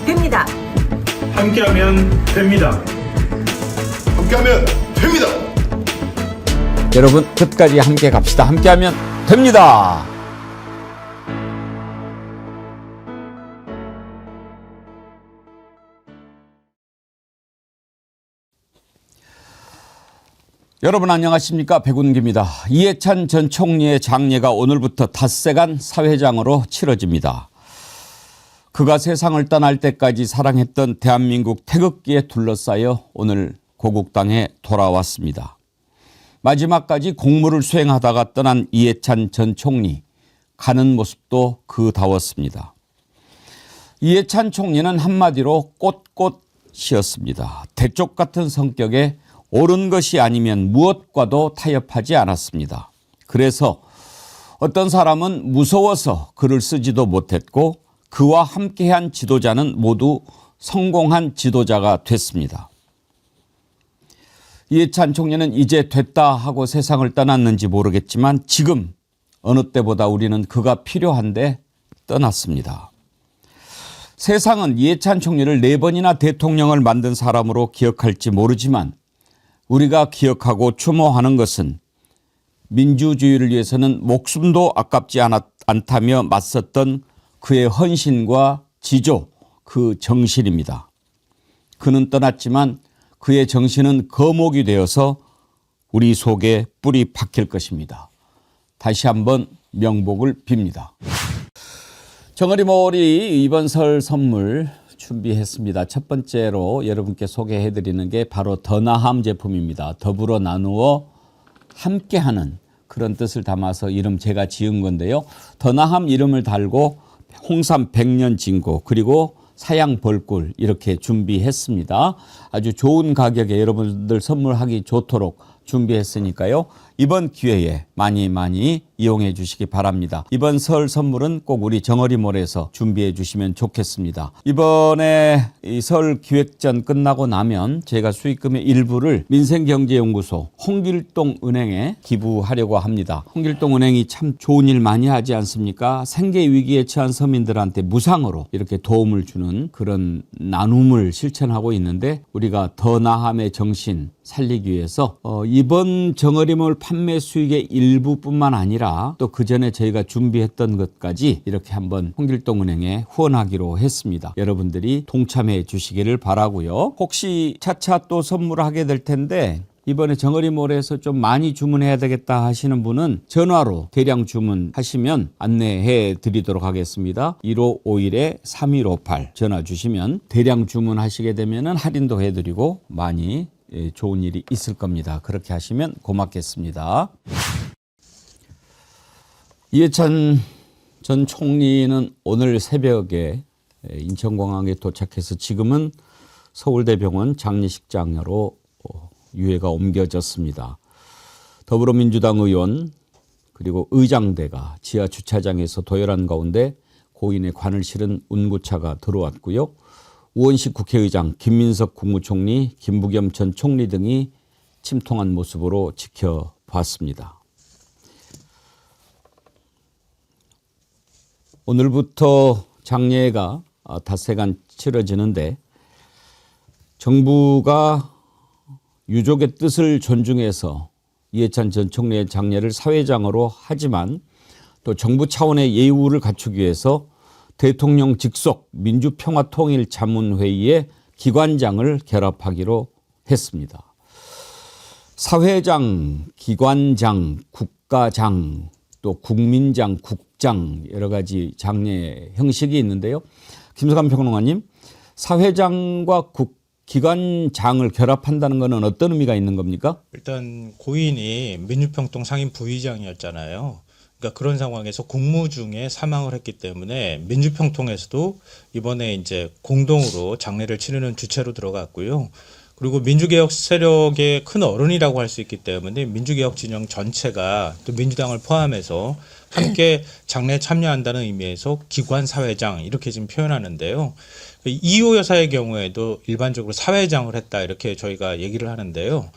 됩니다. 함께하면 됩니다. 함께하면 됩니다. 여러분 끝까지 함께 갑시다. 함께하면 됩니다. 여러분 안녕하십니까? 백운기입니다. 이해찬 전 총리의 장례가 오늘부터 닷새간 사회장으로 치러집니다. 그가 세상을 떠날 때까지 사랑했던 대한민국 태극기에 둘러싸여 오늘 고국당에 돌아왔습니다. 마지막까지 공무를 수행하다가 떠난 이해찬 전 총리, 가는 모습도 그다웠습니다. 이해찬 총리는 한마디로 꼿꼿이었습니다. 대쪽 같은 성격에 옳은 것이 아니면 무엇과도 타협하지 않았습니다. 그래서 어떤 사람은 무서워서 글을 쓰지도 못했고 그와 함께한 지도자는 모두 성공한 지도자가 됐습니다. 이해찬 총리는 이제 됐다 하고 세상을 떠났는지 모르겠지만 지금 어느 때보다 우리는 그가 필요한데 떠났습니다. 세상은 이해찬 총리를 4번이나 대통령을 만든 사람으로 기억할지 모르지만 우리가 기억하고 추모하는 것은 민주주의를 위해서는 목숨도 아깝지 않다며 맞섰던 그의 헌신과 지조, 그 정신입니다. 그는 떠났지만 그의 정신은 거목이 되어서 우리 속에 뿌리 박힐 것입니다. 다시 한번 명복을 빕니다. 정어리머리 이번 설 선물 준비했습니다. 첫 번째로 여러분께 소개해드리는 게 바로 더 나함 제품입니다. 더불어 나누어 함께하는 그런 뜻을 담아서 이름 제가 지은 건데요. 더 나함 이름을 달고 홍삼 100년 진고 그리고 사양 벌꿀 이렇게 준비했습니다. 아주 좋은 가격에 여러분들 선물하기 좋도록 준비했으니까요. 이번 기회에 많이 이용해 주시기 바랍니다. 이번 설 선물은 꼭 우리 정어리몰에서 준비해 주시면 좋겠습니다. 이번에 이 설 기획전 끝나고 나면 제가 수익금의 일부를 민생경제연구소 홍길동은행에 기부하려고 합니다. 홍길동은행이 참 좋은 일 많이 하지 않습니까? 생계 위기에 처한 서민들한테 무상으로 이렇게 도움을 주는 그런 나눔을 실천하고 있는데 우리가 더 나함의 정신 살리기 위해서 이번 정어리몰 판매 수익의 일부뿐만 아니라 또 그전에 저희가 준비했던 것까지 이렇게 한번 홍길동은행에 후원하기로 했습니다. 여러분들이 동참해 주시기를 바라고요. 혹시 차차 또 선물하게 될 텐데 이번에 정어리몰에서 좀 많이 주문해야 되겠다 하시는 분은 전화로 대량 주문하시면 안내해 드리도록 하겠습니다. 1551-3158 전화 주시면 대량 주문하시게 되면 할인도 해드리고 많이 좋은 일이 있을 겁니다. 그렇게 하시면 고맙겠습니다. 이해찬 전 총리는 오늘 새벽에 인천공항에 도착해서 지금은 서울대병원 장례식장으로 유해가 옮겨졌습니다. 더불어민주당 의원 그리고 의장대가 지하 주차장에서 도열한 가운데 고인의 관을 실은 운구차가 들어왔고요. 우원식 국회의장, 김민석 국무총리, 김부겸 전 총리 등이 침통한 모습으로 지켜봤습니다. 오늘부터 장례가 닷새간 치러지는데 정부가 유족의 뜻을 존중해서 이해찬 전 총리의 장례를 사회장으로 하지만 또 정부 차원의 예우를 갖추기 위해서 대통령 직속 민주평화통일자문회의에 기관장을 결합하기로 했습니다. 사회장, 기관장, 국가장, 또 국민장, 국장 여러 가지 장례 형식이 있는데요. 김석환 평론가님, 사회장과 기관장을 결합한다는 것은 어떤 의미가 있는 겁니까? 일단 고인이 민주평통 상임 부의장이었잖아요. 그러니까 그런 상황에서 공무 중에 사망을 했기 때문에 민주평통에서도 이번에 이제 공동으로 장례를 치르는 주체로 들어갔고요. 그리고 민주개혁 세력의 큰 어른이라고 할 수 있기 때문에 민주개혁 진영 전체가 또 민주당을 포함해서 함께 장례에 참여한다는 의미에서 기관 사회장 이렇게 지금 표현하는데요. 이호 여사의 경우에도 일반적으로 사회장을 했다 이렇게 저희가 얘기를 하는데요.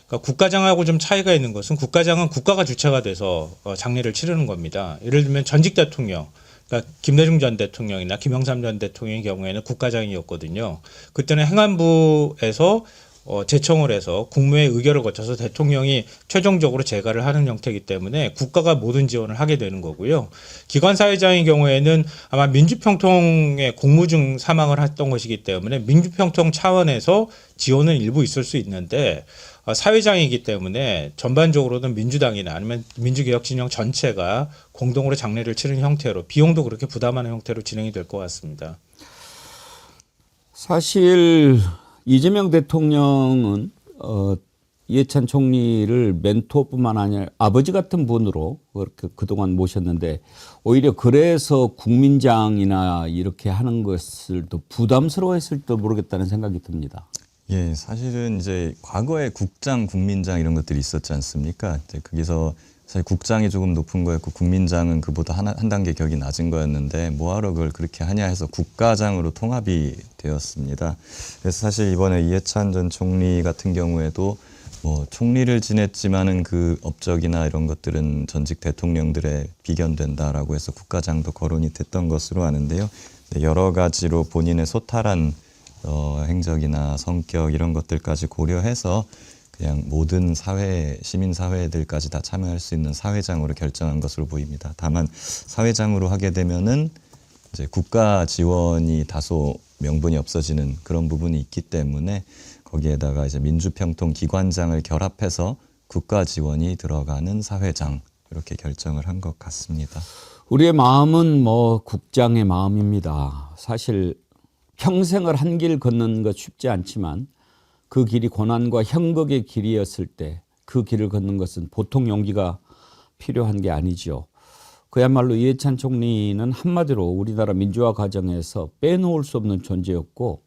그러니까 국가장하고 좀 차이가 있는 것은 국가장은 국가가 주체가 돼서 장례를 치르는 겁니다. 예를 들면 전직 대통령, 그러니까 김대중 전 대통령이나 김영삼 전 대통령의 경우에는 국가장이었거든요. 그때는 행안부에서 제청을 해서 국무회의 의결을 거쳐서 대통령이 최종적으로 재가를 하는 형태이기 때문에 국가가 모든 지원을 하게 되는 거고요. 기관사회장의 경우에는 아마 민주평통의 공무 중 사망을 했던 것이기 때문에 민주평통 차원에서 지원은 일부 있을 수 있는데 사회장이기 때문에 전반적으로는 민주당이나 아니면 민주개혁진영 전체가 공동으로 장례를 치른 형태로 비용도 그렇게 부담하는 형태로 진행이 될 것 같습니다. 사실 이재명 대통령은 이해찬 총리를 멘토뿐만 아니라 아버지 같은 분으로 그렇게 그동안 모셨는데 오히려 그래서 국민장이나 이렇게 하는 것을 더 부담스러워했을지도 모르겠다는 생각이 듭니다. 예, 사실은 이제 과거에 국장, 국민장 이런 것들이 있었지 않습니까? 이제 거기서 사실 국장이 조금 높은 거였고 국민장은 그보다 한 단계 격이 낮은 거였는데 뭐하러 그걸 그렇게 하냐 해서 국가장으로 통합이 되었습니다. 그래서 사실 이번에 이해찬 전 총리 같은 경우에도 뭐 총리를 지냈지만은 그 업적이나 이런 것들은 전직 대통령들의 비견된다라고 해서 국가장도 거론이 됐던 것으로 아는데요. 여러 가지로 본인의 소탈한 행적이나 성격 이런 것들까지 고려해서 그냥 모든 사회, 시민사회들까지 다 참여할 수 있는 사회장으로 결정한 것으로 보입니다. 다만 사회장으로 하게 되면은 이제 국가 지원이 다소 명분이 없어지는 그런 부분이 있기 때문에 거기에다가 이제 민주평통 기관장을 결합해서 국가 지원이 들어가는 사회장 이렇게 결정을 한 것 같습니다. 우리의 마음은 뭐 국장의 마음입니다. 사실 평생을 한 길 걷는 것 쉽지 않지만 그 길이 고난과 형극의 길이었을 때 그 길을 걷는 것은 보통 용기가 필요한 게 아니죠. 그야말로 이해찬 총리는 한마디로 우리나라 민주화 과정에서 빼놓을 수 없는 존재였고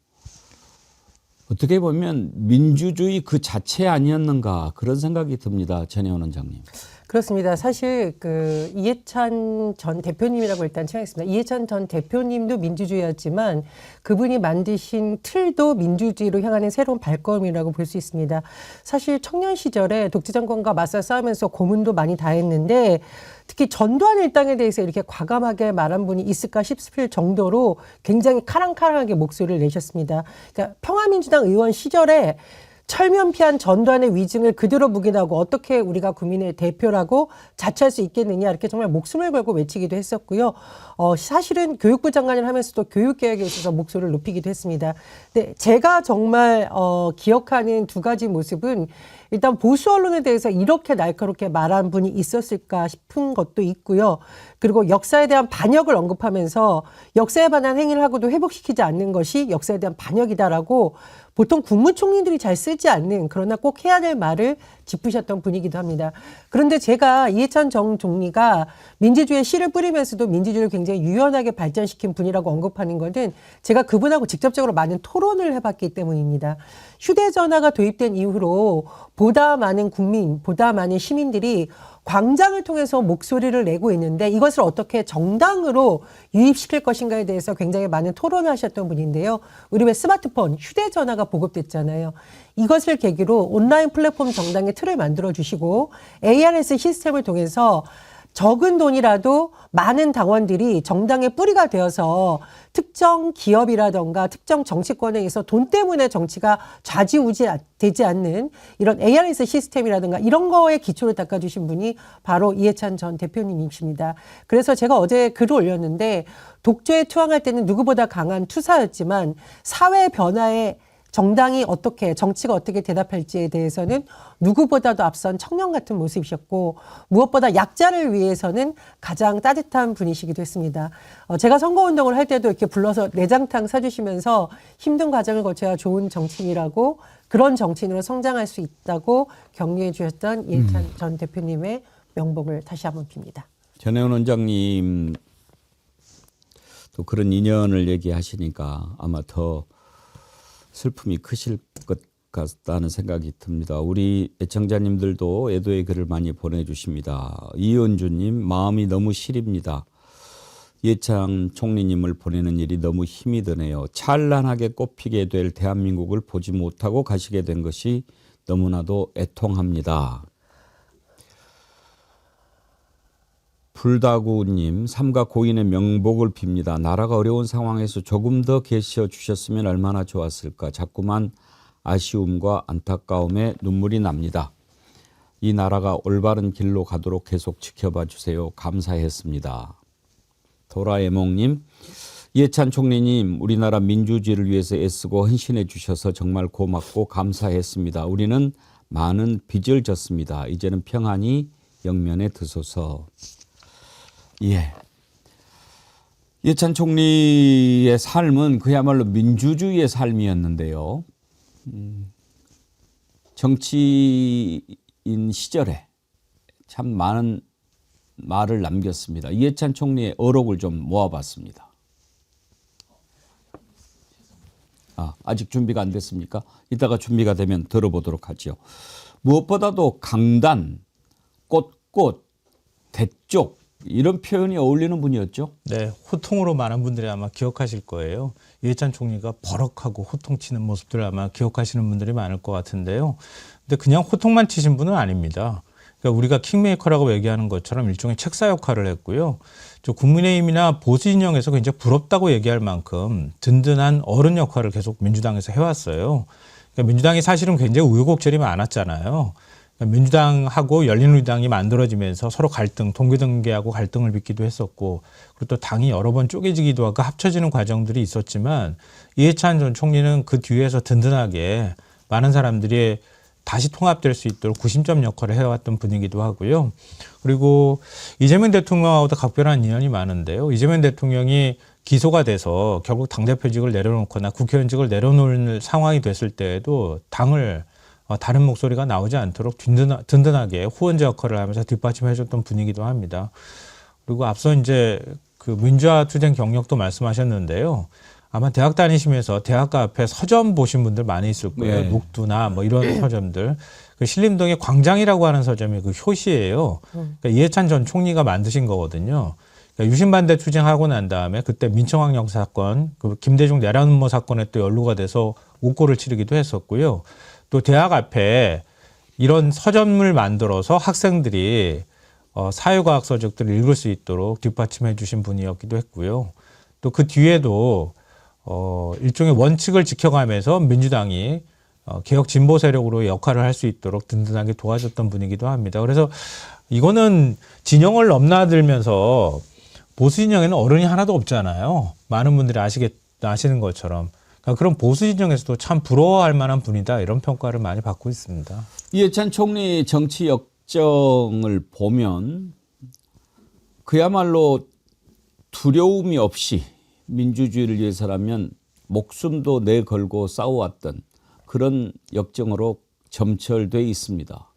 어떻게 보면 민주주의 그 자체 아니었는가 그런 생각이 듭니다. 전혜원 원장님. 그렇습니다. 사실 그 이해찬 전 대표님이라고 일단 칭하겠습니다. 이해찬 전 대표님도 민주주의였지만 그분이 만드신 틀도 민주주의로 향하는 새로운 발걸음이라고 볼 수 있습니다. 사실 청년 시절에 독재 정권과 맞서 싸우면서 고문도 많이 다했는데 특히 전두환 일당에 대해서 이렇게 과감하게 말한 분이 있을까 싶을 정도로 굉장히 카랑카랑하게 목소리를 내셨습니다. 그러니까 평화민주당 의원 시절에 철면피한 전두환의 위증을 그대로 묵인하고 어떻게 우리가 국민의 대표라고 자처할 수 있겠느냐 이렇게 정말 목숨을 걸고 외치기도 했었고요. 사실은 교육부 장관을 하면서도 교육개혁에 있어서 목소리를 높이기도 했습니다. 근데 제가 정말 기억하는 두 가지 모습은 일단 보수 언론에 대해서 이렇게 날카롭게 말한 분이 있었을까 싶은 것도 있고요. 그리고 역사에 대한 반역을 언급하면서 역사에 반한 행위를 하고도 회복시키지 않는 것이 역사에 대한 반역이다라고 보통 국무총리들이 잘 쓰지 않는 그러나 꼭 해야 될 말을 짚으셨던 분이기도 합니다. 그런데 제가 이해찬 정 총리가 민주주의에 씨를 뿌리면서도 민주주의를 굉장히 유연하게 발전시킨 분이라고 언급하는 것은 제가 그분하고 직접적으로 많은 토론을 해봤기 때문입니다. 휴대전화가 도입된 이후로 보다 많은 국민, 보다 많은 시민들이 광장을 통해서 목소리를 내고 있는데 이것을 어떻게 정당으로 유입시킬 것인가에 대해서 굉장히 많은 토론을 하셨던 분인데요. 우리 왜 스마트폰, 휴대전화가 보급됐잖아요. 이것을 계기로 온라인 플랫폼 정당의 틀을 만들어주시고 ARS 시스템을 통해서 적은 돈이라도 많은 당원들이 정당의 뿌리가 되어서 특정 기업이라던가 특정 정치권에 의해서 돈 때문에 정치가 좌지우지되지 않는 이런 ARS 시스템이라든가 이런 거에 기초를 닦아주신 분이 바로 이해찬 전 대표님이십니다. 그래서 제가 어제 글을 올렸는데 독재에 투항할 때는 누구보다 강한 투사였지만 사회 변화에 정당이 어떻게 정치가 어떻게 대답할지에 대해서는 누구보다도 앞선 청년 같은 모습이셨고 무엇보다 약자를 위해서는 가장 따뜻한 분이시기도 했습니다. 제가 선거운동을 할 때도 이렇게 불러서 내장탕 사주시면서 힘든 과정을 거쳐야 좋은 정치인이라고 그런 정치인으로 성장할 수 있다고 격려해 주셨던 이해찬 전 대표님의 명복을 다시 한번 빕니다. 전혜원 원장님 또 그런 인연을 얘기하시니까 아마 더 슬픔이 크실 것 같다는 생각이 듭니다. 우리 애청자님들도 애도의 글을 많이 보내주십니다. 이은주님, 마음이 너무 시립니다. 이해찬 총리님을 보내는 일이 너무 힘이 드네요. 찬란하게 꽃피게 될 대한민국을 보지 못하고 가시게 된 것이 너무나도 애통합니다. 불다구님, 삼가 고인의 명복을 빕니다. 나라가 어려운 상황에서 조금 더 계셔 주셨으면 얼마나 좋았을까. 자꾸만 아쉬움과 안타까움에 눈물이 납니다. 이 나라가 올바른 길로 가도록 계속 지켜봐 주세요. 감사했습니다. 도라에몽님, 이해찬 총리님, 우리나라 민주주의를 위해서 애쓰고 헌신해 주셔서 정말 고맙고 감사했습니다. 우리는 많은 빚을 졌습니다. 이제는 평안히 영면에 드소서. 예. 이해찬 총리의 삶은 그야말로 민주주의의 삶이었는데요. 정치인 시절에 참 많은 말을 남겼습니다. 이해찬 총리의 어록을 좀 모아봤습니다. 아직 준비가 안 됐습니까? 이따가 준비가 되면 들어보도록 하죠. 무엇보다도 강단, 꼿꼿, 대쪽 이런 표현이 어울리는 분이었죠. 네, 호통으로 많은 분들이 아마 기억하실 거예요. 이해찬 총리가 버럭하고 호통치는 모습들을 아마 기억하시는 분들이 많을 것 같은데요. 근데 그냥 호통만 치신 분은 아닙니다. 그러니까 우리가 킹메이커라고 얘기하는 것처럼 일종의 책사 역할을 했고요. 저 국민의힘이나 보수 진영에서 굉장히 부럽다고 얘기할 만큼 든든한 어른 역할을 계속 민주당에서 해왔어요. 그러니까 민주당이 사실은 굉장히 우여곡절이 많았잖아요. 그러니까 민주당하고 열린우리당이 만들어지면서 서로 갈등, 동기동계하고 갈등을 빚기도 했었고, 그리고 또 당이 여러 번 쪼개지기도 하고 합쳐지는 과정들이 있었지만, 이해찬 전 총리는 그 뒤에서 든든하게 많은 사람들이 다시 통합될 수 있도록 구심점 역할을 해왔던 분이기도 하고요. 그리고 이재명 대통령하고도 각별한 인연이 많은데요. 이재명 대통령이 기소가 돼서 결국 당대표직을 내려놓거나 국회의원직을 내려놓을 상황이 됐을 때에도 당을 다른 목소리가 나오지 않도록 든든하게 후원자 역할을 하면서 뒷받침해줬던 분이기도 합니다. 그리고 앞서 이제 그 민주화 투쟁 경력도 말씀하셨는데요. 아마 대학 다니시면서 대학가 앞에 서점 보신 분들 많이 있을 거예요. 네. 녹두나 뭐 이런 서점들. 그 신림동에 광장이라고 하는 서점이 그 효시예요. 그러니까 이해찬 전 총리가 만드신 거거든요. 그러니까 유신반대 투쟁하고 난 다음에 그때 민청학령 사건, 그 김대중 내란음모 사건에 또 연루가 돼서 옥고를 치르기도 했었고요. 또 대학 앞에 이런 서점을 만들어서 학생들이 사회과학 서적들을 읽을 수 있도록 뒷받침해 주신 분이었기도 했고요. 또 그 뒤에도 일종의 원칙을 지켜가면서 민주당이 개혁 진보 세력으로 역할을 할 수 있도록 든든하게 도와줬던 분이기도 합니다. 그래서 이거는 진영을 넘나들면서 보수 진영에는 어른이 하나도 없잖아요. 많은 분들이 아시는 것처럼. 그러니까 그런 보수 진영에서도 참 부러워할 만한 분이다, 이런 평가를 많이 받고 있습니다. 이해찬 총리 정치 역정을 보면 그야말로 두려움이 없이 민주주의를 위해서라면 목숨도 내걸고 싸워왔던 그런 역정으로 점철돼 있습니다.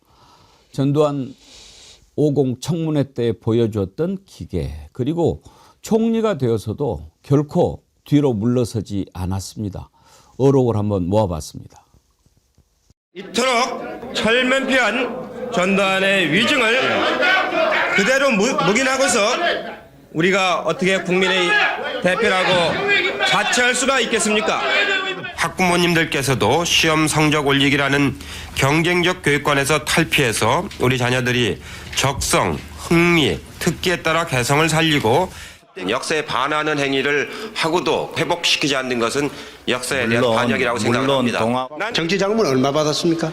전두환 50 청문회 때 보여주었던 기계, 그리고 총리가 되어서도 결코 뒤로 물러서지 않았습니다. 어록을 한번 모아봤습니다. 이토록 철면피한 전두환의 위증을 그대로 묵인하고서 우리가 어떻게 국민의 대표라고 자처할 수가 있겠습니까? 학부모님들께서도 시험 성적 올리기라는 경쟁적 교육관에서 탈피해서 우리 자녀들이 적성, 흥미, 특기에 따라 개성을 살리고 역사에 반하는 행위를 하고도 회복시키지 않는 것은 역사에 대한 반역이라고 생각합니다. 정치 자금은 얼마 받았습니까?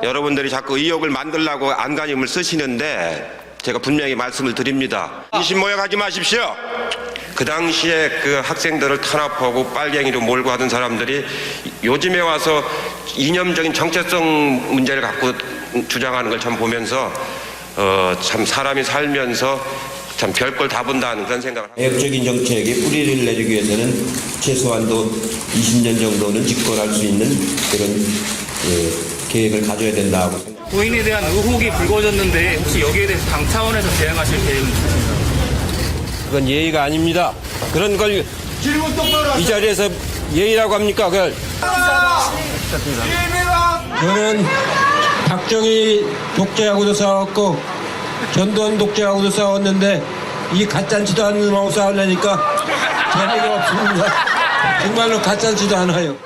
여러분들이 자꾸 의혹을 만들려고 안간힘을 쓰시는데 제가 분명히 말씀을 드립니다. 이신모욕하지 마십시오. 그 당시에 그 학생들을 탄압하고 빨갱이로 몰고 하던 사람들이 요즘에 와서 이념적인 정체성 문제를 갖고 주장하는 걸 참 보면서 참 사람이 살면서 참 별걸 다 본다는 그런 생각을 합니다. 개혁적인 정책에 뿌리를 내리기 위해서는 최소한도 20년 정도는 집권할 수 있는 그런 계획을 가져야 된다고 생각합니다. 부인에 대한 의혹이 불거졌는데 혹시 여기에 대해서 당 차원에서 대응하실 계획은 있으신가요? 그건 예의가 아닙니다. 그런 걸 이 자리에서 예의라고 합니까? 그걸. 저는 박정희 독재하고도 싸웠고 전두환 독재하고도 싸웠는데 이 가짜지도 않는 놈하고 싸우려니까 재미가 없습니다. 정말로 가짜지도 않아요.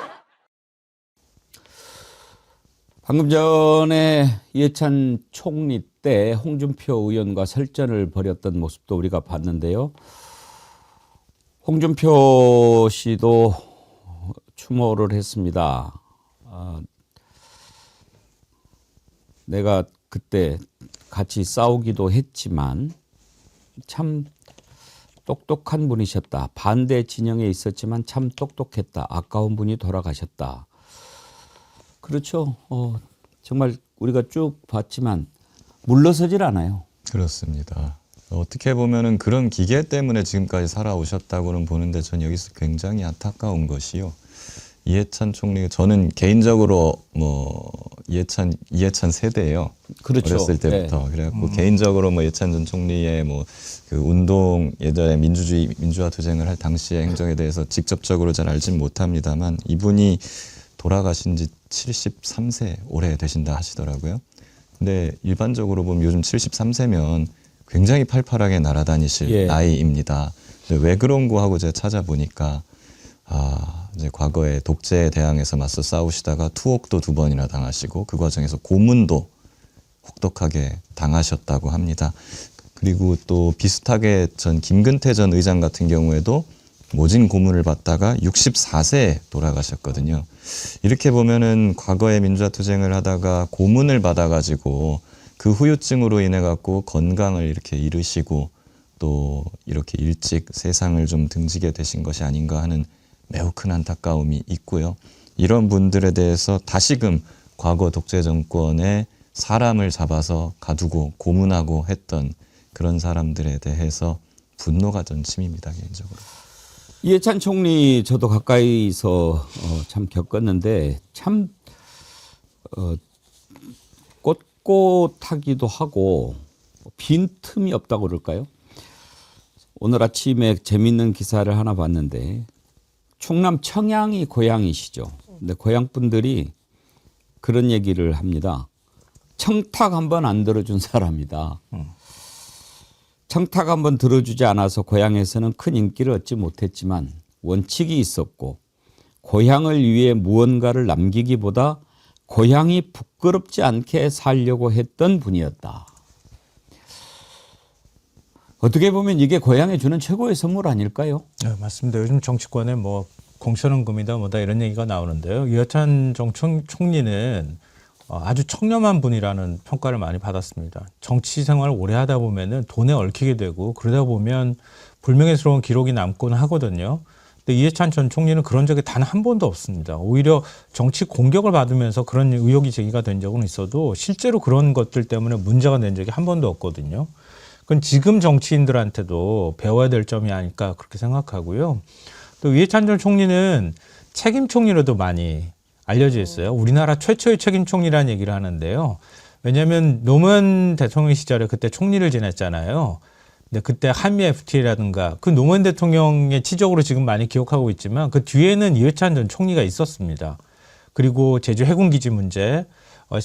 방금 전에 이해찬 총리 그때 홍준표 의원과 설전을 벌였던 모습도 우리가 봤는데요. 홍준표 씨도 추모를 했습니다. 내가 그때 같이 싸우기도 했지만 참 똑똑한 분이셨다. 반대 진영에 있었지만 참 똑똑했다. 아까운 분이 돌아가셨다. 그렇죠. 정말 우리가 쭉 봤지만 물러서질 않아요. 그렇습니다. 어떻게 보면은 그런 기계 때문에 지금까지 살아오셨다고는 보는데 전 여기서 굉장히 안타까운 것이요. 이해찬 총리, 저는 개인적으로 뭐 이해찬 세대예요. 그렇죠. 어렸을 때부터. 그래갖고 개인적으로 뭐 이해찬 전 총리의 뭐 그 운동 예전에 민주화 투쟁을 할 당시의 행적에 대해서 직접적으로 잘 알진 못합니다만 이분이 돌아가신 지 73세 올해 되신다 하시더라고요. 근데 일반적으로 보면 요즘 73세면 굉장히 팔팔하게 날아다니실 나이입니다. 근데 왜 그런 거 하고 제가 찾아보니까 이제 과거에 독재에 대항해서 맞서 싸우시다가 투옥도 2번이나 당하시고 그 과정에서 고문도 혹독하게 당하셨다고 합니다. 그리고 또 비슷하게 전 김근태 전 의장 같은 경우에도 모진 고문을 받다가 64세에 돌아가셨거든요. 이렇게 보면은 과거에 민주화 투쟁을 하다가 고문을 받아가지고 그 후유증으로 인해 갖고 건강을 이렇게 잃으시고 또 이렇게 일찍 세상을 좀 등지게 되신 것이 아닌가 하는 매우 큰 안타까움이 있고요. 이런 분들에 대해서 다시금 과거 독재 정권에 사람을 잡아서 가두고 고문하고 했던 그런 사람들에 대해서 분노가 전 심입니다, 개인적으로. 이해찬 총리 저도 가까이서 참 겪었는데 참 꼿꼿하기도 하고 빈틈이 없다고 그럴까요? 오늘 아침에 재밌는 기사를 하나 봤는데 충남 청양이 고향이시죠. 근데 고향 분들이 그런 얘기를 합니다. 청탁 한번 안 들어준 사람이다. 청탁 한번 들어주지 않아서 고향에서는 큰 인기를 얻지 못했지만 원칙이 있었고 고향을 위해 무언가를 남기기보다 고향이 부끄럽지 않게 살려고 했던 분이었다. 어떻게 보면 이게 고향에 주는 최고의 선물 아닐까요? 네, 맞습니다. 요즘 정치권에 뭐 공천원금이다 뭐다 이런 얘기가 나오는데요. 이해찬 총리는 아주 청렴한 분이라는 평가를 많이 받았습니다. 정치 생활을 오래 하다 보면은 돈에 얽히게 되고 그러다 보면 불명예스러운 기록이 남곤 하거든요. 근데 이해찬 전 총리는 그런 적이 단 한 번도 없습니다. 오히려 정치 공격을 받으면서 그런 의혹이 제기가 된 적은 있어도 실제로 그런 것들 때문에 문제가 된 적이 한 번도 없거든요. 그건 지금 정치인들한테도 배워야 될 점이 아닐까 그렇게 생각하고요. 또 이해찬 전 총리는 책임 총리로도 많이 알려져 있어요. 우리나라 최초의 책임 총리라는 얘기를 하는데요. 왜냐하면 노무현 대통령 시절에 그때 총리를 지냈잖아요. 근데 그때 한미 FTA라든가 그 노무현 대통령의 치적으로 지금 많이 기억하고 있지만 그 뒤에는 이해찬 전 총리가 있었습니다. 그리고 제주 해군기지 문제,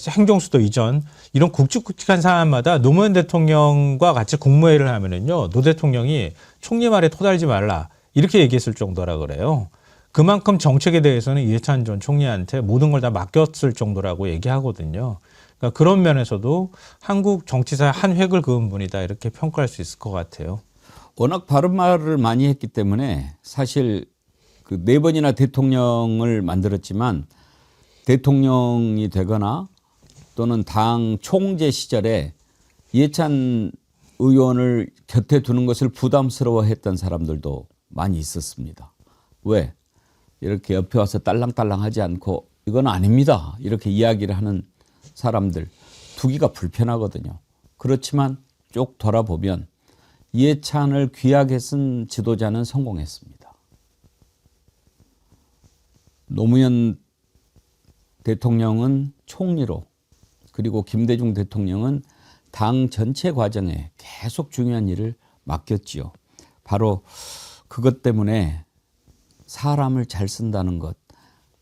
행정수도 이전 이런 굵직굵직한 사안마다 노무현 대통령과 같이 국무회의를 하면은요, 노 대통령이 총리 말에 토달지 말라 이렇게 얘기했을 정도라 그래요. 그만큼 정책에 대해서는 이해찬 전 총리한테 모든 걸 다 맡겼을 정도라고 얘기하거든요. 그러니까 그런 면에서도 한국 정치사의 한 획을 그은 분이다 이렇게 평가할 수 있을 것 같아요. 워낙 바른 말을 많이 했기 때문에 사실 그 4번이나 대통령을 만들었지만 대통령이 되거나 또는 당 총재 시절에 이해찬 의원을 곁에 두는 것을 부담스러워했던 사람들도 많이 있었습니다. 왜? 이렇게 옆에 와서 딸랑딸랑하지 않고 이건 아닙니다. 이렇게 이야기를 하는 사람들 두기가 불편하거든요. 그렇지만 쭉 돌아보면 이해찬을 귀하게 쓴 지도자는 성공했습니다. 노무현 대통령은 총리로 그리고 김대중 대통령은 당 전체 과정에 계속 중요한 일을 맡겼지요. 바로 그것 때문에 사람을 잘 쓴다는 것.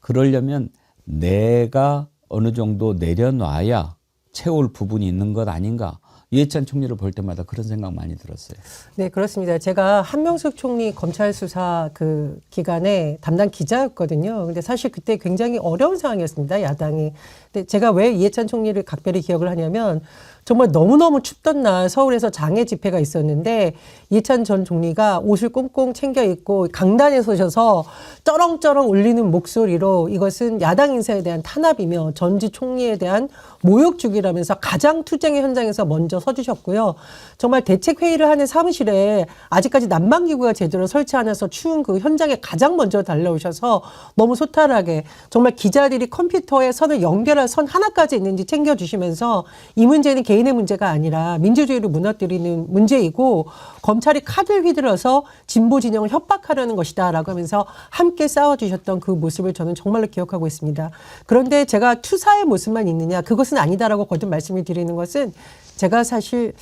그러려면 내가 어느 정도 내려놔야 채울 부분이 있는 것 아닌가. 이해찬 총리를 볼 때마다 그런 생각 많이 들었어요. 네, 그렇습니다. 제가 한명숙 총리 검찰 수사 그 기간에 담당 기자였거든요. 근데 사실 그때 굉장히 어려운 상황이었습니다. 야당이. 근데 제가 왜 이해찬 총리를 각별히 기억을 하냐면 정말 너무너무 춥던 날 서울에서 장애 집회가 있었는데 이해찬 전 총리가 옷을 꽁꽁 챙겨 입고 강단에 서셔서 쩌렁쩌렁 울리는 목소리로 이것은 야당 인사에 대한 탄압이며 전직 총리에 대한 모욕주기라면서 가장 투쟁의 현장에서 먼저 서주셨고요. 정말 대책회의를 하는 사무실에 아직까지 난방기구가 제대로 설치 안 해서 추운 그 현장에 가장 먼저 달려오셔서 너무 소탈하게 정말 기자들이 컴퓨터에 선을 연결할 선 하나까지 있는지 챙겨주시면서 이 문제는 개인의 문제가 아니라 민주주의를 무너뜨리는 문제이고 검찰이 칼을 휘둘러서 진보 진영을 협박하려는 것이다라고 하면서 함께 싸워주셨던 그 모습을 저는 정말로 기억하고 있습니다. 그런데 제가 투사의 모습만 있느냐 그것은 아니다라고 거듭 말씀을 드리는 것은 제가 사실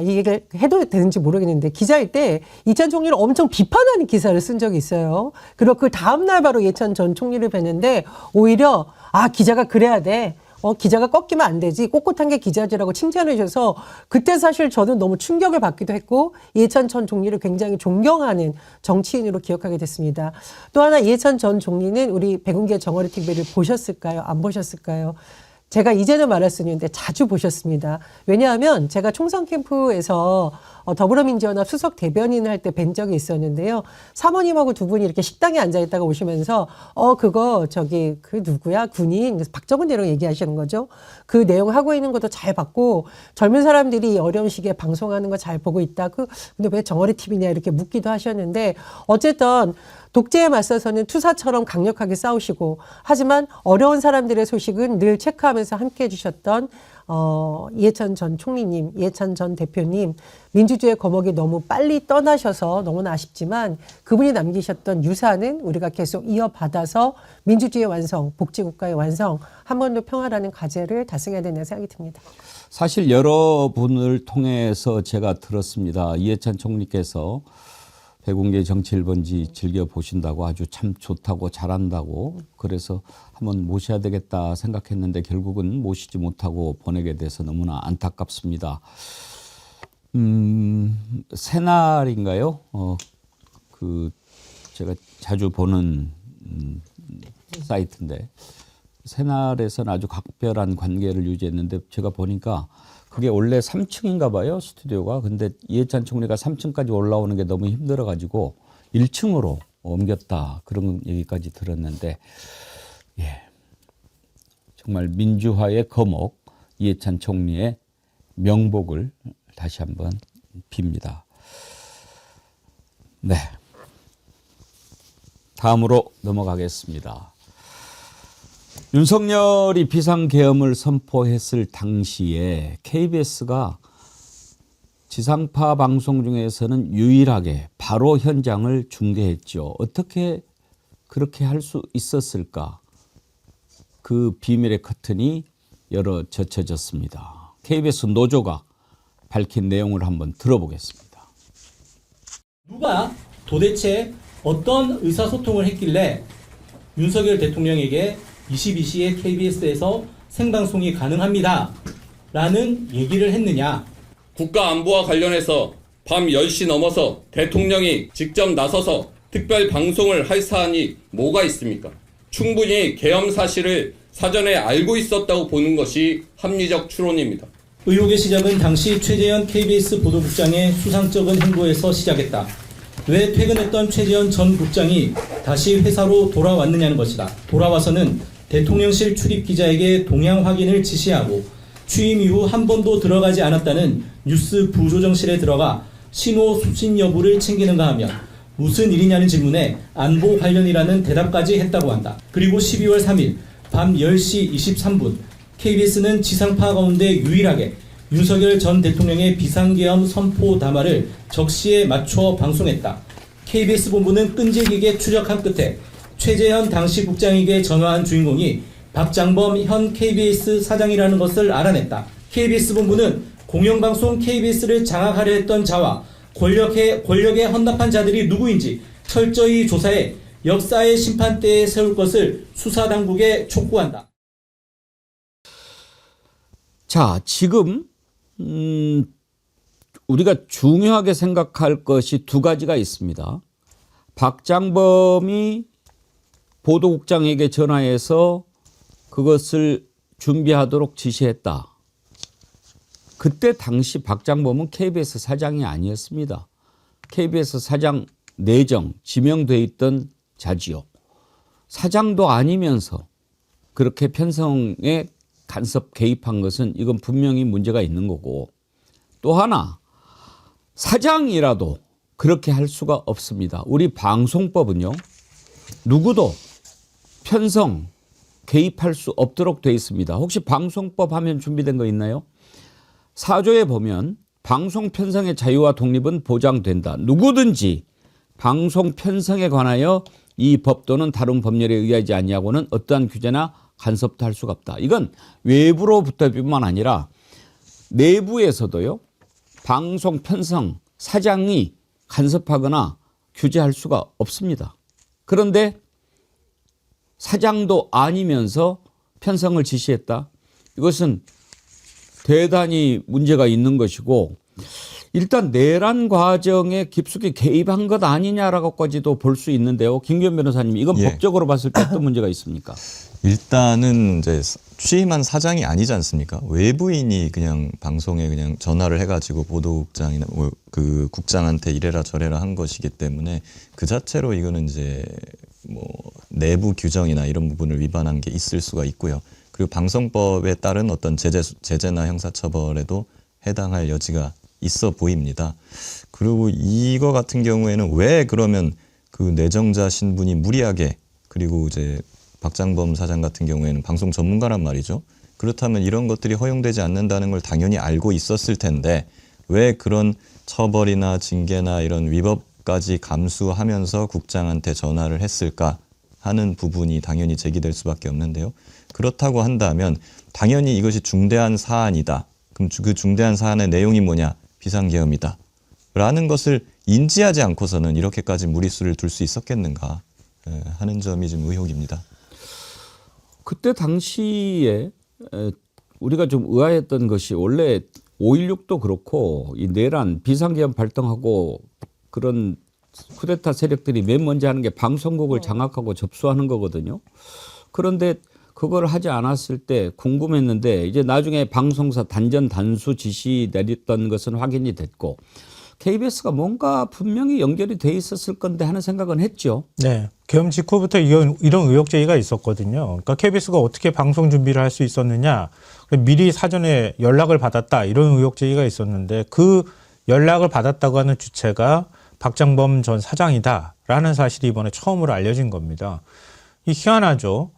이 얘기를 해도 되는지 모르겠는데 기자일 때 이해찬 총리를 엄청 비판하는 기사를 쓴 적이 있어요. 그리고 그 다음날 바로 이해찬 전 총리를 뵀는데 오히려 기자가 그래야 돼. 기자가 꺾이면 안 되지. 꼿꼿한 게 기자지라고 칭찬해 주셔서 그때 사실 저는 너무 충격을 받기도 했고 이해찬 전 총리를 굉장히 존경하는 정치인으로 기억하게 됐습니다. 또 하나 이해찬 전 총리는 우리 백운기의 정어리 TV를 보셨을까요? 안 보셨을까요? 제가 이제는 말할 수 있는데 자주 보셨습니다. 왜냐하면 제가 총선 캠프에서 더불어민주연합 수석 대변인을 할 때 뵌 적이 있었는데요. 사모님하고 두 분이 이렇게 식당에 앉아있다가 오시면서 그거 그 누구야? 군인 박정은 대령 얘기하시는 거죠. 그 내용 하고 있는 것도 잘 봤고 젊은 사람들이 이 어려운 시기에 방송하는 거 잘 보고 있다. 근데 왜 정어리 TV냐 이렇게 묻기도 하셨는데 어쨌든 독재에 맞서서는 투사처럼 강력하게 싸우시고 하지만 어려운 사람들의 소식은 늘 체크하면서 함께 해주셨던 이해찬 전 총리님, 이해찬 전 대표님 민주주의의 거목이 너무 빨리 떠나셔서 너무나 아쉽지만 그분이 남기셨던 유산은 우리가 계속 이어받아서 민주주의의 완성, 복지국가의 완성, 한반도 평화라는 과제를 달성해야 된다는 생각이 듭니다. 사실 여러분을 통해서 제가 들었습니다. 이해찬 총리께서 백운계 정치 1번지 즐겨보신다고 아주 참 좋다고 잘한다고 그래서 한번 모셔야 되겠다 생각했는데 결국은 모시지 못하고 보내게 돼서 너무나 안타깝습니다. 새날인가요? 제가 자주 보는 사이트인데 새날에서는 아주 각별한 관계를 유지했는데 제가 보니까 그게 원래 3층인가 봐요, 스튜디오가. 근데 이해찬 총리가 3층까지 올라오는 게 너무 힘들어가지고 1층으로 옮겼다. 그런 얘기까지 들었는데, 정말 민주화의 거목, 이해찬 총리의 명복을 다시 한번 빕니다. 네. 다음으로 넘어가겠습니다. 윤석열이 비상계엄을 선포했을 당시에 KBS가 지상파 방송 중에서는 유일하게 바로 현장을 중계했죠. 어떻게 그렇게 할 수 있었을까? 그 비밀의 커튼이 열어 젖혀졌습니다. KBS 노조가 밝힌 내용을 한번 들어보겠습니다. 누가 도대체 어떤 의사소통을 했길래 윤석열 대통령에게 22시에 KBS에서 생방송이 가능합니다 라는 얘기를 했느냐. 국가안보와 관련해서 밤 10시 넘어서 대통령이 직접 나서서 특별 방송을 할 사안이 뭐가 있습니까? 충분히 계엄 사실을 사전에 알고 있었다고 보는 것이 합리적 추론입니다. 의혹의 시작은 당시 최재현 KBS 보도국장의 수상적인 행보에서 시작했다. 왜 퇴근했던 최재현 전 국장이 다시 회사로 돌아왔느냐는 것이다. 돌아와서는 대통령실 출입 기자에게 동향 확인을 지시하고 취임 이후 한 번도 들어가지 않았다는 뉴스 부조정실에 들어가 신호 수신 여부를 챙기는가 하면 무슨 일이냐는 질문에 안보 관련이라는 대답까지 했다고 한다. 그리고 12월 3일 밤 10시 23분 KBS는 지상파 가운데 유일하게 윤석열 전 대통령의 비상계엄 선포 담화를 적시에 맞춰 방송했다. KBS 본부는 끈질기게 추적한 끝에 최재현 당시 국장에게 전화한 주인공이 박장범 현 KBS 사장이라는 것을 알아냈다. KBS 본부는 공영방송 KBS를 장악하려 했던 자와 권력에 헌납한 자들이 누구인지 철저히 조사해 역사의 심판대에 세울 것을 수사당국에 촉구한다. 자, 지금 우리가 중요하게 생각할 것이 두 가지가 있습니다. 박장범이 보도국장에게 전화해서 그것을 준비하도록 지시했다. 그때 당시 박장범은 KBS 사장이 아니었습니다. KBS 사장 내정 지명돼 있던 자지요. 사장도 아니면서 그렇게 편성에 간섭 개입한 것은 이건 분명히 문제가 있는 거고, 또 하나 사장이라도 그렇게 할 수가 없습니다. 우리 방송법은요, 누구도 편성 개입할 수 없도록 돼 있습니다. 혹시 방송법 하면 준비된 거 있나요? 4조에 보면 방송 편성의 자유와 독립은 보장된다. 누구든지 방송 편성에 관하여 이 법 또는 다른 법률에 의하지 아니하고는 어떠한 규제나 간섭도 할 수가 없다. 이건 외부로부터뿐만 아니라 내부에서도요, 방송 편성 사장이 간섭하거나 규제할 수가 없습니다. 그런데 사장도 아니면서 편성을 지시했다. 이것은 대단히 문제가 있는 것이고, 일단 내란 과정에 깊숙이 개입한 것 아니냐라고까지도 볼 수 있는데요. 김기현 변호사님, 이건 예. 법적으로 봤을 때 어떤 문제가 있습니까? 일단은 이제 취임한 사장이 아니지 않습니까? 외부인이 그냥 방송에 그냥 전화를 해가지고 보도국장이나 그 국장한테 이래라 저래라 한 것이기 때문에 그 자체로 이거는 이제 뭐 내부 규정이나 이런 부분을 위반한 게 있을 수가 있고요. 그리고 방송법에 따른 어떤 제재나 형사처벌에도 해당할 여지가 있어 보입니다. 그리고 이거 같은 경우에는 왜 그러면 그 내정자 신분이 무리하게, 그리고 이제 박장범 사장 같은 경우에는 방송 전문가란 말이죠. 그렇다면 이런 것들이 허용되지 않는다는 걸 당연히 알고 있었을 텐데 왜 그런 처벌이나 징계나 이런 위법까지 감수하면서 국장한테 전화를 했을까 하는 부분이 당연히 제기될 수밖에 없는데요. 그렇다고 한다면 당연히 이것이 중대한 사안이다. 그럼 그 중대한 사안의 내용이 뭐냐? 비상계엄이다. 라는 것을 인지하지 않고서는 이렇게까지 무리수를 둘 수 있었겠는가 하는 점이 좀 의혹입니다. 그때 당시에 우리가 좀 의아했던 것이, 원래 5.16도 그렇고 이 내란 비상계엄 발동하고 그런 쿠데타 세력들이 맨 먼저 하는 게 방송국을 장악하고 접수하는 거거든요. 그런데 그걸 하지 않았을 때 궁금했는데, 이제 나중에 방송사 단전 단수 지시 내렸던 것은 확인이 됐고 KBS가 뭔가 분명히 연결이 돼 있었을 건데 하는 생각은 했죠. 네. 계엄 직후부터 이런 의혹 제기가 있었거든요. 그러니까 KBS가 어떻게 방송 준비를 할 수 있었느냐, 미리 사전에 연락을 받았다, 이런 의혹 제기가 있었는데 그 연락을 받았다고 하는 주체가 박장범 전 사장이다라는 사실이 이번에 처음으로 알려진 겁니다. 이 희한하죠.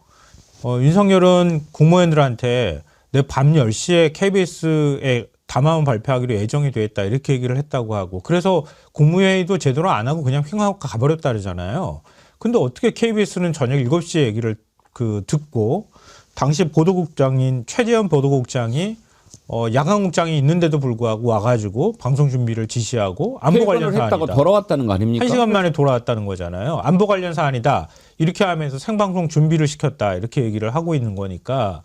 윤석열은 국무위원들한테 내 밤 10시에 KBS에 담화문 발표하기로 예정이 돼 있다, 이렇게 얘기를 했다고 하고, 그래서 국무회의도 제대로 안 하고 그냥 휙하고 가버렸다 그러잖아요. 근데 어떻게 KBS는 저녁 7시에 얘기를 듣고, 당시 보도국장인 최재현 보도국장이 야간국장이 있는데도 불구하고 와가지고 방송 준비를 지시하고 안보 관련 사안이다. 했다고 돌아왔다는 거 아닙니까? 1시간 만에 돌아왔다는 거잖아요. 안보 관련 사안이다. 이렇게 하면서 생방송 준비를 시켰다, 이렇게 얘기를 하고 있는 거니까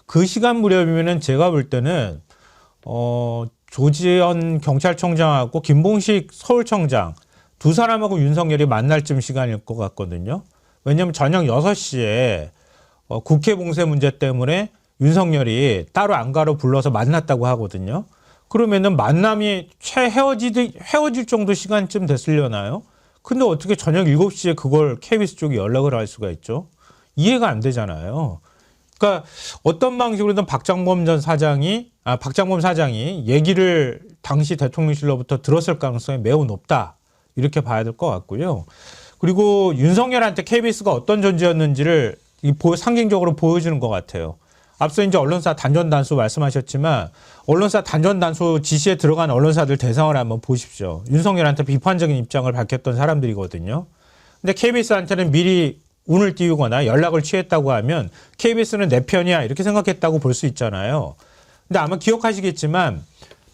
그 시간 무렵이면은 제가 볼 때는 조지현 경찰청장하고 김봉식 서울청장 두 사람하고 윤석열이 만날 쯤 시간일 것 같거든요. 왜냐하면 저녁 6시에 국회 봉쇄 문제 때문에 윤석열이 따로 안가로 불러서 만났다고 하거든요. 그러면은 만남이 헤어질 정도 시간쯤 됐으려나요? 근데 어떻게 저녁 7시에 그걸 KBS 쪽이 연락을 할 수가 있죠? 이해가 안 되잖아요. 그러니까 어떤 방식으로든 박장범 사장이 얘기를 당시 대통령실로부터 들었을 가능성이 매우 높다, 이렇게 봐야 될 것 같고요. 그리고 윤석열한테 KBS가 어떤 존재였는지를 상징적으로 보여주는 것 같아요. 앞서 이제 언론사 단전단수 말씀하셨지만 언론사 단전단수 지시에 들어간 언론사들 대상을 한번 보십시오. 윤석열한테 비판적인 입장을 밝혔던 사람들이거든요. 근데 KBS한테는 미리 운을 띄우거나 연락을 취했다고 하면 KBS는 내 편이야, 이렇게 생각했다고 볼 수 있잖아요. 근데 아마 기억하시겠지만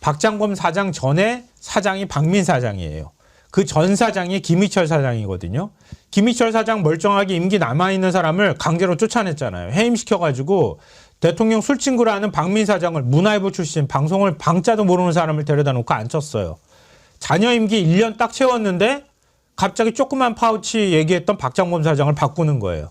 박장범 사장 전에 사장이 박민 사장이에요. 그 전 사장이 김희철 사장이거든요. 김희철 사장 멀쩡하게 임기 남아있는 사람을 강제로 쫓아냈잖아요. 해임시켜가지고 대통령 술친구라는 박민 사장을, 문화일보 출신, 방송을 방자도 모르는 사람을 데려다 놓고 앉혔어요. 자녀 임기 1년 딱 채웠는데 갑자기 조그만 파우치 얘기했던 박장범 사장을 바꾸는 거예요.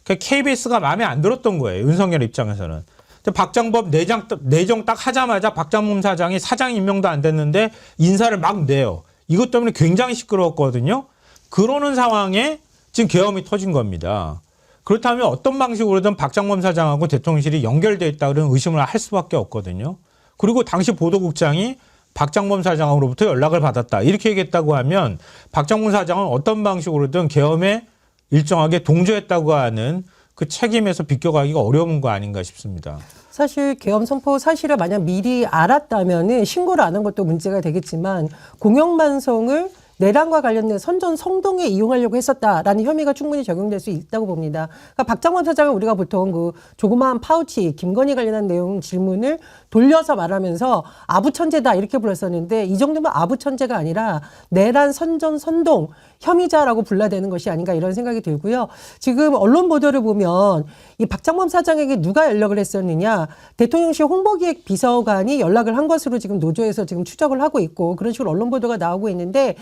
그러니까 KBS가 마음에 안 들었던 거예요, 윤석열 입장에서는. 근데 박장범 내정 딱 하자마자 박장범 사장이 사장 임명도 안 됐는데 인사를 막 내요. 이것 때문에 굉장히 시끄러웠거든요. 그러는 상황에 지금 계엄이 터진 겁니다. 그렇다면 어떤 방식으로든 박장범 사장하고 대통령실이 연결되어 있다 그런 의심을 할 수밖에 없거든요. 그리고 당시 보도국장이 박장범 사장으로부터 연락을 받았다. 이렇게 얘기했다고 하면 박장범 사장은 어떤 방식으로든 계엄에 일정하게 동조했다고 하는 그 책임에서 비껴가기가 어려운 거 아닌가 싶습니다. 사실 계엄 선포 사실을 만약 미리 알았다면은 신고를 안 한 것도 문제가 되겠지만 공영방송을 내란과 관련된 선전 성동에 이용하려고 했었다라는 혐의가 충분히 적용될 수 있다고 봅니다. 그러니까 박장범 사장은 우리가 보통 그 조그마한 파우치, 김건희 관련한 내용 질문을 돌려서 말하면서 아부천재다 이렇게 불렀었는데 이 정도면 아부천재가 아니라 내란 선전 선동 혐의자라고 불러야 되는 것이 아닌가 이런 생각이 들고요. 지금 언론 보도를 보면 이 박장범 사장에게 누가 연락을 했었느냐, 대통령실 홍보기획 비서관이 연락을 한 것으로 지금 노조에서 지금 추적을 하고 있고 그런 식으로 언론 보도가 나오고 있는데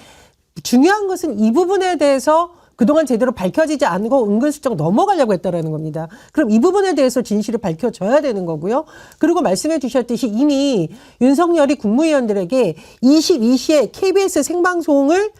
중요한 것은 이 부분에 대해서 그동안 제대로 밝혀지지 않고 은근슬쩍 넘어가려고 했다라는 겁니다. 그럼 이 부분에 대해서 진실을 밝혀져야 되는 거고요. 그리고 말씀해 주셨듯이 이미 윤석열이 국무위원들에게 22시에 KBS 생방송을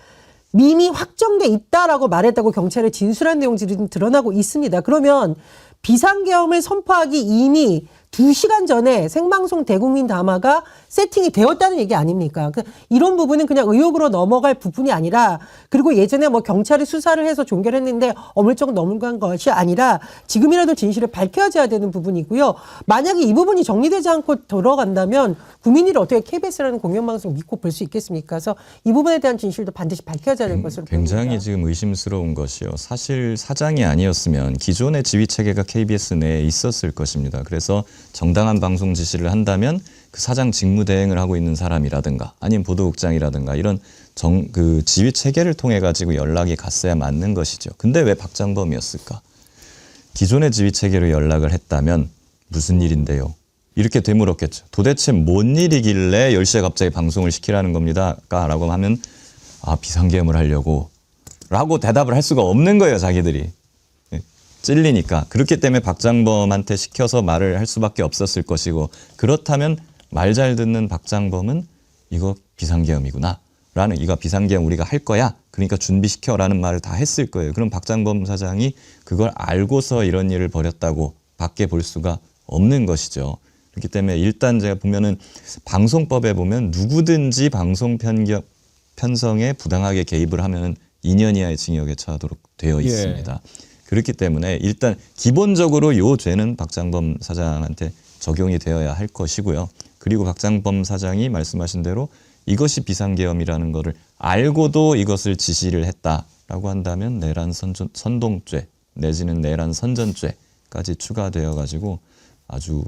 이미 확정돼 있다라고 말했다고 경찰에 진술한 내용들이 드러나고 있습니다. 그러면 비상계엄을 선포하기 이미 2시간 전에 생방송 대국민 담화가 세팅이 되었다는 얘기 아닙니까? 이런 부분은 그냥 의혹으로 넘어갈 부분이 아니라, 그리고 예전에 뭐 경찰이 수사를 해서 종결했는데 어물쩍 넘어간 것이 아니라 지금이라도 진실을 밝혀져야 되는 부분이고요. 만약에 이 부분이 정리되지 않고 들어간다면 국민들이 어떻게 KBS라는 공영방송 믿고 볼 수 있겠습니까? 그래서 이 부분에 대한 진실도 반드시 밝혀져야 될 것으로 굉장히 보입니다. 지금 의심스러운 것이요. 사실 사장이 아니었으면 기존의 지휘체계가 KBS 내에 있었을 것입니다. 그래서 정당한 방송 지시를 한다면 그 사장 직무 대행을 하고 있는 사람이라든가 아니면 보도국장이라든가 이런 그 지휘 체계를 통해 가지고 연락이 갔어야 맞는 것이죠. 근데 왜 박장범이었을까? 기존의 지휘 체계로 연락을 했다면 무슨 일인데요? 이렇게 되물었겠죠. 도대체 뭔 일이길래 10시에 갑자기 방송을 시키라는 겁니다. 라고 하면 비상계엄을 하려고 라고 대답을 할 수가 없는 거예요. 자기들이. 찔리니까. 그렇기 때문에 박장범한테 시켜서 말을 할 수밖에 없었을 것이고, 그렇다면 말 잘 듣는 박장범은 이거 비상계엄이구나 라는, 이거 비상계엄 우리가 할 거야, 그러니까 준비시켜 라는 말을 다 했을 거예요. 그럼 박장범 사장이 그걸 알고서 이런 일을 벌였다고 밖에 볼 수가 없는 것이죠. 그렇기 때문에 일단 제가 보면은 방송법에 보면 누구든지 방송 편성에 부당하게 개입을 하면 2년 이하의 징역에 처하도록 되어 있습니다. 그렇기 때문에 일단 기본적으로 요 죄는 박장범 사장한테 적용이 되어야 할 것이고요. 그리고 박장범 사장이 말씀하신 대로 이것이 비상계엄이라는 것을 알고도 이것을 지시를 했다라고 한다면 내란 선동죄 내지는 내란 선전죄까지 추가되어 가지고 아주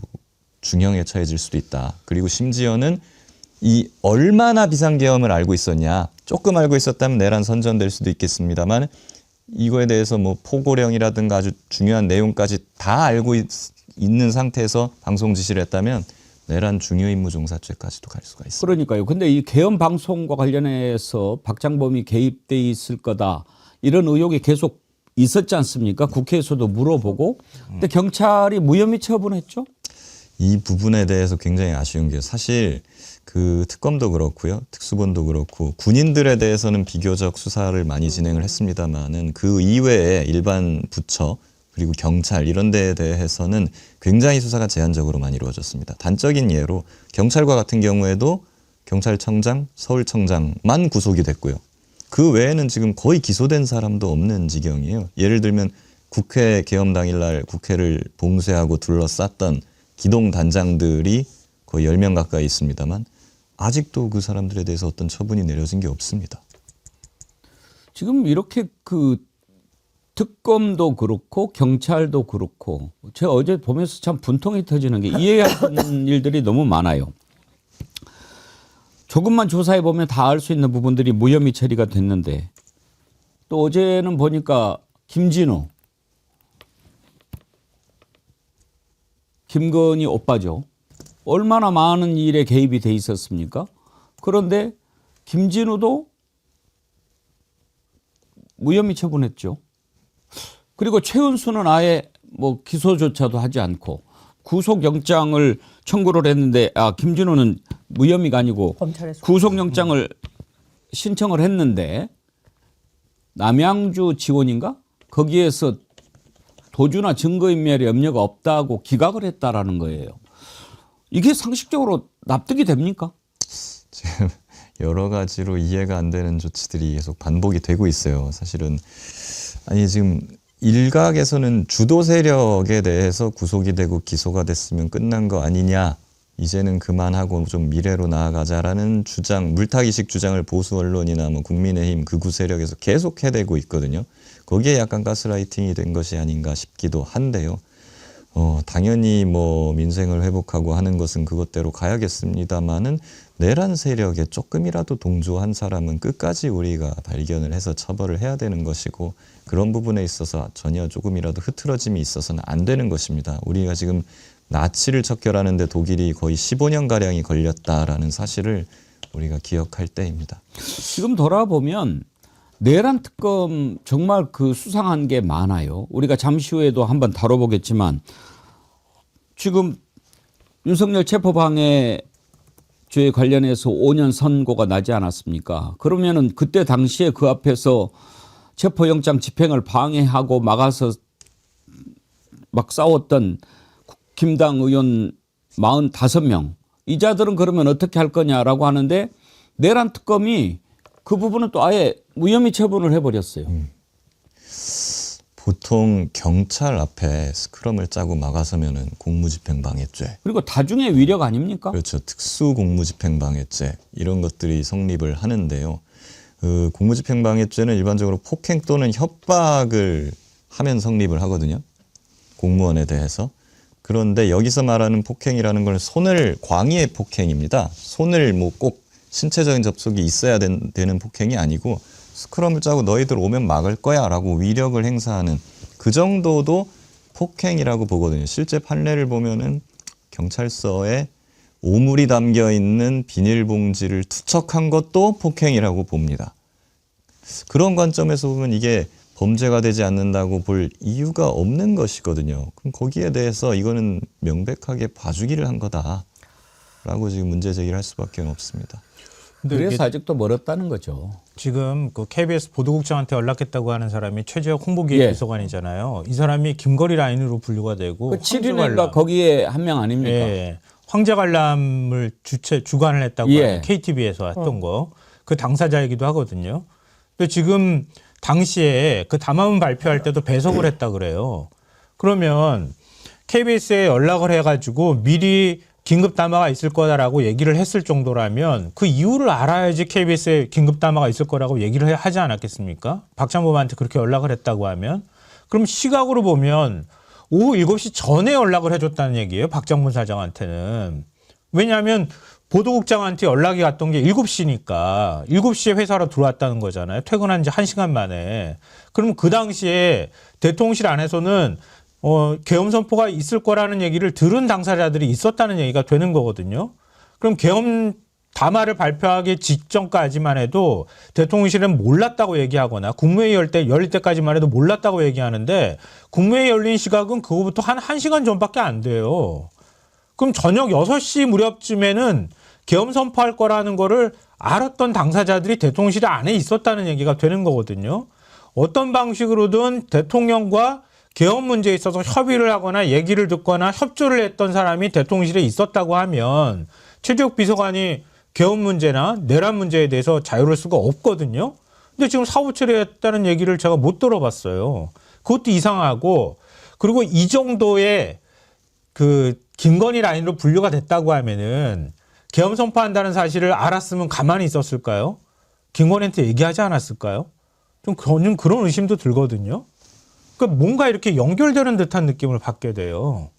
중형에 처해질 수도 있다. 그리고 심지어는 이 얼마나 비상계엄을 알고 있었냐, 조금 알고 있었다면 내란 선전될 수도 있겠습니다만 이거에 대해서 뭐 포고령이라든가 아주 중요한 내용까지 다 알고 있는 상태에서 방송 지시를 했다면 내란 중요임무종사죄까지도 갈 수가 있습니다. 그러니까요. 근데 이 계엄 방송과 관련해서 박장범이 개입돼 있을 거다 이런 의혹이 계속 있었지 않습니까? 국회에서도 물어보고. 근데 경찰이 무혐의 처분했죠? 이 부분에 대해서 굉장히 아쉬운 게, 사실 그 특검도 그렇고요, 특수본도 그렇고 군인들에 대해서는 비교적 수사를 많이 진행을 했습니다만은 그 이외에 일반 부처 그리고 경찰 이런 데에 대해서는 굉장히 수사가 제한적으로만 이루어졌습니다. 단적인 예로 경찰과 같은 경우에도 경찰청장, 서울청장만 구속이 됐고요. 그 외에는 지금 거의 기소된 사람도 없는 지경이에요. 예를 들면 국회 계엄 당일날 국회를 봉쇄하고 둘러쌌던 기동단장들이 거의 10명 가까이 있습니다만 아직도 그 사람들에 대해서 어떤 처분이 내려진 게 없습니다. 지금 이렇게 그 특검도 그렇고 경찰도 그렇고 제가 어제 보면서 참 분통이 터지는 게 이해하는 일들이 너무 많아요. 조금만 조사해 보면 다 알 수 있는 부분들이 무혐의 처리가 됐는데, 또 어제는 보니까 김진우, 김건희 오빠죠. 얼마나 많은 일에 개입이 돼 있었습니까? 그런데 김진우도 무혐의 처분했죠. 그리고 최은수는 아예 뭐 기소조차도 하지 않고, 구속영장을 청구를 했는데 김진호는 무혐의가 아니고 검찰에 구속영장을 신청을 했는데 남양주 지원인가? 거기에서 도주나 증거인멸의 염려가 없다고 기각을 했다라는 거예요. 이게 상식적으로 납득이 됩니까? 지금 여러 가지로 이해가 안 되는 조치들이 계속 반복이 되고 있어요. 사실은 아니 지금 일각에서는 주도 세력에 대해서 구속이 되고 기소가 됐으면 끝난 거 아니냐. 이제는 그만하고 좀 미래로 나아가자라는 주장, 물타기식 주장을 보수 언론이나 뭐 국민의힘 극우 세력에서 계속 해대고 있거든요. 거기에 약간 가스라이팅이 된 것이 아닌가 싶기도 한데요. 당연히 뭐 민생을 회복하고 하는 것은 그것대로 가야겠습니다만은 내란 세력에 조금이라도 동조한 사람은 끝까지 우리가 발견을 해서 처벌을 해야 되는 것이고 그런 부분에 있어서 전혀 조금이라도 흐트러짐이 있어서는 안 되는 것입니다. 우리가 지금 나치를 척결하는데 독일이 거의 15년가량이 걸렸다라는 사실을 우리가 기억할 때입니다. 지금 돌아보면 내란 특검 정말 그 수상한 게 많아요. 우리가 잠시 후에도 한번 다뤄보겠지만 지금 윤석열 체포방해 죄에 관련해서 5년 선고가 나지 않았습니까? 그러면은 그때 당시에 그 앞에서 체포영장 집행을 방해하고 막아서 막 싸웠던 김당 의원 45명 이 자들은 그러면 어떻게 할 거냐라고 하는데 내란 특검이 그 부분은 또 아예 무혐의 처분을 해버렸어요. 보통 경찰 앞에 스크럼을 짜고 막아서면은 공무집행방해죄. 그리고 다중의 위력 아닙니까? 그렇죠. 특수공무집행방해죄 이런 것들이 성립을 하는데요. 그 공무집행방해죄는 일반적으로 폭행 또는 협박을 하면 성립을 하거든요. 공무원에 대해서. 그런데 여기서 말하는 폭행이라는 건 손을 광의의 폭행입니다. 손을 뭐 꼭 신체적인 접촉이 있어야 되는 폭행이 아니고 스크럼을 짜고 너희들 오면 막을 거야 라고 위력을 행사하는 그 정도도 폭행이라고 보거든요. 실제 판례를 보면은 경찰서에 오물이 담겨 있는 비닐봉지를 투척한 것도 폭행이라고 봅니다. 그런 관점에서 보면 이게 범죄가 되지 않는다고 볼 이유가 없는 것이거든요. 그럼 거기에 대해서 이거는 명백하게 봐주기를 한 거다라고 지금 문제 제기를 할 수밖에 없습니다. 그래서 아직도 멀었다는 거죠. 지금 그 KBS 보도국장한테 연락했다고 하는 사람이 최재혁 홍보기획비서관이잖아요. 이 사람이 김거리 라인으로 분류가 되고 그 7인회가 거기에 한 명 아닙니까? 예, 황제관람을 주관을 했다고 하는 KTV에서 했던 거. 그 당사자이기도 하거든요. 근데 지금 당시에 그 담화문 발표할 때도 배석을 했다 그래요. 그러면 KBS에 연락을 해가지고 미리 긴급 담화가 있을 거다라고 얘기를 했을 정도라면 그 이유를 알아야지 KBS에 긴급 담화가 있을 거라고 얘기를 하지 않았겠습니까? 박장범한테 그렇게 연락을 했다고 하면. 그럼 시각으로 보면 오후 7시 전에 연락을 해줬다는 얘기예요. 박장범 사장한테는. 왜냐하면 보도국장한테 연락이 갔던 게 7시니까 7시에 회사로 들어왔다는 거잖아요. 퇴근한 지 1시간 만에. 그럼 그 당시에 대통령실 안에서는 계엄 선포가 있을 거라는 얘기를 들은 당사자들이 있었다는 얘기가 되는 거거든요. 그럼 계엄 담화를 발표하기 직전까지만 해도 대통령실은 몰랐다고 얘기하거나 국무회의 열릴 때까지만 해도 몰랐다고 얘기하는데 국무회의 열린 시각은 그거부터 한 1시간 전밖에 안 돼요. 그럼 저녁 6시 무렵쯤에는 계엄 선포할 거라는 거를 알았던 당사자들이 대통령실 안에 있었다는 얘기가 되는 거거든요. 어떤 방식으로든 대통령과 계엄 문제에 있어서 협의를 하거나 얘기를 듣거나 협조를 했던 사람이 대통령실에 있었다고 하면 최재욱 비서관이 계엄 문제나 내란 문제에 대해서 자유로울 수가 없거든요. 근데 지금 사후 처리했다는 얘기를 제가 못 들어봤어요. 그것도 이상하고, 그리고 이 정도의 그 김건희 라인으로 분류가 됐다고 하면은 계엄 선포한다는 사실을 알았으면 가만히 있었을까요? 김건희한테 얘기하지 않았을까요? 좀 그런 의심도 들거든요. 그러니까 뭔가 이렇게 연결되는 듯한 느낌을 받게 돼요.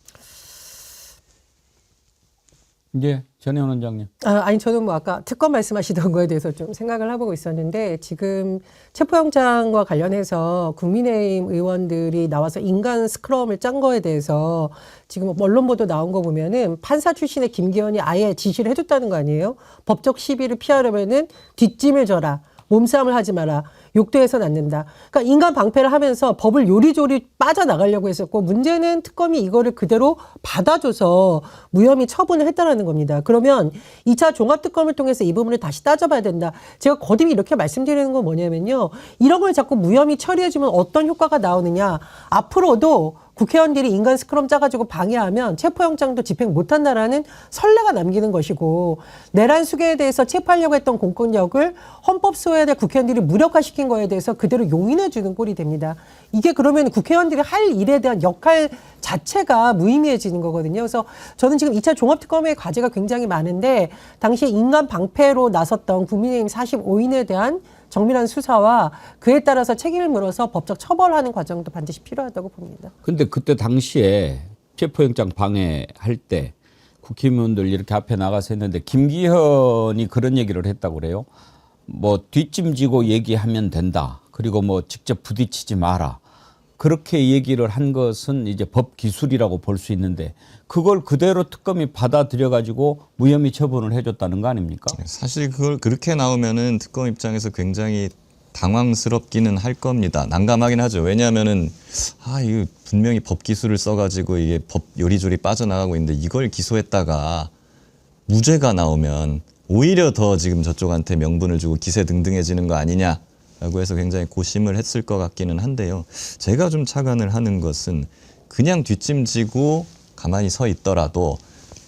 이제 전혜원 원장님. 아니 저는 뭐 아까 특검 말씀하시던 거에 대해서 좀 생각을 해보고 있었는데 지금 체포영장과 관련해서 국민의힘 의원들이 나와서 인간 스크럼을 짠 거에 대해서 지금 언론 보도 나온 거 보면은 판사 출신의 김기현이 아예 지시를 해줬다는 거 아니에요? 법적 시비를 피하려면은 뒷짐을 져라. 몸싸움을 하지 마라. 욕도 해서는 안 된다. 그러니까 인간 방패를 하면서 법을 요리조리 빠져나가려고 했었고 문제는 특검이 이거를 그대로 받아줘서 무혐의 처분을 했다라는 겁니다. 그러면 2차 종합특검을 통해서 이 부분을 다시 따져봐야 된다. 제가 거듭 이렇게 말씀드리는 건 뭐냐면요. 이런 걸 자꾸 무혐의 처리해주면 어떤 효과가 나오느냐. 앞으로도 국회의원들이 인간 스크럼 짜가지고 방해하면 체포영장도 집행 못한다라는 선례가 남기는 것이고 내란 수계에 대해서 체포하려고 했던 공권력을 헌법 소외될 국회의원들이 무력화시킨 거에 대해서 그대로 용인해 주는 꼴이 됩니다. 이게 그러면 국회의원들이 할 일에 대한 역할 자체가 무의미해지는 거거든요. 그래서 저는 지금 2차 종합특검의 과제가 굉장히 많은데 당시에 인간 방패로 나섰던 국민의힘 45인에 대한 정밀한 수사와 그에 따라서 책임을 물어서 법적 처벌하는 과정도 반드시 필요하다고 봅니다. 근데 그때 당시에 체포영장 방해할 때 국회의원들 이렇게 앞에 나가서 했는데 김기현이 그런 얘기를 했다고 그래요. 뭐 뒷짐지고 얘기하면 된다. 그리고 뭐 직접 부딪히지 마라. 그렇게 얘기를 한 것은 이제 법 기술이라고 볼 수 있는데 그걸 그대로 특검이 받아들여 가지고 무혐의 처분을 해줬다는 거 아닙니까? 사실 그걸 그렇게 나오면은 특검 입장에서 굉장히 당황스럽기는 할 겁니다. 난감하긴 하죠. 왜냐하면은 이거 분명히 법 기술을 써가지고 이게 법 요리조리 빠져나가고 있는데 이걸 기소했다가 무죄가 나오면 오히려 더 지금 저쪽한테 명분을 주고 기세등등해지는 거 아니냐라고 해서 굉장히 고심을 했을 것 같기는 한데요. 제가 좀 착안을 하는 것은 그냥 뒷짐지고 가만히 서 있더라도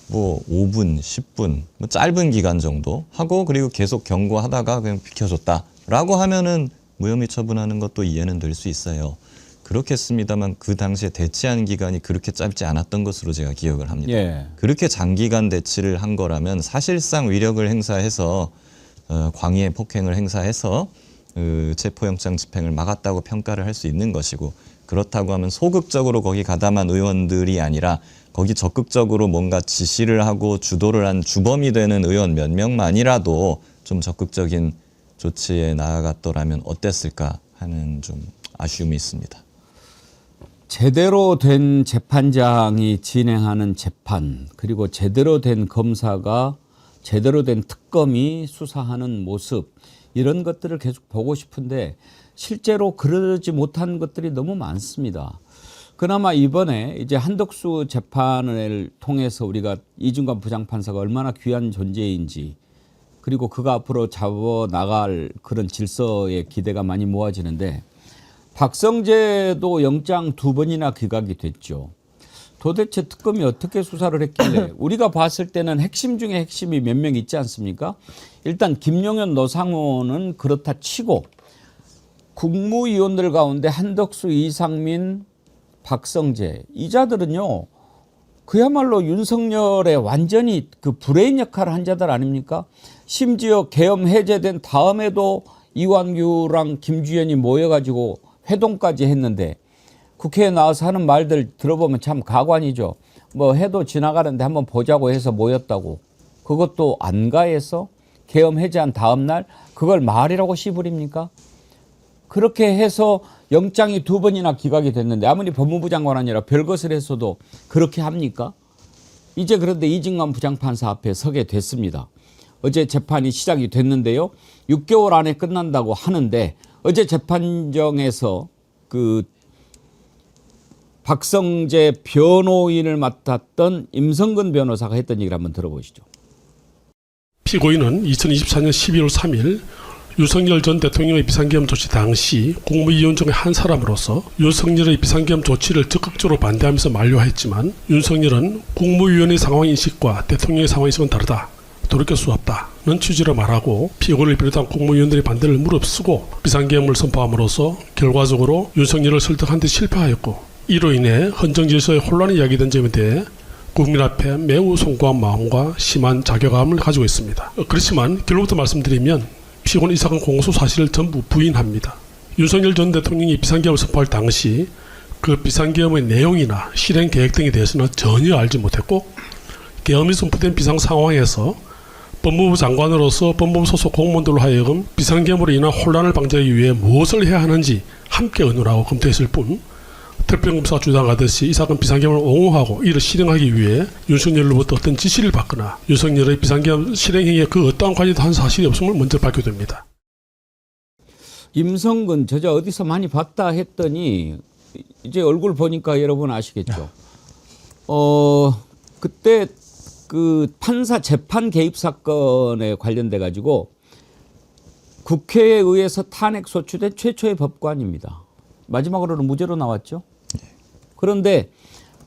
뭐 5분, 10분, 뭐 짧은 기간 정도 하고 그리고 계속 경고하다가 그냥 비켜줬다라고 하면은 무혐의 처분하는 것도 이해는 될 수 있어요. 그렇겠습니다만 그 당시에 대치한 기간이 그렇게 짧지 않았던 것으로 제가 기억을 합니다. 예. 그렇게 장기간 대치를 한 거라면 사실상 위력을 행사해서 광의의 폭행을 행사해서 체포영장 집행을 막았다고 평가를 할 수 있는 것이고 그렇다고 하면 소극적으로 거기 가담한 의원들이 아니라 거기 적극적으로 뭔가 지시를 하고 주도를 한 주범이 되는 의원 몇 명만이라도 좀 적극적인 조치에 나아갔더라면 어땠을까 하는 좀 아쉬움이 있습니다. 제대로 된 재판장이 진행하는 재판 그리고 제대로 된 검사가 제대로 된 특검이 수사하는 모습 이런 것들을 계속 보고 싶은데 실제로 그러지 못한 것들이 너무 많습니다. 그나마 이번에 이제 한덕수 재판을 통해서 우리가 이중관 부장판사가 얼마나 귀한 존재인지 그리고 그가 앞으로 잡아 나갈 그런 질서의 기대가 많이 모아지는데 박성재도 영장 2번이나 기각이 됐죠. 도대체 특검이 어떻게 수사를 했길래 우리가 봤을 때는 핵심 중에 핵심이 몇 명 있지 않습니까? 일단 김용현, 노상호는 그렇다 치고 국무위원들 가운데 한덕수, 이상민, 박성재 이 자들은요 그야말로 윤석열의 완전히 그 브레인 역할을 한 자들 아닙니까? 심지어 계엄 해제된 다음에도 이완규랑 김주현이 모여가지고 회동까지 했는데 국회에 나와서 하는 말들 들어보면 참 가관이죠. 뭐 해도 지나가는데 한번 보자고 해서 모였다고. 그것도 안가해서 계엄 해제한 다음 날 그걸 말이라고 씨부립니까? 그렇게 해서 영장이 2번이나 기각이 됐는데 아무리 법무부 장관 아니라 별것을 했어도 그렇게 합니까? 이제 그런데 이중관 부장판사 앞에 서게 됐습니다. 어제 재판이 시작이 됐는데요. 6개월 안에 끝난다고 하는데 어제 재판정에서 그 박성재 변호인을 맡았던 임성근 변호사가 했던 얘기를 한번 들어보시죠. 피고인은 2024년 12월 3일 윤석열 전 대통령의 비상계엄 조치 당시 국무위원 중에 한 사람으로서 윤석열의 비상계엄 조치를 적극적으로 반대하면서 만료했지만 윤석열은 국무위원의 상황인식과 대통령의 상황인식은 다르다. 돌이킬 수 없다는 취지로 말하고 피고인을 비롯한 국무위원들의 반대를 무릅쓰고 비상계엄을 선포함으로써 결과적으로 윤석열을 설득하는 데 실패하였고 이로 인해 헌정질서에 혼란이 야기된 점에 대해 국민 앞에 매우 송구한 마음과 심한 자괴감을 가지고 있습니다. 그렇지만 결론부터 말씀드리면 피고는 이 사건 공소 사실을 전부 부인합니다. 윤석열 전 대통령이 비상계엄을 선포할 당시 그 비상계엄의 내용이나 실행 계획 등에 대해서는 전혀 알지 못했고 계엄이 선포된 비상 상황에서 법무부 장관으로서 법무부 소속 공무원들로 하여금 비상계엄으로 인한 혼란을 방지하기 위해 무엇을 해야 하는지 함께 의논하고 검토했을 뿐 특별검사가 주장하듯이 이 사건 비상계엄을 옹호하고 이를 실행하기 위해 윤석열로부터 어떤 지시를 받거나 윤석열의 비상계엄 실행행위에 그 어떠한 관여도 한 사실이 없음을 먼저 밝혀됩니다. 임성근 저자 어디서 많이 봤다 했더니 이제 얼굴 보니까 여러분 아시겠죠. 그때 그 판사 재판 개입 사건에 관련돼 가지고 국회에 의해서 탄핵 소추된 최초의 법관입니다. 마지막으로는 무죄로 나왔죠. 그런데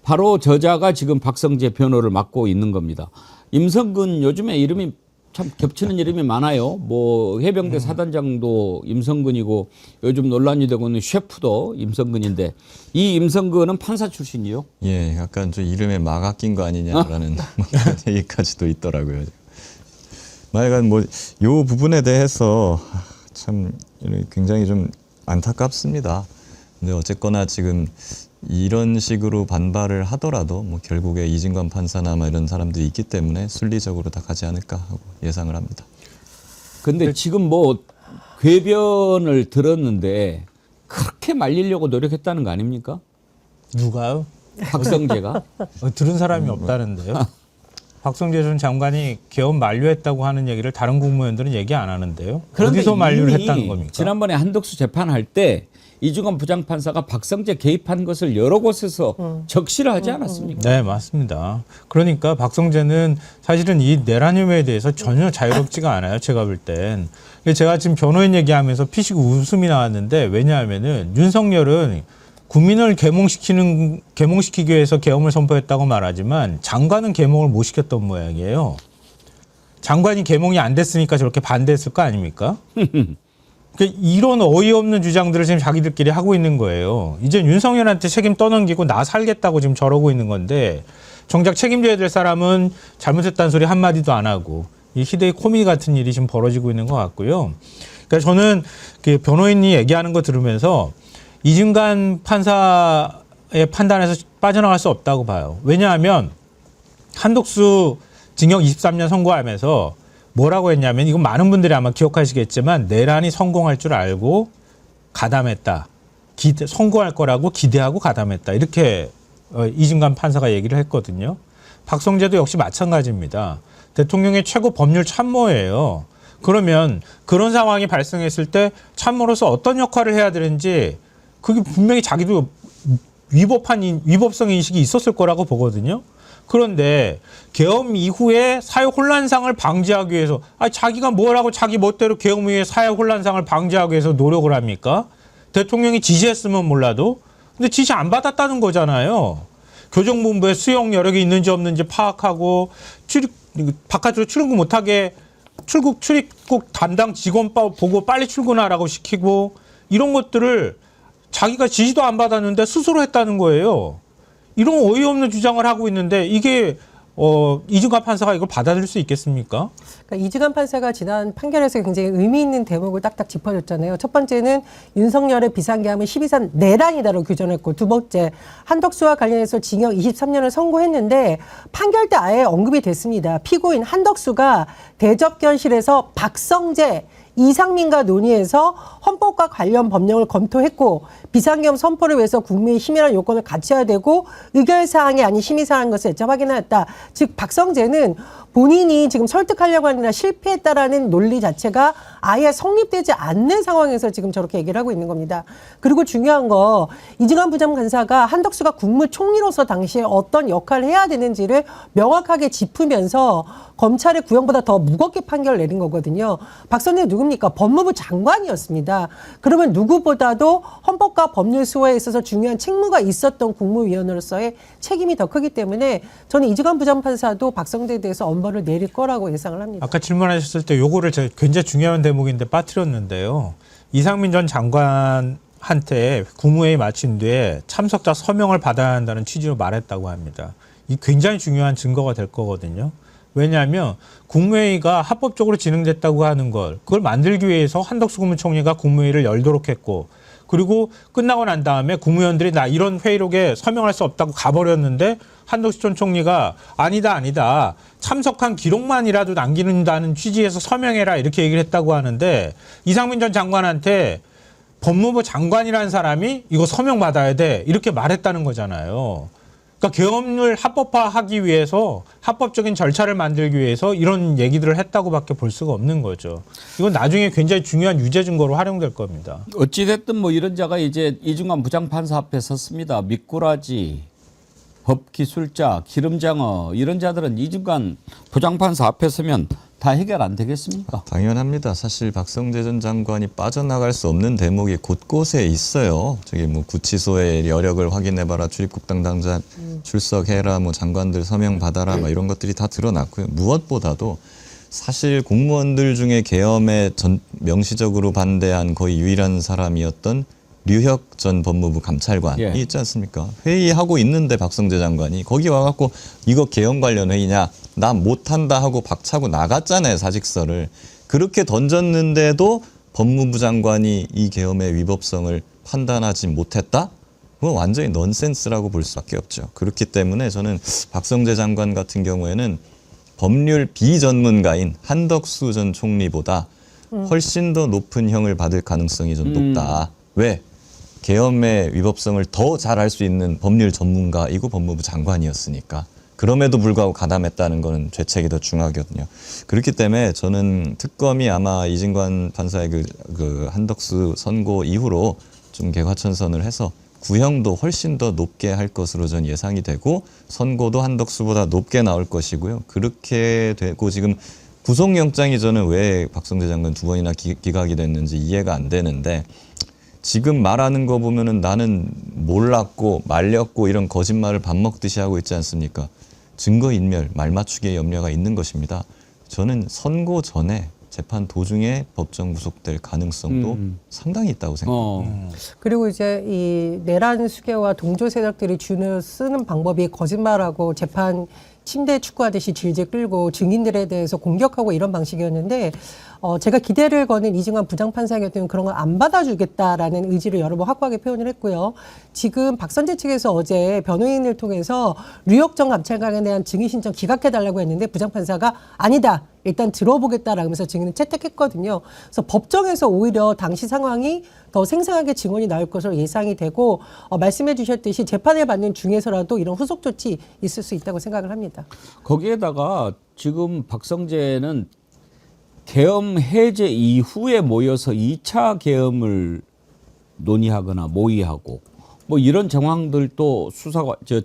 바로 저자가 지금 박성재 변호를 맡고 있는 겁니다. 임성근 요즘에 이름이 참 겹치는 이름이 많아요. 뭐 해병대 사단장도 임성근이고 요즘 논란이 되고 있는 셰프도 임성근인데 이 임성근은 판사 출신이요. 예, 약간 좀 이름에 막 낀 거 아니냐라는 그런 얘기까지도 있더라고요. 하여간 뭐 요 부분에 대해서 참 굉장히 좀 안타깝습니다. 근데 어쨌거나 지금 이런 식으로 반발을 하더라도 뭐 결국에 이진관 판사나 뭐 이런 사람들이 있기 때문에 순리적으로 다 가지 않을까 하고 예상을 합니다. 근데 지금 뭐 궤변을 들었는데 그렇게 말리려고 노력했다는 거 아닙니까? 누가요? 박성재가? 들은 사람이 없다는데요. 박성재 전 장관이 개헌 만료했다고 하는 얘기를 다른 국무위원들은 얘기 안 하는데요. 어디서 만료를 했다는 겁니까? 지난번에 한덕수 재판할 때 이중관 부장판사가 박성재 개입한 것을 여러 곳에서 적시를 하지 않았습니까? 네, 맞습니다. 그러니까 박성재는 사실은 이 내란 혐의에 대해서 전혀 자유롭지가 않아요. 제가 볼 땐. 제가 지금 변호인 얘기하면서 피식 웃음이 나왔는데 왜냐하면은 윤석열은 국민을 계몽시키기 위해서 계엄을 선포했다고 말하지만 장관은 계몽을 못 시켰던 모양이에요. 장관이 계몽이 안 됐으니까 저렇게 반대했을 거 아닙니까? 이런 어이없는 주장들을 지금 자기들끼리 하고 있는 거예요. 이제 윤석열한테 책임 떠넘기고 나 살겠다고 지금 저러고 있는 건데 정작 책임져야 될 사람은 잘못했다는 소리 한마디도 안 하고 이 희대의 코미디 같은 일이 지금 벌어지고 있는 것 같고요. 그러니까 저는 그 변호인이 얘기하는 거 들으면서 이진관 판사의 판단에서 빠져나갈 수 없다고 봐요. 왜냐하면 한덕수 징역 23년 선고하면서 뭐라고 했냐면 이건 많은 분들이 아마 기억하시겠지만 내란이 성공할 줄 알고 가담했다. 성공할 거라고 기대하고 가담했다. 이렇게 이진관 판사가 얘기를 했거든요. 박성재도 역시 마찬가지입니다. 대통령의 최고 법률 참모예요. 그러면 그런 상황이 발생했을 때 참모로서 어떤 역할을 해야 되는지 그게 분명히 자기도 위법성 인식이 있었을 거라고 보거든요. 그런데 계엄 이후에 사회 혼란상을 방지하기 위해서 자기가 뭐라고 자기 멋대로 계엄 이후에 사회 혼란상을 방지하기 위해서 노력을 합니까? 대통령이 지시했으면 몰라도 근데 지시 안 받았다는 거잖아요. 교정본부에 수용 여력이 있는지 없는지 파악하고 바깥으로 출국 못하게 출입국 담당 직원 보고 빨리 출근하라고 시키고 이런 것들을 자기가 지시도 안 받았는데 스스로 했다는 거예요. 이런 어이없는 주장을 하고 있는데 이게 이진관 판사가 이걸 받아들일 수 있겠습니까? 그러니까 이진관 판사가 지난 판결에서 굉장히 의미 있는 대목을 딱딱 짚어줬잖아요. 첫 번째는 윤석열의 비상계엄은 12.3 내란이다라고 규정했고 두 번째 한덕수와 관련해서 징역 23년을 선고했는데 판결 때 아예 언급이 됐습니다. 피고인 한덕수가 대접견실에서 박성재 이상민과 논의해서 헌법과 관련 법령을 검토했고 비상계엄 선포를 위해서 국민의 힘이라는 요건을 갖춰야 되고 의결사항이 아닌 심의사항인 것을 예차 확인하였다. 즉 박성재는 본인이 지금 설득하려고 하느라 실패했다라는 논리 자체가 아예 성립되지 않는 상황에서 지금 저렇게 얘기를 하고 있는 겁니다. 그리고 중요한 거 이진관 부장판사가 한덕수가 국무총리로서 당시에 어떤 역할을 해야 되는지를 명확하게 짚으면서 검찰의 구형보다 더 무겁게 판결을 내린 거거든요. 박성재 누굽니까? 법무부 장관이었습니다. 그러면 누구보다도 헌법과 법률 수호에 있어서 중요한 책무가 있었던 국무위원으로서의 책임이 더 크기 때문에 저는 이진관 부장판사도 박성재에 대해서 엄벌을 내릴 거라고 예상을 합니다. 아까 질문하셨을 때 요거를 제가 굉장히 중요한 대목인데 빠뜨렸는데요. 이상민 전 장관한테 국무회의 마친 뒤에 참석자 서명을 받아야 한다는 취지로 말했다고 합니다. 이 굉장히 중요한 증거가 될 거거든요. 왜냐하면 국무회의가 합법적으로 진행됐다고 하는 걸 그걸 만들기 위해서 한덕수 국무총리가 국무회의를 열도록 했고 그리고 끝나고 난 다음에 국무위원들이 나 이런 회의록에 서명할 수 없다고 가버렸는데 한덕수 전 총리가 아니다 참석한 기록만이라도 남기는다는 취지에서 서명해라 이렇게 얘기를 했다고 하는데 이상민 전 장관한테 법무부 장관이라는 사람이 이거 서명 받아야 돼 이렇게 말했다는 거잖아요. 그러니까 계엄을 합법화하기 위해서 합법적인 절차를 만들기 위해서 이런 얘기들을 했다고밖에 볼 수가 없는 거죠. 이건 나중에 굉장히 중요한 유죄 증거로 활용될 겁니다. 어찌됐든 뭐 이런 자가 이제 이중관 부장판사 앞에 섰습니다. 미꾸라지, 법기술자, 기름장어 이런 자들은 이중관 부장판사 앞에 서면 다 해결 안 되겠습니까? 당연합니다. 사실 박성재 전 장관이 빠져나갈 수 없는 대목이 곳곳에 있어요. 저기 뭐 구치소의 여력을 확인해봐라, 출입국 담당자 출석해라, 뭐 장관들 서명 받아라, 막 이런 것들이 다 드러났고요. 무엇보다도 사실 공무원들 중에 계엄에 명시적으로 반대한 거의 유일한 사람이었던 류혁 전 법무부 감찰관이 예. 있지 않습니까? 회의하고 있는데 박성재 장관이 거기 와갖고 이거 계엄 관련 회의냐? 나 못한다 하고 박차고 나갔잖아요, 사직서를. 그렇게 던졌는데도 법무부 장관이 이 계엄의 위법성을 판단하지 못했다? 그건 완전히 넌센스라고 볼 수밖에 없죠. 그렇기 때문에 저는 박성재 장관 같은 경우에는 법률 비전문가인 한덕수 전 총리보다 훨씬 더 높은 형을 받을 가능성이 좀 높다. 왜? 계엄의 위법성을 더 잘 알 수 있는 법률 전문가이고 법무부 장관이었으니까. 그럼에도 불구하고 가담했다는 거는 죄책이 더 중하거든요. 그렇기 때문에 저는 특검이 아마 이진관 판사의 그 한덕수 선고 이후로 좀 개과천선을 해서 구형도 훨씬 더 높게 할 것으로 전 예상이 되고 선고도 한덕수보다 높게 나올 것이고요. 그렇게 되고 지금 구속영장이 저는 왜 박성재 장관 2번이나 기각이 됐는지 이해가 안 되는데 지금 말하는 거 보면은 나는 몰랐고 말렸고 이런 거짓말을 밥 먹듯이 하고 있지 않습니까? 증거인멸, 말맞추기의 염려가 있는 것입니다. 저는 선고 전에 재판 도중에 법정 구속될 가능성도 상당히 있다고 생각합니다. 그리고 이제 이 내란 수괴와 동조 세력들이 쓰는 방법이 거짓말하고 재판 침대 축구하듯이 질질 끌고 증인들에 대해서 공격하고 이런 방식이었는데 제가 기대를 거는 이중관 부장판사 같은 경우는 그런 걸 안 받아주겠다라는 의지를 여러 번 확고하게 표현을 했고요. 지금 박선재 측에서 어제 변호인을 통해서 류혁 전 감찰관에 대한 증인 신청 기각해달라고 했는데 부장판사가 아니다. 일단 들어보겠다라고 하면서 증인을 채택했거든요. 그래서 법정에서 오히려 당시 상황이 더 생생하게 증언이 나올 것으로 예상이 되고 말씀해 주셨듯이 재판을 받는 중에서라도 이런 후속 조치 있을 수 있다고 생각을 합니다. 거기에다가 지금 박성재는 계엄 해제 이후에 모여서 2차 계엄을 논의하거나 모의하고 뭐 이런 정황들도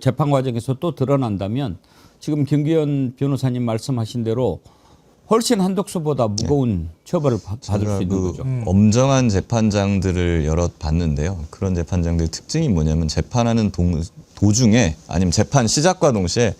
재판 과정에서 또 드러난다면 지금 김기현 변호사님 말씀하신 대로 훨씬 한덕수보다 무거운 처벌을 받을 수 있는 거죠. 엄정한 재판장들을 여러 봤는데요. 그런 재판장들 특징이 뭐냐면 재판하는 도중에 아니면 재판 시작과 동시에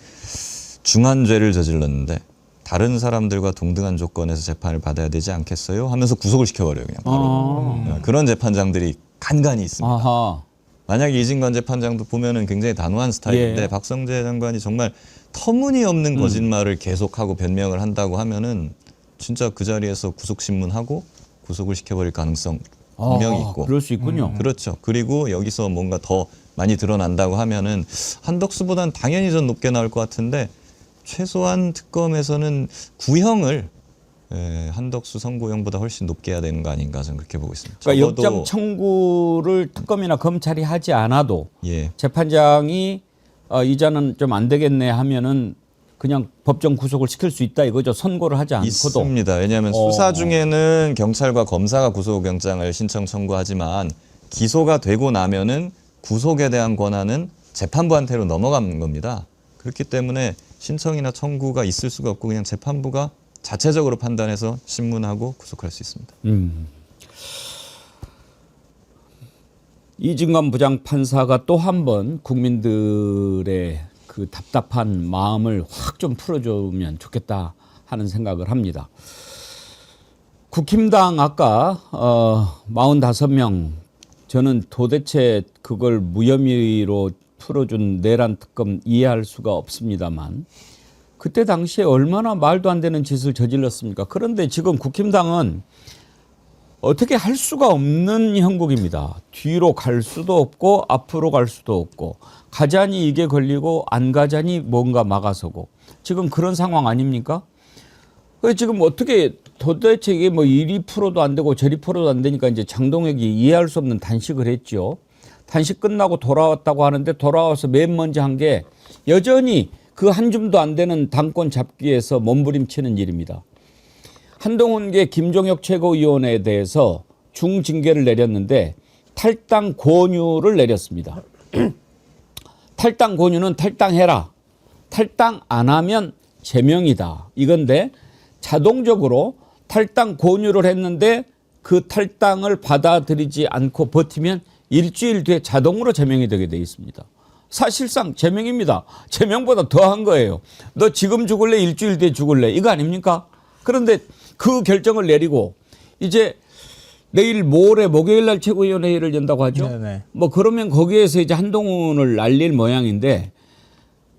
중한 죄를 저질렀는데 다른 사람들과 동등한 조건에서 재판을 받아야 되지 않겠어요? 하면서 구속을 시켜버려요. 그냥 바로. 그런 재판장들이 간간히 있습니다. 아하. 만약에 이진관 재판장도 보면은 굉장히 단호한 스타일인데 예. 박성재 장관이 정말 터무니없는 거짓말을 계속하고 변명을 한다고 하면은 진짜 그 자리에서 구속신문하고 구속을 시켜버릴 가능성 분명히 있고. 그럴 수 있군요. 그렇죠. 그리고 여기서 뭔가 더 많이 드러난다고 하면은 한덕수보다는 당연히 좀 높게 나올 것 같은데 최소한 특검에서는 구형을 한덕수 선고형보다 훨씬 높게 해야 되는 거 아닌가 저는 그렇게 보고 있습니다. 그러니까 영장 청구를 특검이나 검찰이 하지 않아도 재판장이 이자는 좀 안 되겠네 하면은 그냥 법정 구속을 시킬 수 있다 이거죠. 선고를 하지 않고도. 있습니다. 왜냐하면 수사 중에는 경찰과 검사가 구속영장을 신청 청구하지만 기소가 되고 나면은 구속에 대한 권한은 재판부한테로 넘어가는 겁니다. 그렇기 때문에 신청이나 청구가 있을 수가 없고 그냥 재판부가 자체적으로 판단해서 신문하고 구속할 수 있습니다. 이진관 부장판사가 또 한 번 국민들의 그 답답한 마음을 확 좀 풀어주면 좋겠다 하는 생각을 합니다. 국힘당 아까 45명 저는 도대체 그걸 무혐의로 풀어준 내란 특검 이해할 수가 없습니다만 그때 당시에 얼마나 말도 안 되는 짓을 저질렀습니까? 그런데 지금 국힘당은 어떻게 할 수가 없는 형국입니다. 뒤로 갈 수도 없고 앞으로 갈 수도 없고 가자니 이게 걸리고 안 가자니 뭔가 막아서고 지금 그런 상황 아닙니까? 그래서 지금 어떻게 도대체 이게 뭐 이리 풀어도 안 되고 저리 풀어도 안 되니까 이제 장동혁이 이해할 수 없는 단식을 했죠. 단식 끝나고 돌아왔다고 하는데 돌아와서 맨 먼저 한 게 여전히 그 한 줌도 안 되는 당권 잡기 위해서 몸부림치는 일입니다. 한동훈계 김종혁 최고위원에 대해서 중징계를 내렸는데 탈당 권유를 내렸습니다. 탈당 권유는 탈당해라. 탈당 안 하면 제명이다. 이건데 자동적으로 탈당 권유를 했는데 그 탈당을 받아들이지 않고 버티면 일주일 뒤에 자동으로 제명이 되게 돼 있습니다. 사실상 제명입니다. 제명보다 더한 거예요. 너 지금 죽을래? 일주일 뒤에 죽을래? 이거 아닙니까? 그런데 그 결정을 내리고 이제 내일 모레 목요일 날 최고위원회의를 연다고 하죠. 네네. 뭐 그러면 거기에서 이제 한동훈을 날릴 모양인데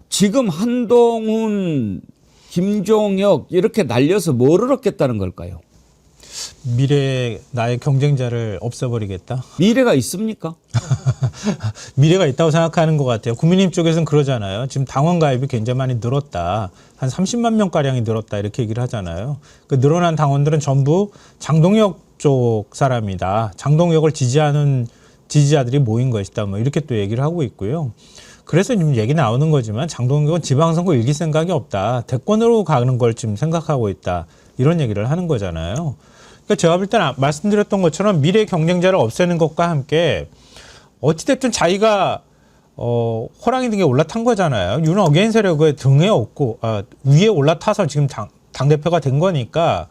지금 한동훈, 김종혁 이렇게 날려서 뭐를 얻겠다는 걸까요? 미래의 나의 경쟁자를 없애버리겠다. 미래가 있습니까? 미래가 있다고 생각하는 것 같아요. 국민의힘 쪽에서는 그러잖아요. 지금 당원 가입이 굉장히 많이 늘었다. 한 30만 명가량이 늘었다. 이렇게 얘기를 하잖아요. 그 늘어난 당원들은 전부 장동혁 쪽 사람이다. 장동혁을 지지하는 지지자들이 모인 것이다. 뭐 이렇게 또 얘기를 하고 있고요. 그래서 지금 얘기 나오는 거지만 장동혁은 지방선거 이길 생각이 없다. 대권으로 가는 걸 지금 생각하고 있다. 이런 얘기를 하는 거잖아요. 그러니까 제가 볼 때는 말씀드렸던 것처럼 미래 경쟁자를 없애는 것과 함께 어찌됐든 자기가 호랑이 등에 올라탄 거잖아요. 윤 어게인 세력의 등에 업고 위에 올라타서 지금 당대표가 된 거니까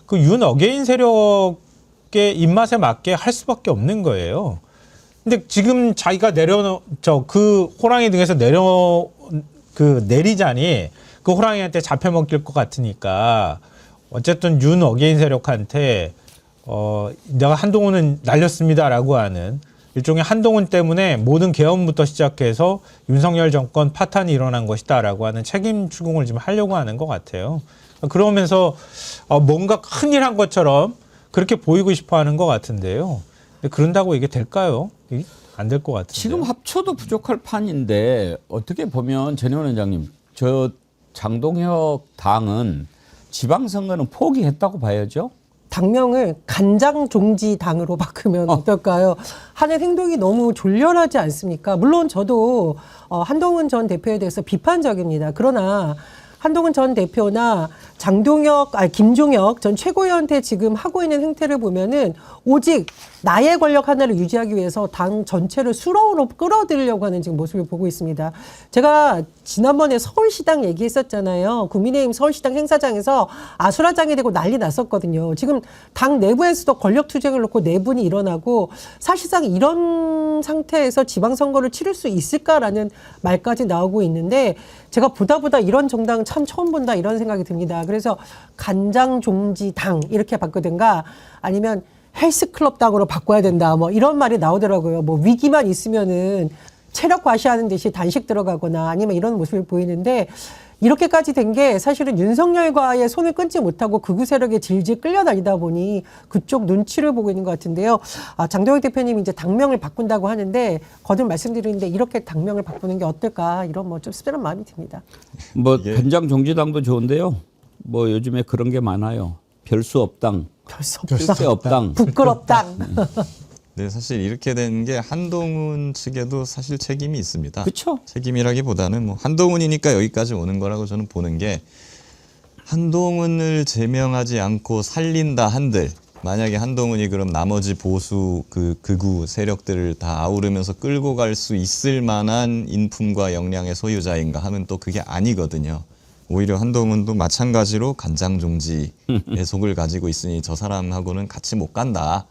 그 윤 어게인 세력의 입맛에 맞게 할 수밖에 없는 거예요. 근데 지금 자기가 그 호랑이 등에서 내리자니 그 호랑이한테 잡혀 먹힐 것 같으니까 어쨌든 윤 어게인 세력한테 내가 한동훈은 날렸습니다라고 하는 일종의 한동훈 때문에 모든 개헌부터 시작해서 윤석열 정권 파탄이 일어난 것이다라고 하는 책임 추궁을 지금 하려고 하는 것 같아요. 그러면서 뭔가 큰일 한 것처럼 그렇게 보이고 싶어 하는 것 같은데요. 근데 그런다고 이게 될까요? 안 될 것 같은데. 지금 합쳐도 부족할 판인데 어떻게 보면 전혜원 원장님, 저 장동혁 당은 지방선거는 포기했다고 봐야죠. 당명을 간장종지당으로 바꾸면 어떨까요? 하는 행동이 너무 졸렬하지 않습니까? 물론 저도 한동훈 전 대표에 대해서 비판적입니다. 그러나 한동훈 전 대표나 김종혁 전 최고위원한테 지금 하고 있는 행태를 보면은 오직 나의 권력 하나를 유지하기 위해서 당 전체를 수렁으로 끌어들이려고 하는 지금 모습을 보고 있습니다. 제가 지난번에 서울시당 얘기했었잖아요. 국민의힘 서울시당 행사장에서 아수라장이 되고 난리 났었거든요. 지금 당 내부에서도 권력 투쟁을 놓고 내분이 일어나고 사실상 이런 상태에서 지방선거를 치를 수 있을까라는 말까지 나오고 있는데 제가 보다 이런 정당 참 처음 본다 이런 생각이 듭니다. 그래서 간장종지당 이렇게 바꾸든가 아니면 헬스클럽당으로 바꿔야 된다. 뭐 이런 말이 나오더라고요. 뭐 위기만 있으면은 체력 과시하는 듯이 단식 들어가거나 아니면 이런 모습을 보이는데 이렇게까지 된 게 사실은 윤석열과의 손을 끊지 못하고 극우 세력에 질질 끌려다니다 보니 그쪽 눈치를 보고 있는 것 같은데요. 장동혁 대표님이 이제 당명을 바꾼다고 하는데 거듭 말씀드리는데 이렇게 당명을 바꾸는 게 어떨까 이런 뭐 좀 씁쓸한 마음이 듭니다. 뭐 간장종지당도 좋은데요. 뭐 요즘에 그런 게 많아요. 별수 없당. 별수 없당. 부끄럽당. 네, 사실 이렇게 된 게 한동훈 측에도 사실 책임이 있습니다. 그렇죠. 책임이라기보다는 뭐 한동훈이니까 여기까지 오는 거라고 저는 보는 게 한동훈을 제명하지 않고 살린다 한들 만약에 한동훈이 그럼 나머지 보수 극우 세력들을 다 아우르면서 끌고 갈 수 있을 만한 인품과 역량의 소유자인가 하면 또 그게 아니거든요. 오히려 한동훈도 마찬가지로 간장종지의 속을 가지고 있으니 저 사람하고는 같이 못 간다.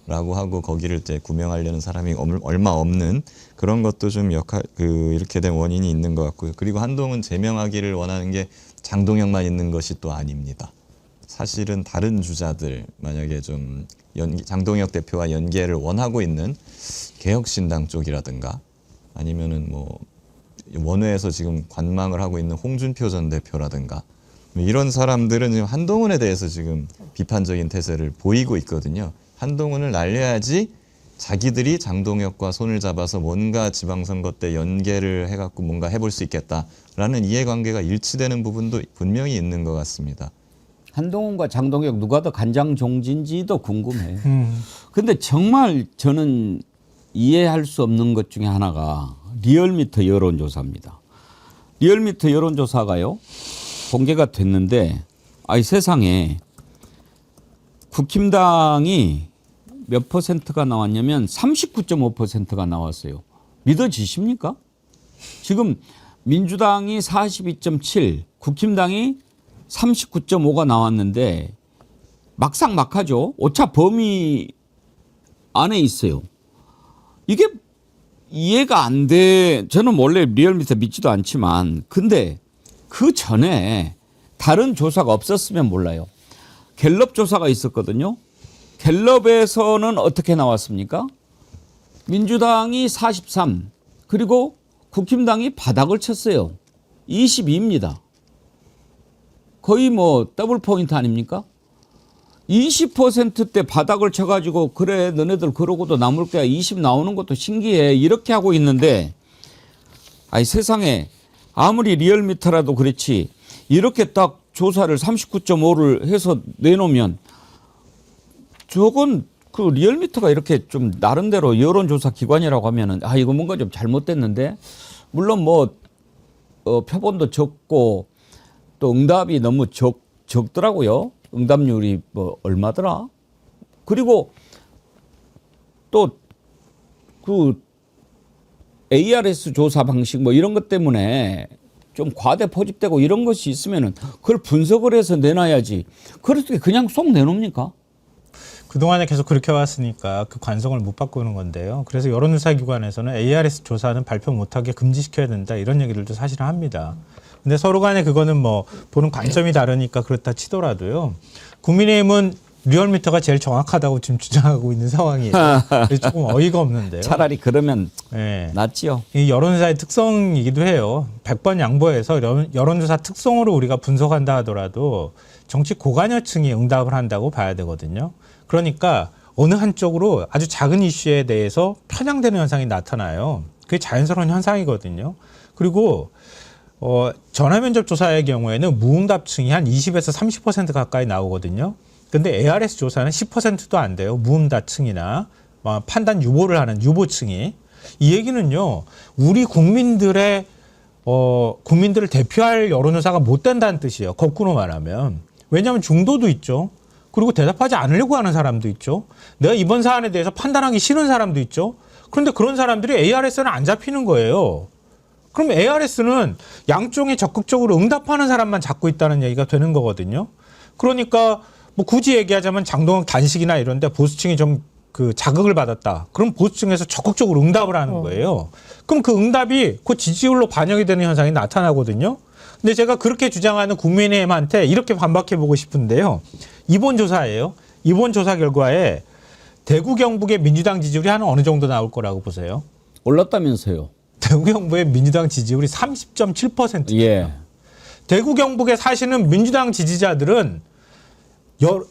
라고 하고 거기를 이제 구명하려는 사람이 얼마 없는 그런 것도 좀 이렇게 된 원인이 있는 것 같고요. 그리고 한동훈 제명하기를 원하는 게 장동혁만 있는 것이 또 아닙니다. 사실은 다른 주자들 만약에 좀 장동혁 대표와 연계를 원하고 있는 개혁신당 쪽이라든가 아니면은 뭐 원외에서 지금 관망을 하고 있는 홍준표 전 대표라든가 이런 사람들은 지금 한동훈에 대해서 지금 비판적인 태세를 보이고 있거든요. 한동훈을 날려야지 자기들이 장동혁과 손을 잡아서 뭔가 지방선거 때 연계를 해갖고 뭔가 해볼 수 있겠다라는 이해관계가 일치되는 부분도 분명히 있는 것 같습니다. 한동훈과 장동혁 누가 더 간장종지인지도 궁금해요. 근데 정말 저는 이해할 수 없는 것 중에 하나가 리얼미터 여론조사입니다. 리얼미터 여론조사가요 공개가 됐는데 아이 세상에 국힘당이 몇 퍼센트가 나왔냐면 39.5%가 나왔어요. 믿어지십니까? 지금 민주당이 42.7, 국힘당이 39.5가 나왔는데 막상 막하죠. 오차 범위 안에 있어요. 이게 이해가 안 돼. 저는 원래 리얼미터 믿지도 않지만 근데 그 전에 다른 조사가 없었으면 몰라요. 갤럽 조사가 있었거든요. 갤럽에서는 어떻게 나왔습니까? 민주당이 43 그리고 국힘당이 바닥을 쳤어요. 22입니다. 거의 뭐 더블 포인트 아닙니까? 20%대 바닥을 쳐가지고 그래 너네들 그러고도 남을 거야 20 나오는 것도 신기해 이렇게 하고 있는데 아니 세상에 아무리 리얼미터라도 그렇지 이렇게 딱 조사를 39.5를 해서 내놓으면 저건 그 리얼미터가 이렇게 좀 나름대로 여론조사 기관이라고 하면은 아 이거 뭔가 좀 잘못됐는데 물론 뭐 표본도 적고 또 응답이 너무 적더라고요. 응답률이 뭐 얼마더라? 그리고 또 그 ARS 조사 방식 뭐 이런 것 때문에 좀 과대 포집되고 이런 것이 있으면은 그걸 분석을 해서 내놔야지. 그렇게 그냥 쏙 내놓습니까? 그동안에 계속 그렇게 왔으니까 그 관성을 못 바꾸는 건데요. 그래서 여론조사 기관에서는 ARS 조사는 발표 못하게 금지시켜야 된다 이런 얘기들도 사실은 합니다. 근데 서로 간에 그거는 뭐 보는 관점이 다르니까 그렇다 치더라도요. 국민의힘은 리얼미터가 제일 정확하다고 지금 주장하고 있는 상황이에요. 조금 어이가 없는데요. 차라리 그러면 네. 낫지요. 이 여론조사의 특성이기도 해요. 100번 양보해서 여론조사 특성으로 우리가 분석한다 하더라도 정치 고관여층이 응답을 한다고 봐야 되거든요. 그러니까 어느 한쪽으로 아주 작은 이슈에 대해서 편향되는 현상이 나타나요. 그게 자연스러운 현상이거든요. 그리고 전화면접 조사의 경우에는 무응답층이 한 20에서 30% 가까이 나오거든요. 근데 ARS 조사는 10%도 안 돼요. 무응답층이나 판단 유보를 하는 유보층이. 이 얘기는요. 우리 국민들의 국민들을 대표할 여론조사가 못 된다는 뜻이에요. 거꾸로 말하면. 왜냐하면 중도도 있죠. 그리고 대답하지 않으려고 하는 사람도 있죠. 내가 이번 사안에 대해서 판단하기 싫은 사람도 있죠. 그런데 그런 사람들이 ARS는 안 잡히는 거예요. 그럼 ARS는 양쪽에 적극적으로 응답하는 사람만 잡고 있다는 얘기가 되는 거거든요. 그러니까 뭐 굳이 얘기하자면 장동혁 단식이나 이런데 보수층이 좀 그 자극을 받았다. 그럼 보수층에서 적극적으로 응답을 하는 거예요. 그럼 그 응답이 그 지지율로 반영이 되는 현상이 나타나거든요. 근데 제가 그렇게 주장하는 국민의힘한테 이렇게 반박해 보고 싶은데요. 이번 조사예요. 이번 조사 결과에 대구 경북의 민주당 지지율이 한 어느 정도 나올 거라고 보세요? 올랐다면서요. 대구 경북의 민주당 지지율이 30.7%예요. 예. 대구 경북에 사시는 민주당 지지자들은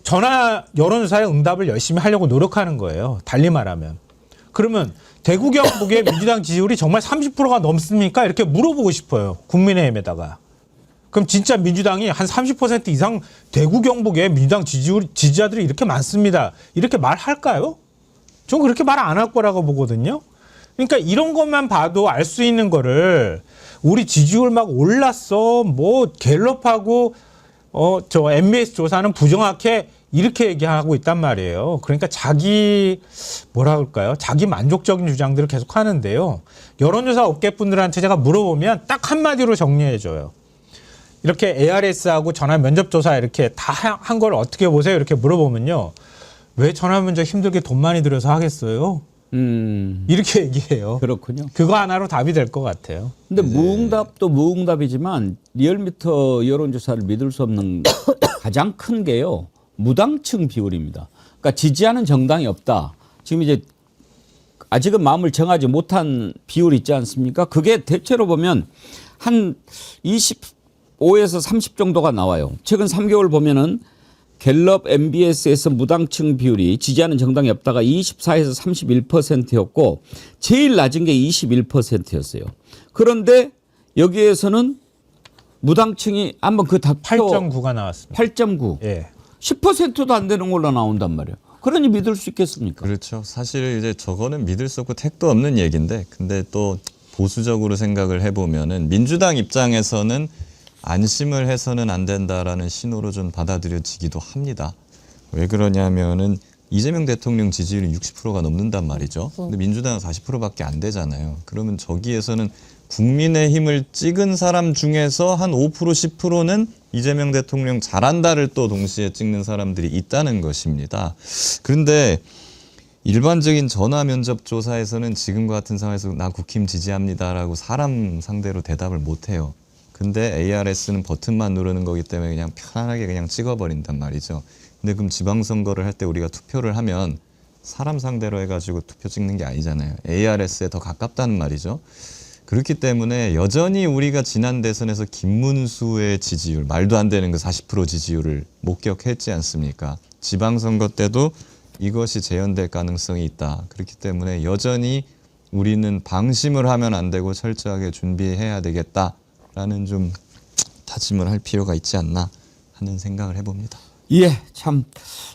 전화 여론조사의 응답을 열심히 하려고 노력하는 거예요. 달리 말하면. 그러면 대구 경북의 민주당 지지율이 정말 30%가 넘습니까? 이렇게 물어보고 싶어요. 국민의힘에다가. 그럼 진짜 민주당이 한 30% 이상 대구 경북의 민주당 지지자들이 이렇게 많습니다. 이렇게 말할까요? 전 그렇게 말 안 할 거라고 보거든요. 그러니까 이런 것만 봐도 알 수 있는 거를 우리 지지율 막 올랐어. 뭐 갤럽하고 저 MBS 조사는 부정확해. 이렇게 얘기하고 있단 말이에요. 그러니까 자기 뭐라 그럴까요? 자기 만족적인 주장들을 계속 하는데요. 여론조사 업계분들한테 제가 물어보면 딱 한마디로 정리해 줘요. 이렇게 ARS하고 전화 면접 조사 이렇게 다 한 걸 어떻게 보세요? 이렇게 물어보면요. 왜 전화 면접 힘들게 돈 많이 들여서 하겠어요? 이렇게 얘기해요. 그렇군요. 그거 하나로 답이 될 것 같아요. 근데 무응답도 무응답이지만 리얼미터 여론조사를 믿을 수 없는 가장 큰 게요. 무당층 비율입니다. 그러니까 지지하는 정당이 없다. 지금 이제 아직은 마음을 정하지 못한 비율이 있지 않습니까? 그게 대체로 보면 한 25에서 30 정도가 나와요. 최근 3개월 보면은 갤럽 MBS에서 무당층 비율이 지지하는 정당이 없다가 24에서 31%였고 제일 낮은 게 21%였어요. 그런데 여기에서는 무당층이 한번 그 답표 8.9가 나왔습니다. 8.9. 예. 10%도 안 되는 걸로 나온단 말이에요. 그러니 믿을 수 있겠습니까? 그렇죠. 사실 이제 저거는 믿을 수 없고 택도 없는 얘기인데, 근데 또 보수적으로 생각을 해보면은 민주당 입장에서는 안심을 해서는 안 된다라는 신호로 좀 받아들여지기도 합니다. 왜 그러냐면은 이재명 대통령 지지율이 60%가 넘는단 말이죠. 근데 민주당은 40%밖에 안 되잖아요. 그러면 저기에서는 국민의힘을 찍은 사람 중에서 한 5%, 10%는 이재명 대통령 잘한다를 또 동시에 찍는 사람들이 있다는 것입니다. 그런데 일반적인 전화 면접 조사에서는 지금과 같은 상황에서 나 국힘 지지합니다라고 사람 상대로 대답을 못해요. 근데 ARS는 버튼만 누르는 거기 때문에 그냥 편안하게 그냥 찍어버린단 말이죠. 근데 그럼 지방선거를 할 때 우리가 투표를 하면 사람 상대로 해가지고 투표 찍는 게 아니잖아요. ARS에 더 가깝다는 말이죠. 그렇기 때문에 여전히 우리가 지난 대선에서 김문수의 지지율, 말도 안 되는 그 40% 지지율을 목격했지 않습니까? 지방선거 때도 이것이 재현될 가능성이 있다. 그렇기 때문에 여전히 우리는 방심을 하면 안 되고 철저하게 준비해야 되겠다라는 좀 다짐을 할 필요가 있지 않나 하는 생각을 해봅니다. 예, 참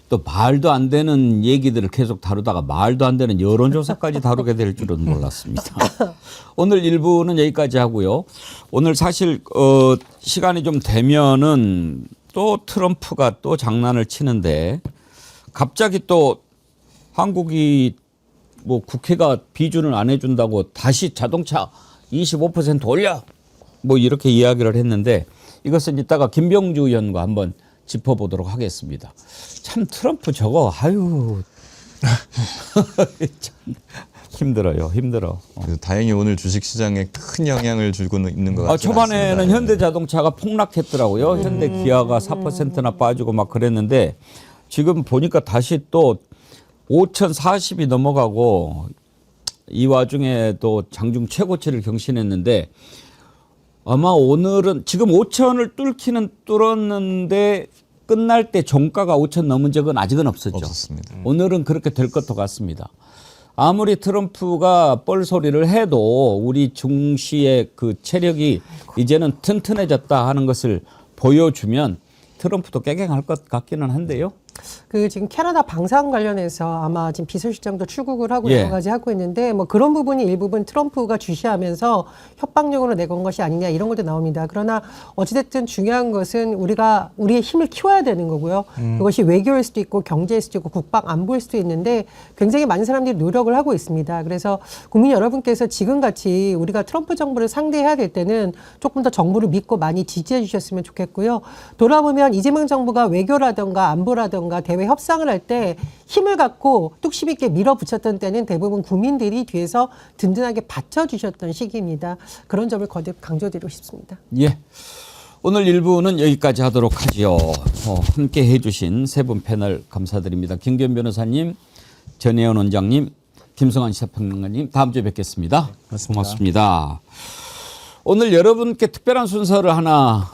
또 말도 안 되는 얘기들을 계속 다루다가 말도 안 되는 여론조사까지 다루게 될 줄은 몰랐습니다. 오늘 1부는 여기까지 하고요. 오늘 사실 시간이 좀 되면은 또 트럼프가 또 장난을 치는데 갑자기 또 한국이 뭐 국회가 비준을 안 해준다고 다시 자동차 25% 올려 뭐 이렇게 이야기를 했는데 이것은 이따가 김병주 의원과 한번 짚어보도록 하겠습니다. 참 트럼프 저거 아유 참 힘들어요. 힘들어. 그래서 다행히 오늘 주식시장에 큰 영향을 주고 있는 것 같아요. 초반에는 현대자동차가 폭락했더라고요. 현대기아가 4%나 빠지고 막 그랬는데 지금 보니까 다시 또 5,040이 넘어가고 이 와중에 또 장중 최고치를 경신했는데 아마 오늘은 지금 5,000을 뚫었는데 끝날 때 종가가 5,000 넘은 적은 아직은 없었죠. 없었습니다. 오늘은 그렇게 될 것도 같습니다. 아무리 트럼프가 뻘소리를 해도 우리 중시의 그 체력이 이제는 튼튼해졌다 하는 것을 보여주면 트럼프도 깨갱할 것 같기는 한데요. 그 지금 캐나다 방산 관련해서 아마 지금 비서실장도 출국을 하고 예. 여러 가지 하고 있는데 뭐 그런 부분이 일부분 트럼프가 주시하면서 협박력으로 내건 것이 아니냐 이런 것도 나옵니다. 그러나 어찌됐든 중요한 것은 우리가 우리의 힘을 키워야 되는 거고요. 그것이 외교일 수도 있고 경제일 수도 있고 국방 안보일 수도 있는데 굉장히 많은 사람들이 노력을 하고 있습니다. 그래서 국민 여러분께서 지금같이 우리가 트럼프 정부를 상대해야 될 때는 조금 더 정부를 믿고 많이 지지해 주셨으면 좋겠고요. 돌아보면 이재명 정부가 외교라든가 안보라든가 대외 협상을 할 때 힘을 갖고 뚝심 있게 밀어붙였던 때는 대부분 국민들이 뒤에서 든든하게 받쳐주셨던 시기입니다. 그런 점을 거듭 강조드리고 싶습니다. 예. 오늘 1부는 여기까지 하도록 하지요. 함께 해주신 세 분 패널 감사드립니다. 김기현 변호사님, 전혜연 원장님, 김성환 시사평론가님 다음 주에 뵙겠습니다. 고맙습니다. 오늘 여러분께 특별한 순서를 하나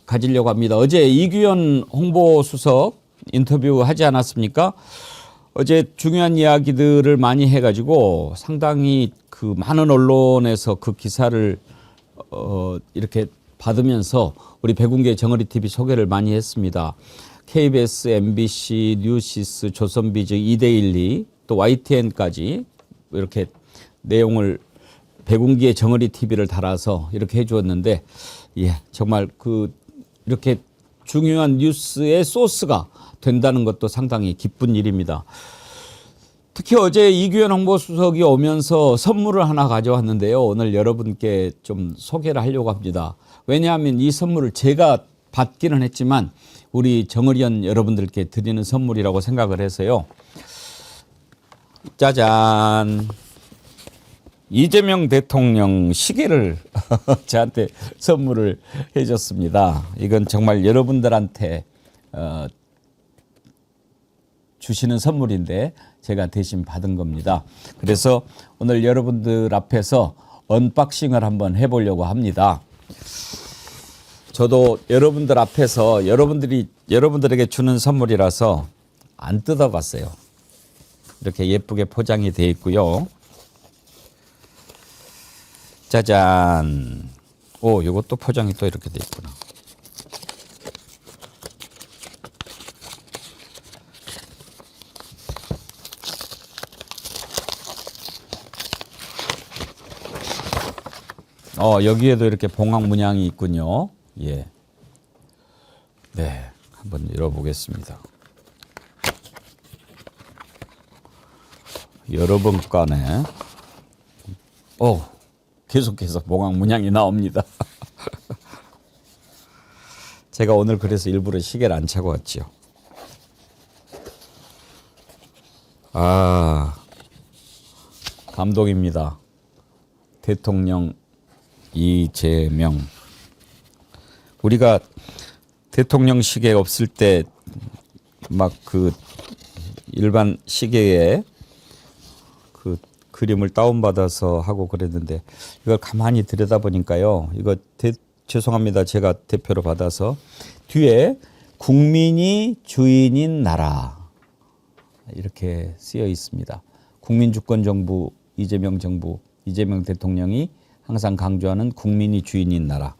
가지려고 합니다. 어제 이규현 홍보수석 인터뷰하지 않았습니까? 어제 중요한 이야기들을 많이 해가지고 상당히 그 많은 언론에서 그 기사를 이렇게 받으면서 우리 백운계 정어리 TV 소개를 많이 했습니다. KBS, MBC, 뉴시스, 조선비즈, 이데일리 또 YTN까지 이렇게 내용을 백운기의 정어리 TV를 달아서 이렇게 해주었는데, 예, 정말 그 이렇게 중요한 뉴스의 소스가 된다는 것도 상당히 기쁜 일입니다. 특히 어제 이규현 홍보수석이 오면서 선물을 하나 가져왔는데요. 오늘 여러분께 좀 소개를 하려고 합니다. 왜냐하면 이 선물을 제가 받기는 했지만 우리 정어리원 여러분들께 드리는 선물이라고 생각을 해서요. 짜잔. 이재명 대통령 시계를 저한테 선물을 해줬습니다. 이건 정말 여러분들한테 주시는 선물인데 제가 대신 받은 겁니다. 그래서 오늘 여러분들 앞에서 언박싱을 한번 해보려고 합니다. 저도 여러분들 앞에서 여러분들에게 주는 선물이라서 안 뜯어봤어요. 이렇게 예쁘게 포장이 되어 있고요. 짜잔. 오, 이것도 포장이 또 이렇게 돼 있구나. 여기에도 이렇게 봉황 문양이 있군요. 예. 네, 한번 열어보겠습니다. 여러 번 간에 계속해서 봉황 문양이 나옵니다. 제가 오늘 그래서 일부러 시계를 안 차고 왔죠. 감동입니다. 대통령 이재명. 우리가 대통령 시계 없을 때 막 그 일반 시계에 그 그림을 다운받아서 하고 그랬는데 이걸 가만히 들여다보니까요. 이거 죄송합니다. 제가 대표로 받아서 뒤에 국민이 주인인 나라 이렇게 쓰여 있습니다. 국민주권정부 이재명 정부, 이재명 대통령이 항상 강조하는 국민이 주인인 나라.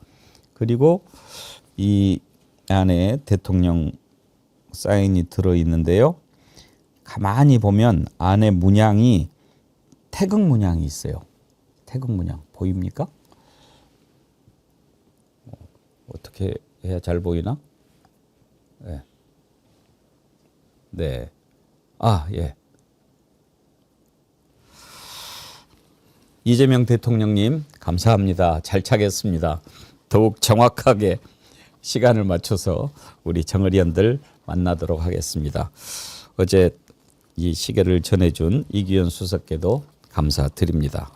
그리고 이 안에 대통령 사인이 들어있는데요. 가만히 보면 안에 문양이 태극 문양이 있어요. 태극 문양 보입니까? 어떻게 해야 잘 보이나? 네. 네. 예. 이재명 대통령님 감사합니다. 잘 차겠습니다. 더욱 정확하게 시간을 맞춰서 우리 정의리원들 만나도록 하겠습니다. 어제 이 시계를 전해준 이규현 수석께도 감사드립니다.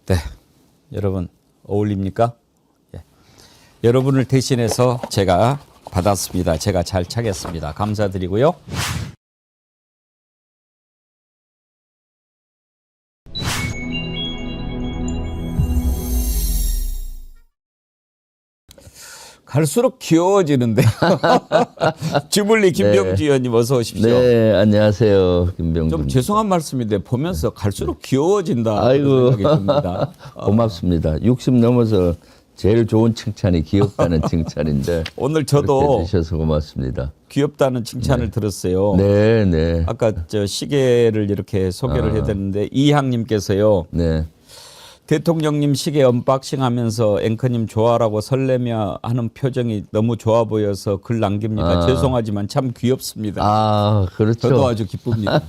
네, 여러분 어울립니까? 예. 여러분을 대신해서 제가 받았습니다. 제가 잘 차겠습니다. 감사드리고요. 갈수록 귀여워지는데. 주불리 김병주 의원님 어서 오십시오. 네, 안녕하세요. 김병주. 좀 죄송한 말씀인데 보면서 갈수록 귀여워진다. 아이고. 생각이 듭니다. 고맙습니다. 60 넘어서 제일 좋은 칭찬이 귀엽다는 칭찬인데 오늘 저도 해주셔서 고맙습니다. 귀엽다는 칭찬을 들었어요. 네, 네. 아까 저 시계를 이렇게 소개를 해드렸는데 이항님께서요. 네. 대통령님 시계 언박싱하면서 앵커님 좋아라고 설레며 하는 표정이 너무 좋아 보여서 글 남깁니다. 죄송하지만 참 귀엽습니다. 그렇죠. 저도 아주 기쁩니다.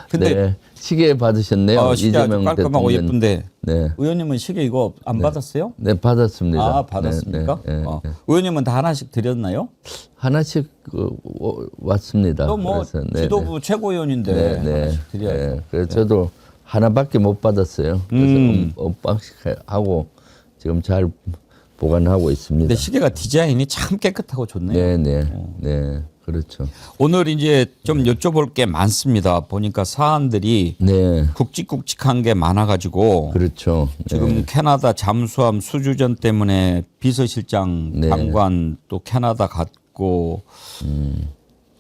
근데 네. 시계 받으셨네요. 시계 아주 이재명 깔끔하고 대통령. 예쁜데 네. 의원님은 시계 이거 안 받았어요? 네, 받았습니다. 받았습니까? 네, 네, 네. 의원님은 다 하나씩 드렸나요? 하나씩 왔습니다. 또 뭐 그래서, 지도부 최고위원인데 하나씩 드려야죠. 네. 그래서 저도 하나밖에 못 받았어요. 그래서 언박싱하고 지금 잘 보관하고 있습니다. 근데 시계가 디자인이 참 깨끗하고 좋네요. 네, 그렇죠. 오늘 이제 좀 여쭤볼 게 많습니다. 보니까 사안들이 굵직굵직한 게 많아가지고 그렇죠. 지금 캐나다 잠수함 수주전 때문에 비서실장 장관 또 캐나다 갔고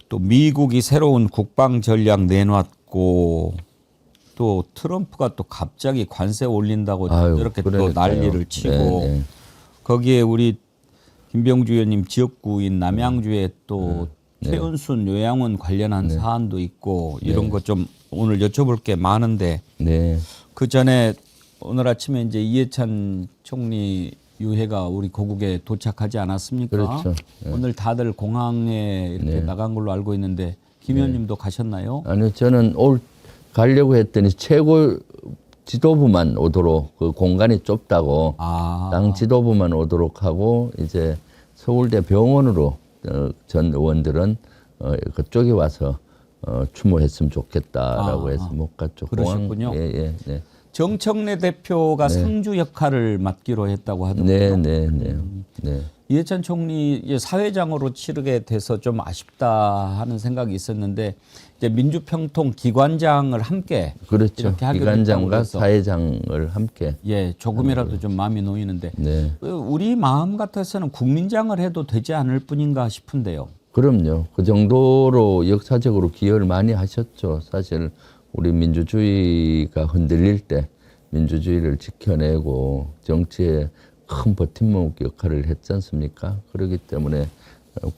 또 미국이 새로운 국방 전략 내놨고 또 트럼프가 또 갑자기 관세 올린다고 이렇게 또 난리를 치고 거기에 우리 김병주 의원님 지역구인 남양주에 또 최은순 요양원 관련한 사안도 있고 이런 거 좀 오늘 여쭤볼 게 많은데 그 전에 오늘 아침에 이제 이해찬 총리 유해가 우리 고국에 도착하지 않았습니까? 그렇죠. 오늘 다들 공항에 이렇게 나간 걸로 알고 있는데 김 의원님도 가셨나요? 아니요, 저는 가려고 했더니 최고 지도부만 오도록 그 공간이 좁다고 당 지도부만 오도록 하고 이제 서울대 병원으로 전 의원들은 그쪽에 와서 추모했으면 좋겠다라고 해서 못 갔죠. 그러셨군요. 네. 정청래 대표가 상주 역할을 맡기로 했다고 하더군요. 네. 이해찬 총리 사회장으로 치르게 돼서 좀 아쉽다 하는 생각이 있었는데 이제 민주평통 기관장을 함께 그렇죠. 이렇게 하기로 기관장과 해서 사회장을 함께 조금이라도 좀 마음이 놓이는데 우리 마음 같아서는 국민장을 해도 되지 않을 뿐인가 싶은데요. 그럼요. 그 정도로 역사적으로 기여를 많이 하셨죠. 사실 우리 민주주의가 흔들릴 때 민주주의를 지켜내고 정치에 큰 버팀목 역할을 했지 않습니까? 그렇기 때문에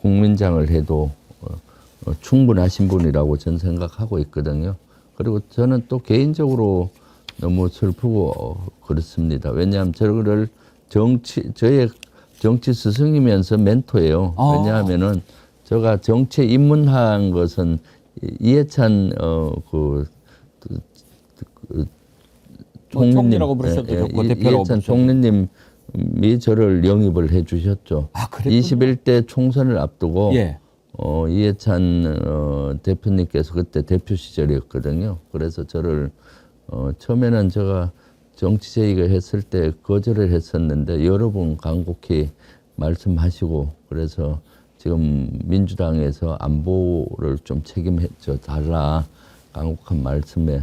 국민장을 해도 충분하신 분이라고 저는 생각하고 있거든요. 그리고 저는 또 개인적으로 너무 슬프고 그렇습니다. 왜냐하면 저를 저의 정치 스승이면서 멘토예요. 왜냐하면은 제가 정치에 입문한 것은 이해찬 총리라고 부르셔도 좋고 대표로 이해찬 총리님이 저를 영입을 해주셨죠. 21대 총선을 앞두고 이해찬 대표님께서 그때 대표 시절이었거든요. 그래서 저를 처음에는 제가 정치 제의가 했을 때 거절을 했었는데 여러 번 간곡히 말씀하시고 그래서 지금 민주당에서 안보를 좀 책임져 달라 간곡한 말씀에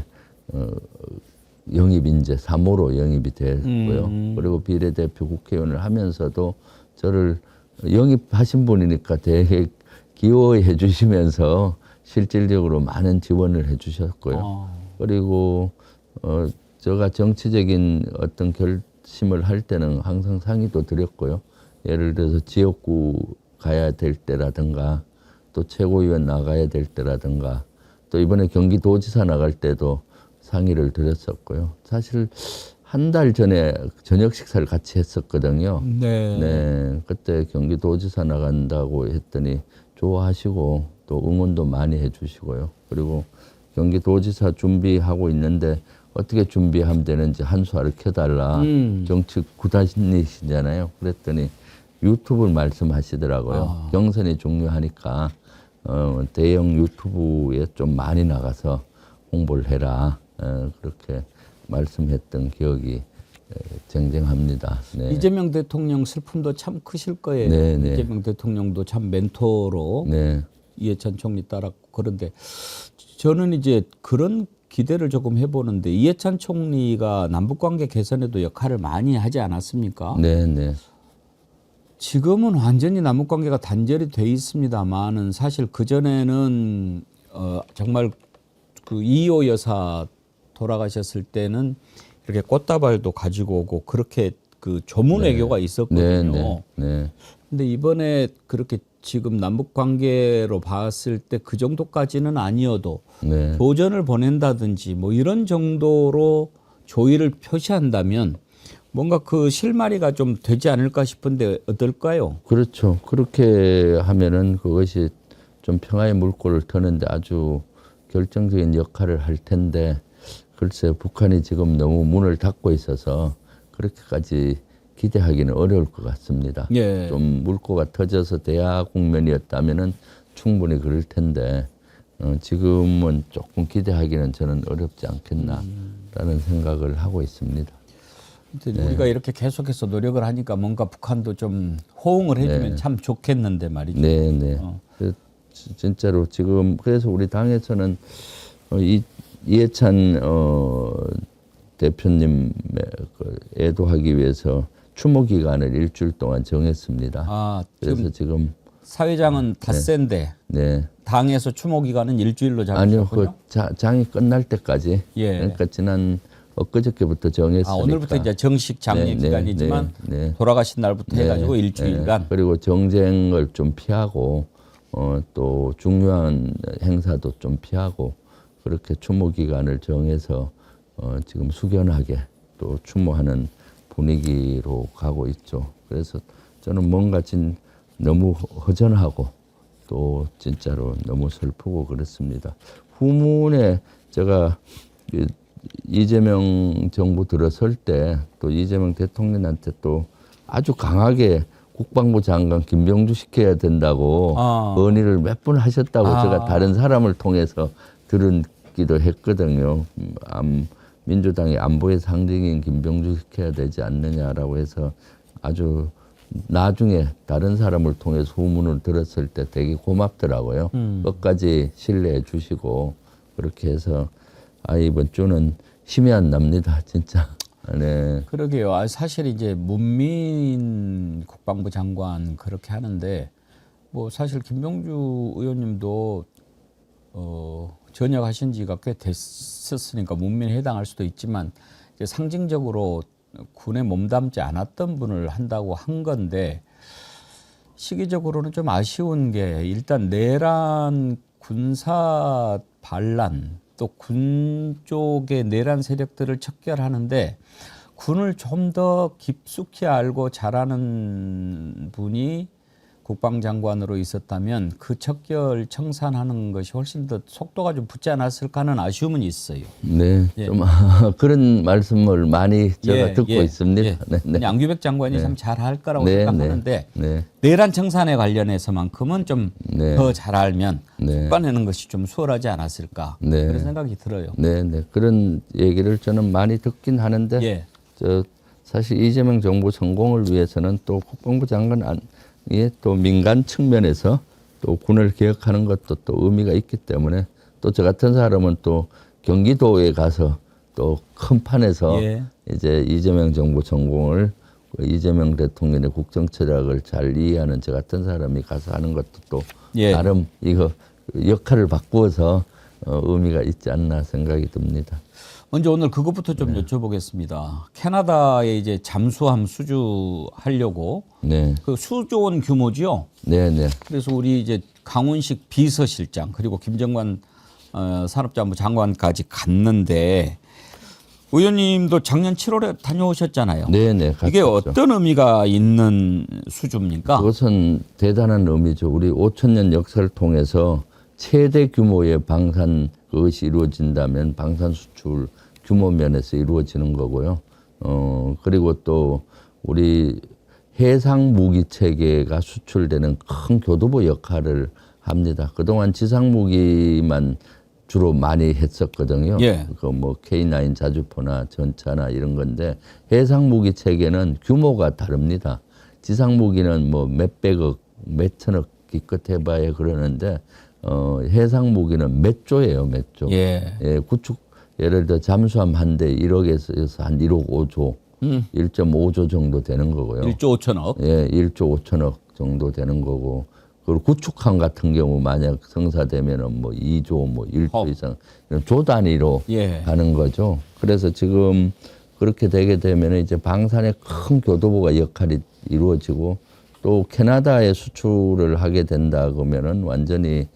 영입이 이제 3호로 영입이 됐고요. 그리고 비례대표 국회의원을 하면서도 저를 영입하신 분이니까 되게 기여해 주시면서 실질적으로 많은 지원을 해 주셨고요. 그리고 제가 정치적인 어떤 결심을 할 때는 항상 상의도 드렸고요. 예를 들어서 지역구 가야 될 때라든가 또 최고위원 나가야 될 때라든가 또 이번에 경기도지사 나갈 때도 상의를 드렸었고요. 사실 한 달 전에 저녁 식사를 같이 했었거든요. 네. 그때 경기도지사 나간다고 했더니 좋아하시고 또 응원도 많이 해주시고요. 그리고 경기도지사 준비하고 있는데 어떻게 준비하면 되는지 한 수 가르쳐달라. 정치 구단이시잖아요. 그랬더니 유튜브를 말씀하시더라고요. 경선이 중요하니까 대형 유튜브에 좀 많이 나가서 홍보를 해라. 그렇게 말씀했던 기억이 쟁쟁합니다. 네. 이재명 대통령 슬픔도 참 크실 거예요. 네. 이재명 대통령도 참 멘토로 이해찬 총리 따랐고 그런데 저는 이제 그런 기대를 조금 해보는데 이해찬 총리가 남북관계 개선에도 역할을 많이 하지 않았습니까? 네. 지금은 완전히 남북관계가 단절이 돼 있습니다만은 사실 그 전에는 정말 그 이호 여사 돌아가셨을 때는 이렇게 꽃다발도 가지고 오고 그렇게 그 조문 외교가 있었거든요. 근데 이번에 그렇게 지금 남북 관계로 봤을 때 그 정도까지는 아니어도 도전을 보낸다든지 뭐 이런 정도로 조의를 표시한다면 뭔가 그 실마리가 좀 되지 않을까 싶은데 어떨까요? 그렇죠. 그렇게 하면은 그것이 좀 평화의 물꼬를 터는데 아주 결정적인 역할을 할 텐데 글쎄 북한이 지금 너무 문을 닫고 있어서 그렇게까지 기대하기는 어려울 것 같습니다. 좀 물꼬가 터져서 대화 국면이었다면은 충분히 그럴 텐데 지금은 조금 기대하기는 저는 어렵지 않겠나라는 생각을 하고 있습니다. 우리가 이렇게 계속해서 노력을 하니까 뭔가 북한도 좀 호응을 해주면 참 좋겠는데 말이죠. 진짜로 지금 그래서 우리 당에서는 이해찬 대표님 애도하기 위해서 추모 기간을 일주일 동안 정했습니다. 그래서 지금 사회장은 닷새인데 당에서 추모 기간은 일주일로 잡으셨군요. 아니요, 그 장이 끝날 때까지. 그러니까 지난 엊그저께부터 정했으니까. 오늘부터 이제 정식 장례 기간이지만 돌아가신 날부터 해가지고 일주일간. 그리고 정쟁을 좀 피하고 또 중요한 행사도 좀 피하고 그렇게 추모 기간을 정해서 지금 숙연하게 또 추모하는 분위기로 가고 있죠. 그래서 저는 뭔가 너무 허전하고 또 진짜로 너무 슬프고 그렇습니다. 후문에 제가 이재명 정부 들어설 때 또 이재명 대통령한테 또 아주 강하게 국방부 장관 김병주 시켜야 된다고 건의를 몇 번 하셨다고 제가 다른 사람을 통해서 들은기도 했거든요. 민주당의 안보의 상징인 김병주 시켜야 되지 않느냐라고 해서 아주 나중에 다른 사람을 통해서 후문을 들었을 때 되게 고맙더라고요. 끝까지 신뢰해 주시고 그렇게 해서 이번 주는 힘이 안 납니다, 진짜. 그러게요. 사실 이제 문민 국방부 장관 그렇게 하는데 뭐 사실 김병주 의원님도 전역하신 지가 꽤 됐었으니까 문민에 해당할 수도 있지만 이제 상징적으로 군에 몸담지 않았던 분을 한다고 한 건데 시기적으로는 좀 아쉬운 게 일단 내란 군사 반란 또 군 쪽의 내란 세력들을 척결하는데 군을 좀 더 깊숙이 알고 잘하는 분이 국방장관으로 있었다면 그 척결 청산하는 것이 훨씬 더 속도가 좀 붙지 않았을까 하는 아쉬움은 있어요. 네, 예. 좀 그런 말씀을 많이 제가 듣고 있습니다. 네, 네. 양규백 장관이 네. 참 잘할 거라고 네, 생각하는데 네. 내란 청산에 관련해서만큼은 좀 더 잘 알면 네. 뽑아내는 것이 좀 수월하지 않았을까 네. 그런 생각이 들어요. 네, 네. 그런 얘기를 저는 많이 듣긴 하는데 예. 사실 이재명 정부 성공을 위해서는 또 국방부 장관이 또 민간 측면에서 또 군을 개혁하는 것도 또 의미가 있기 때문에 또 저 같은 사람은 또 경기도에 가서 또 큰 판에서 예. 이제 이재명 정부 성공을 이재명 대통령의 국정 철학을 잘 이해하는 저 같은 사람이 가서 하는 것도 또 예. 나름 이거 역할을 바꾸어서 의미가 있지 않나 생각이 듭니다. 먼저 오늘 그것부터 좀 여쭤보겠습니다. 캐나다에 이제 잠수함 수주하려고 네, 그 수조원 규모지요. 네, 네. 그래서 우리 이제 강훈식 비서실장 그리고 김정관 산업자원부 장관까지 갔는데 의원님도 작년 7월에 다녀오셨잖아요. 네, 네. 이게 갔었죠. 어떤 의미가 있는 수주입니까? 그것은 대단한 의미죠. 우리 5,000년 역사를 통해서 최대 규모의 방산 그것이 이루어진다면 방산 수출 규모 면에서 이루어지는 거고요. 그리고 또 우리 해상 무기 체계가 수출되는 큰 교두보 역할을 합니다. 그동안 지상 무기만 주로 많이 했었거든요. 예. 그 뭐 K9 자주포나 전차나 이런 건데 해상 무기 체계는 규모가 다릅니다. 지상 무기는 뭐 몇백억, 몇천억 기껏 해봐야 그러는데 해상 무기는 몇 조예요, 몇 조. 예. 예, 구축 예를 들어 잠수함 한 대 1억에서 한 1억 5조, 1.5조 정도 되는 거고요. 1조 5천억. 예, 1조 5천억 정도 되는 거고. 그리고 구축함 같은 경우 만약 성사되면은 뭐 2조, 뭐 1조 이상 이런 조 단위로 예. 가는 거죠. 그래서 지금 그렇게 되게 되면은 이제 방산의 큰 교두보가 역할이 이루어지고 또 캐나다에 수출을 하게 된다 그러면은 완전히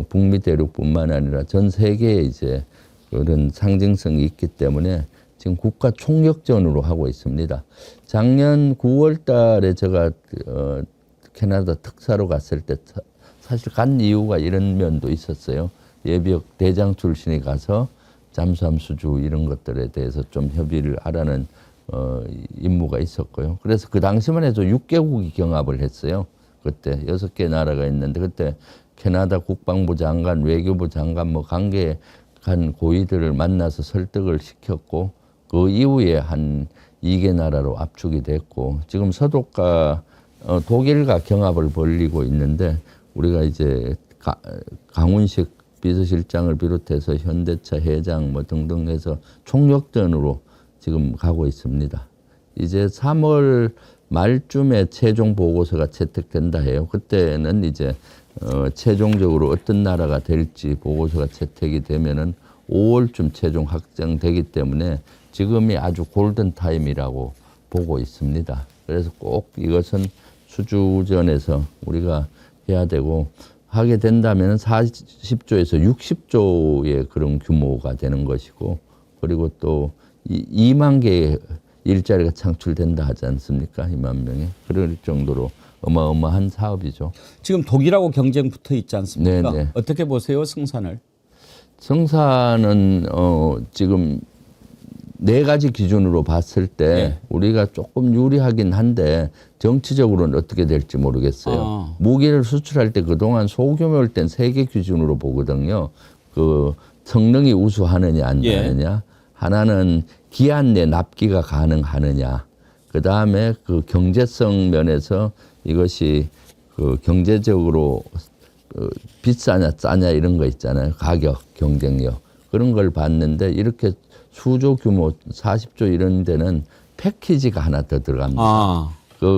북미 대륙뿐만 아니라 전 세계에 이제 그런 상징성이 있기 때문에 지금 국가 총력전으로 하고 있습니다. 작년 9월 달에 제가 캐나다 특사로 갔을 때 사실 간 이유가 이런 면도 있었어요. 예비역 대장 출신이 가서 잠수함 수주 이런 것들에 대해서 좀 협의를 하라는 임무가 있었고요. 그래서 그 당시만 해도 6개국이 경합을 했어요. 그때 6개 나라가 있는데 그때 캐나다 국방부 장관, 외교부 장관 뭐 관계한 고위들을 만나서 설득을 시켰고 그 이후에 한 2개 나라로 압축이 됐고 지금 서독과 독일과 경합을 벌이고 있는데 우리가 이제 강훈식 비서실장을 비롯해서 현대차 회장 뭐 등등 해서 총력전으로 지금 가고 있습니다. 이제 3월 말쯤에 최종 보고서가 채택된다 해요. 그때는 이제 최종적으로 어떤 나라가 될지 보고서가 채택이 되면은 5월쯤 최종 확정되기 때문에 지금이 아주 골든 타임이라고 보고 있습니다. 그래서 꼭 이것은 수주전에서 우리가 해야 되고 하게 된다면 40조에서 60조의 그런 규모가 되는 것이고 그리고 또 2만 개의 일자리가 창출된다 하지 않습니까? 2만 명에. 그럴 정도로 어마어마한 사업이죠. 지금 독일하고 경쟁 붙어 있지 않습니까? 네네. 어떻게 보세요, 성산을? 성산은 지금 4가지 기준으로 봤을 때 네. 우리가 조금 유리하긴 한데 정치적으로는 어떻게 될지 모르겠어요. 무기를 수출할 때 그동안 소규모일 땐 3개 기준으로 보거든요. 그 성능이 우수하느냐 안 예. 하느냐. 하나는 기한 내 납기가 가능하느냐. 그다음에 그 경제성 면에서 이것이 그 경제적으로 비싸냐 싸냐 이런 거 있잖아요. 가격, 경쟁력. 그런 걸 봤는데 이렇게 수조 규모 40조 이런 데는 패키지가 하나 더 들어갑니다.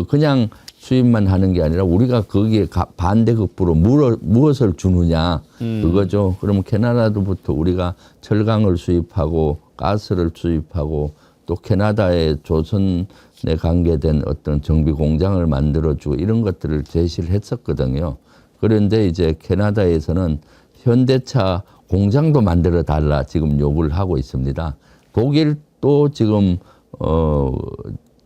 그냥 수입만 하는 게 아니라 우리가 거기에 반대급부로 무엇을 주느냐 그거죠. 그러면 캐나다로부터 우리가 철강을 수입하고 가스를 수입하고 또 캐나다의 조선에 관계된 어떤 정비 공장을 만들어주고 이런 것들을 제시를 했었거든요. 그런데 이제 캐나다에서는 현대차 공장도 만들어 달라 지금 요구를 하고 있습니다. 독일도 지금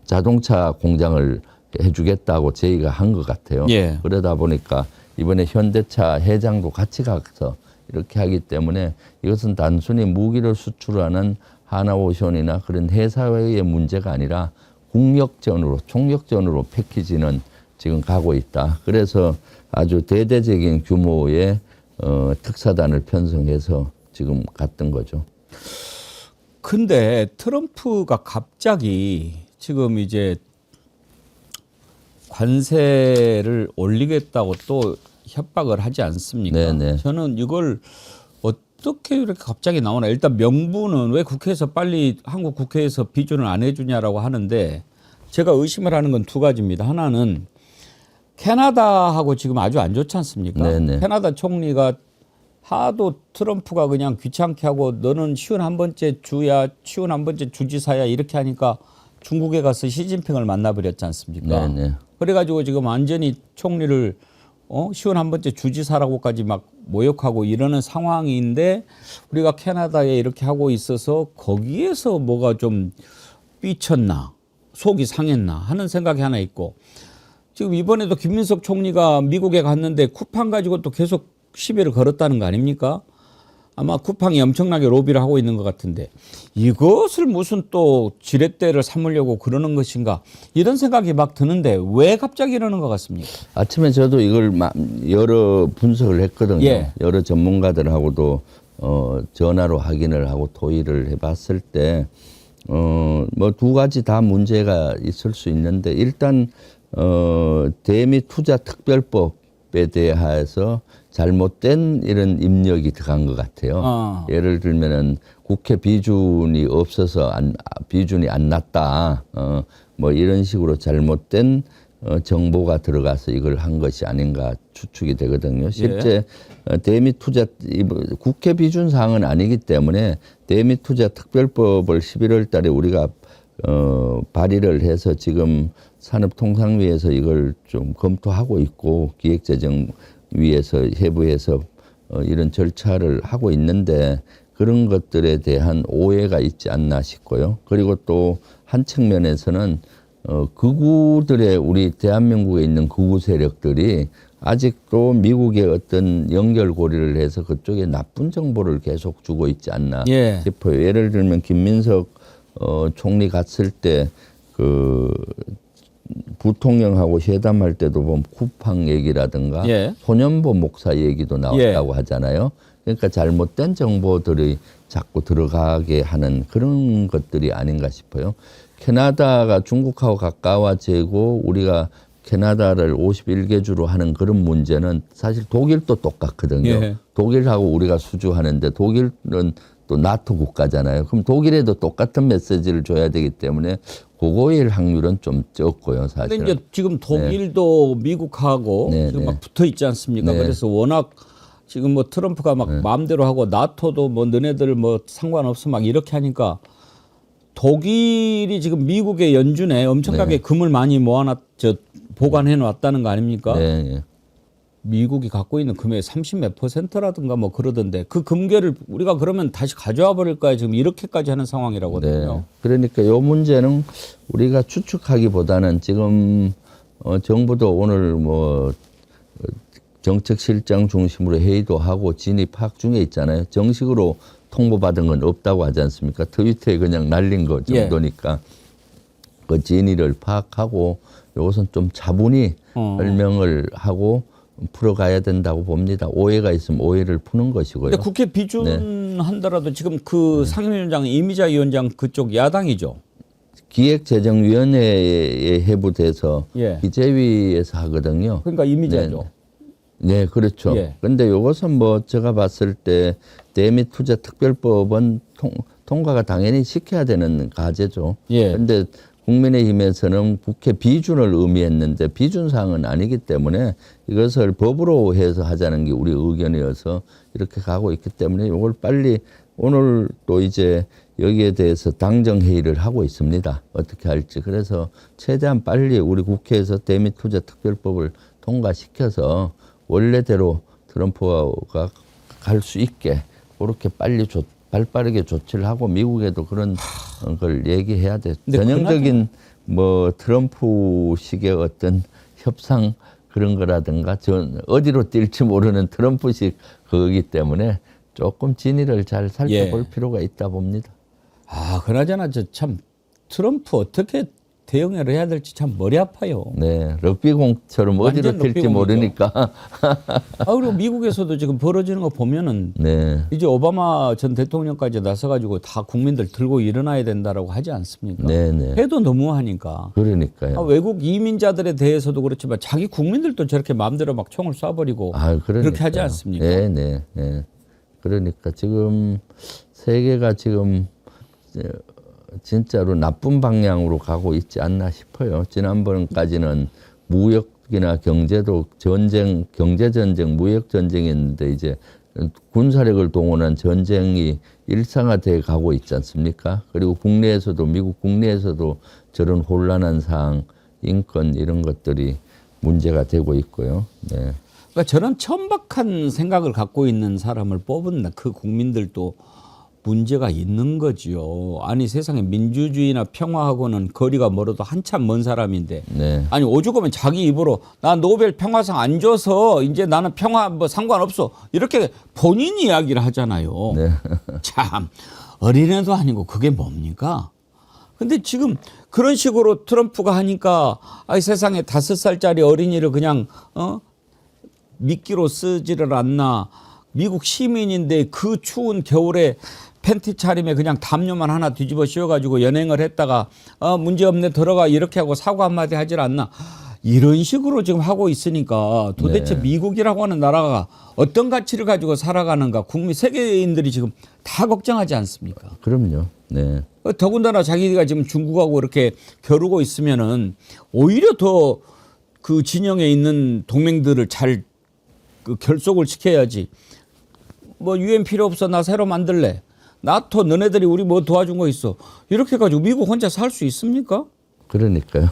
자동차 공장을 해주겠다고 제의가 한 것 같아요. 예. 그러다 보니까 이번에 현대차 회장도 같이 가서 이렇게 하기 때문에 이것은 단순히 무기를 수출하는 하나오션이나 그런 회사의 문제가 아니라 국력전으로 총력전으로 패키지는 지금 가고 있다. 그래서 아주 대대적인 규모의 특사단을 편성해서 지금 갔던 거죠. 근데 트럼프가 갑자기 지금 이제 관세를 올리겠다고 또 협박을 하지 않습니까? 네네. 저는 이걸 어떻게 이렇게 갑자기 나오나. 일단 명분은 왜 국회에서 빨리 한국 국회에서 비준을 안 해주냐라고 하는데 제가 의심을 하는 건 두 가지입니다. 하나는 캐나다하고 지금 아주 안 좋지 않습니까? 네네. 캐나다 총리가 하도 트럼프가 그냥 귀찮게 하고 너는 쉬운 한 번째 주야, 쉬운 한 번째 주지사야 이렇게 하니까 중국에 가서 시진핑을 만나버렸지 않습니까? 네네. 그래가지고 지금 완전히 총리를 쉬운 한 번째 주지사라고까지 막 모욕하고 이러는 상황인데 우리가 캐나다에 이렇게 하고 있어서 거기에서 뭐가 좀 삐쳤나 속이 상했나 하는 생각이 하나 있고 지금 이번에도 김민석 총리가 미국에 갔는데 쿠팡 가지고 또 계속 시비를 걸었다는 거 아닙니까? 아마 쿠팡이 엄청나게 로비를 하고 있는 것 같은데 이것을 무슨 또 지렛대를 삼으려고 그러는 것인가 이런 생각이 막 드는데 왜 갑자기 이러는 것 같습니까? 아침에 저도 이걸 여러 분석을 했거든요. 예. 여러 전문가들하고도 전화로 확인을 하고 토의를 해봤을 때 뭐 두 가지 다 문제가 있을 수 있는데 일단 대미 투자 특별법에 대해서 잘못된 이런 입력이 들어간 것 같아요. 예를 들면은 국회 비준이 없어서 비준이 안 났다. 뭐 이런 식으로 잘못된 정보가 들어가서 이걸 한 것이 아닌가 추측이 되거든요. 실제 대미 투자 국회 비준 사항은 아니기 때문에 대미 투자 특별법을 11월 달에 우리가 발의를 해서 지금 산업통상위에서 이걸 좀 검토하고 있고 기획재정위에서 해부해서 이런 절차를 하고 있는데 그런 것들에 대한 오해가 있지 않나 싶고요. 그리고 또 한 측면에서는 극우들의 우리 대한민국에 있는 극우 세력들이 아직도 미국의 어떤 연결고리를 해서 그쪽에 나쁜 정보를 계속 주고 있지 않나 싶어요. 예를 들면 김민석 총리 갔을 때 그 부통령하고 회담할 때도 보면 쿠팡 얘기라든가 소년보 목사 얘기도 나왔다고 하잖아요. 그러니까 잘못된 정보들이 자꾸 들어가게 하는 그런 것들이 아닌가 싶어요. 캐나다가 중국하고 가까워지고 우리가 캐나다를 51개주로 하는 그런 문제는 사실 독일도 똑같거든요. 독일하고 우리가 수주하는데 독일은 또 나토 국가잖아요. 그럼 독일에도 똑같은 메시지를 줘야 되기 때문에 그거일 확률은 좀 적고요, 사실은. 그런데 이제 지금 독일도 미국하고 지금 막 붙어 있지 않습니까? 그래서 워낙 지금 뭐 트럼프가 막 마음대로 하고 나토도 뭐 너네들 뭐 상관없어 막 이렇게 하니까 독일이 지금 미국의 연준에 엄청나게 금을 많이 보관해 놨다는 거 아닙니까? 미국이 갖고 있는 금의 30몇 %라든가 뭐 그러던데 그 금괴를 우리가 그러면 다시 가져와 버릴까요? 지금 이렇게까지 하는 상황이라거든요. 그러니까 이 문제는 우리가 추측하기보다는 지금 정부도 오늘 뭐 정책실장 중심으로 회의도 하고 진입 파악 중에 있잖아요. 정식으로 통보받은 건 없다고 하지 않습니까? 트위터에 그냥 날린 거 정도니까 그 진위를 파악하고 이것은 좀 차분히 설명을 하고 풀어가야 된다고 봅니다. 오해가 있으면 오해를 푸는 것이고요. 근데 국회 비준한다라도 지금 그 상임위원장 이미자 위원장 그쪽 야당이죠. 기획재정위원회에 해부돼서 기재위에서 하거든요. 그러니까 이미자죠. 네, 그렇죠. 그런데 이것은 뭐 제가 봤을 때 대미 투자 특별법은 통과가 당연히 시켜야 되는 과제죠. 그런데 국민의힘에서는 국회 비준을 의미했는데 비준 사항은 아니기 때문에 이것을 법으로 해서 하자는 게 우리 의견이어서 이렇게 가고 있기 때문에 이걸 빨리 오늘 또 이제 여기에 대해서 당정회의를 하고 있습니다. 어떻게 할지. 그래서 최대한 빨리 우리 국회에서 대미 투자 특별법을 통과시켜서 원래대로 트럼프가 갈 수 있게 그렇게 발빠르게 조치를 하고 미국에도 그런 걸 얘기해야 돼. 전형적인 뭐 트럼프식의 어떤 협상 그런 거라든가 어디로 뛸지 모르는 트럼프식 그거기 때문에 조금 진위를 잘 살펴볼 필요가 있다 봅니다. 아, 그나저나 참 트럼프 어떻게 대응을 해야 될지 참 머리 아파요. 네, 럭비공처럼 어디로 튈지 모르니까. 아, 그리고 미국에서도 지금 벌어지는 거 보면은 네. 이제 오바마 전 대통령까지 나서가지고 다 국민들 들고 일어나야 된다라고 하지 않습니까? 네네. 해도 너무하니까. 그러니까요. 아, 외국 이민자들에 대해서도 그렇지만 자기 국민들도 저렇게 마음대로 막 총을 쏴버리고 그렇게 하지 않습니까? 네네. 네. 그러니까 지금 세계가 지금 진짜로 나쁜 방향으로 가고 있지 않나 싶어요. 지난번까지는 무역이나 경제도 전쟁, 경제 전쟁, 무역 전쟁이었는데 이제 군사력을 동원한 전쟁이 일상화돼 가고 있지 않습니까? 그리고 국내에서도 미국 국내에서도 저런 혼란한 상황, 인권 이런 것들이 문제가 되고 있고요. 네. 그러니까 저런 천박한 생각을 갖고 있는 사람을 뽑은 그 국민들도 문제가 있는 거지요. 아니 세상에 민주주의나 평화하고는 거리가 멀어도 한참 먼 사람인데 네. 아니 오죽하면 자기 입으로 나 노벨 평화상 안 줘서 이제 나는 평화 뭐 상관없어 이렇게 본인 이야기를 하잖아요. 네. 참 어린애도 아니고 그게 뭡니까? 근데 지금 그런 식으로 트럼프가 하니까 아이 세상에 5살짜리 어린이를 그냥 미끼로 쓰지를 않나. 미국 시민인데 그 추운 겨울에 팬티 차림에 그냥 담요만 하나 뒤집어 씌워가지고 연행을 했다가 문제없네 들어가 이렇게 하고 사과 한마디 하질 않나. 이런 식으로 지금 하고 있으니까 도대체 네. 미국이라고 하는 나라가 어떤 가치를 가지고 살아가는가 국민 세계인들이 지금 다 걱정하지 않습니까? 그럼요. 네. 더군다나 자기가 지금 중국하고 이렇게 겨루고 있으면은 오히려 더 그 진영에 있는 동맹들을 잘 그 결속을 시켜야지. 뭐 유엔 필요 없어 나 새로 만들래. 나토 너네들이 우리 뭐 도와준 거 있어. 이렇게 해가지고 미국 혼자 살 수 있습니까? 그러니까요.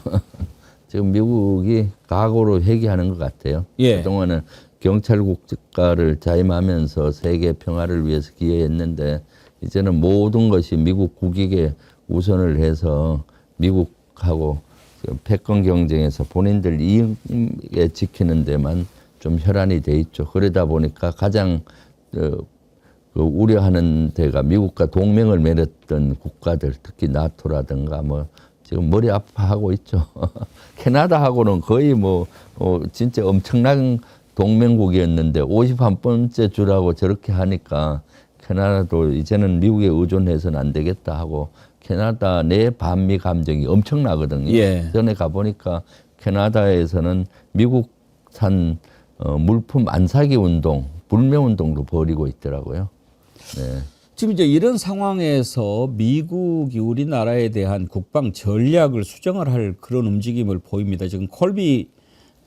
지금 미국이 각오로 회귀하는 것 같아요. 예. 그동안은 경찰 국가를 자임하면서 세계 평화를 위해서 기여했는데 이제는 모든 것이 미국 국익에 우선을 해서 미국하고 패권 경쟁에서 본인들 이익에 지키는 데만 좀 혈안이 돼 있죠. 그러다 보니까 가장 그 우려하는 데가 미국과 동맹을 맺었던 국가들, 특히 나토라든가 뭐 지금 머리 아파하고 있죠. 캐나다하고는 거의 뭐 진짜 엄청난 동맹국이었는데 51번째 주라고 저렇게 하니까 캐나다도 이제는 미국에 의존해서는 안 되겠다 하고 캐나다 내 반미 감정이 엄청나거든요. 예. 전에 가보니까 캐나다에서는 미국산 물품 안 사기 운동, 불매 운동도 벌이고 있더라고요. 네. 지금 이제 이런 상황에서 미국이 우리나라에 대한 국방 전략을 수정을 할 그런 움직임을 보입니다. 지금 콜비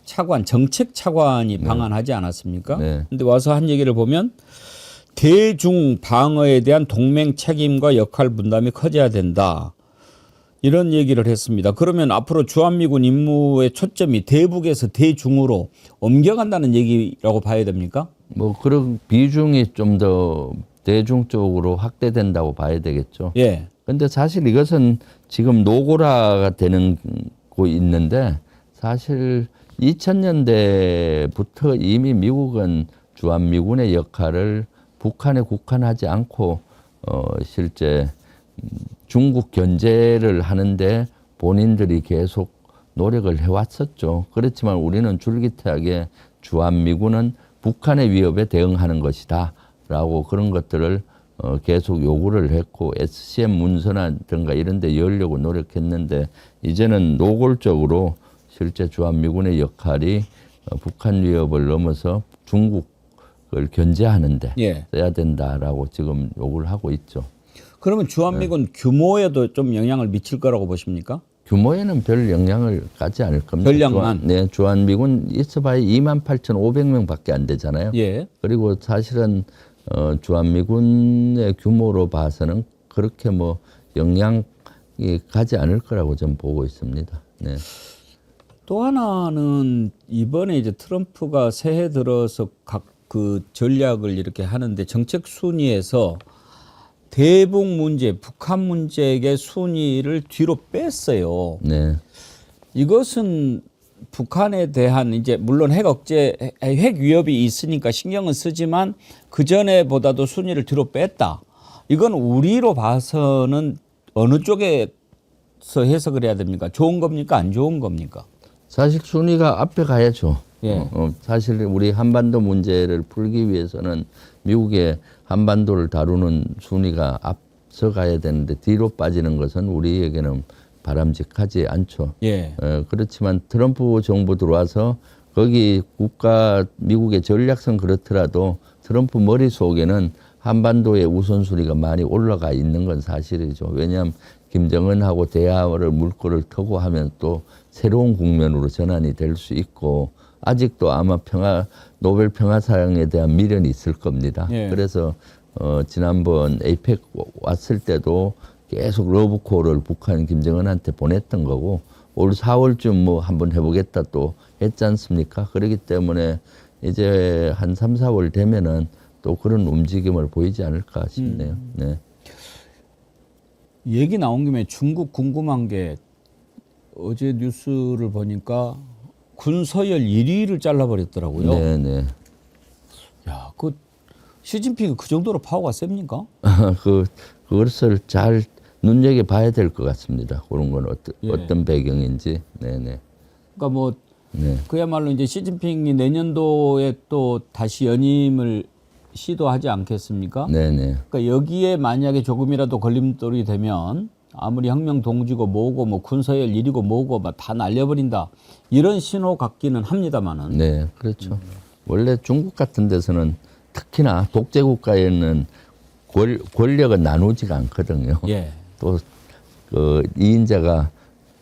차관, 정책 차관이 방한하지 않았습니까? 네. 근데 와서 한 얘기를 보면 대중 방어에 대한 동맹 책임과 역할 분담이 커져야 된다. 이런 얘기를 했습니다. 그러면 앞으로 주한미군 임무의 초점이 대북에서 대중으로 옮겨간다는 얘기라고 봐야 됩니까? 뭐 그런 비중이 좀 더 대중 쪽으로 확대된다고 봐야 되겠죠. 예. 근데 사실 이것은 지금 노고라가 되는 고 있는데 사실 2000년대부터 이미 미국은 주한미군의 역할을 북한에 국한하지 않고 실제 중국 견제를 하는데 본인들이 계속 노력을 해왔었죠. 그렇지만 우리는 줄기차게 주한미군은 북한의 위협에 대응하는 것이다 라고 그런 것들을 계속 요구를 했고 SCM 문서라든가 이런 데 열려고 노력했는데 이제는 노골적으로 실제 주한미군의 역할이 북한 위협을 넘어서 중국을 견제하는 데 예. 써야 된다라고 지금 요구를 하고 있죠. 그러면 주한미군 규모에도 좀 영향을 미칠 거라고 보십니까? 규모에는 별 영향을 갖지 않을 겁니다. 전략만? 주한미군 있어봐야 28,500명 밖에 안 되잖아요. 예. 그리고 사실은 주한미군의 규모로 봐서는 그렇게 뭐 영향이 가지 않을 거라고 저는 보고 있습니다. 네. 또 하나는 이번에 이제 트럼프가 새해 들어서 각 그 전략을 이렇게 하는데 정책 순위에서 대북 문제, 북한 문제의 순위를 뒤로 뺐어요. 네. 이것은 북한에 대한 이제 물론 핵 억제, 핵 위협이 있으니까 신경은 쓰지만 그 전에보다도 순위를 뒤로 뺐다. 이건 우리로 봐서는 어느 쪽에서 해석을 해야 됩니까? 좋은 겁니까? 안 좋은 겁니까? 사실 순위가 앞에 가야죠. 예. 사실 우리 한반도 문제를 풀기 위해서는 미국의 한반도를 다루는 순위가 앞서 가야 되는데 뒤로 빠지는 것은 우리에게는 바람직하지 않죠. 예. 그렇지만 트럼프 정부 들어와서 거기 미국의 전략성 그렇더라도 트럼프 머릿속에는 한반도의 우선순위가 많이 올라가 있는 건 사실이죠. 왜냐하면 김정은하고 대화를 물꼬를 터고 하면 또 새로운 국면으로 전환이 될 수 있고 아직도 아마 노벨 평화상에 대한 미련이 있을 겁니다. 예. 그래서 지난번 에이펙 왔을 때도 계속 러브콜을 북한 김정은한테 보냈던 거고 올 4월쯤 뭐 한번 해보겠다 또 했지 않습니까? 그렇기 때문에 이제 한 3, 4월 되면은 또 그런 움직임을 보이지 않을까 싶네요. 네. 얘기 나온 김에 중국 궁금한 게 어제 뉴스를 보니까 군서열 1위를 잘라버렸더라고요. 네네. 야, 시진핑이 그 정도로 파워가 셉니까? 그것을 잘 눈여겨봐야 될 것 같습니다. 그런 건 예. 어떤 배경인지. 네네. 그러니까 뭐 네. 그야말로 이제 시진핑이 내년도에 또 다시 연임을 시도하지 않겠습니까? 네네. 그러니까 여기에 만약에 조금이라도 걸림돌이 되면 아무리 혁명 동지고 뭐고 뭐 군서열 1위고 뭐고 막 다 날려버린다 이런 신호 같기는 합니다만은. 네, 그렇죠. 원래 중국 같은 데서는 특히나 독재 국가에는 권력은 나누지가 않거든요. 예. 또 그 이인자가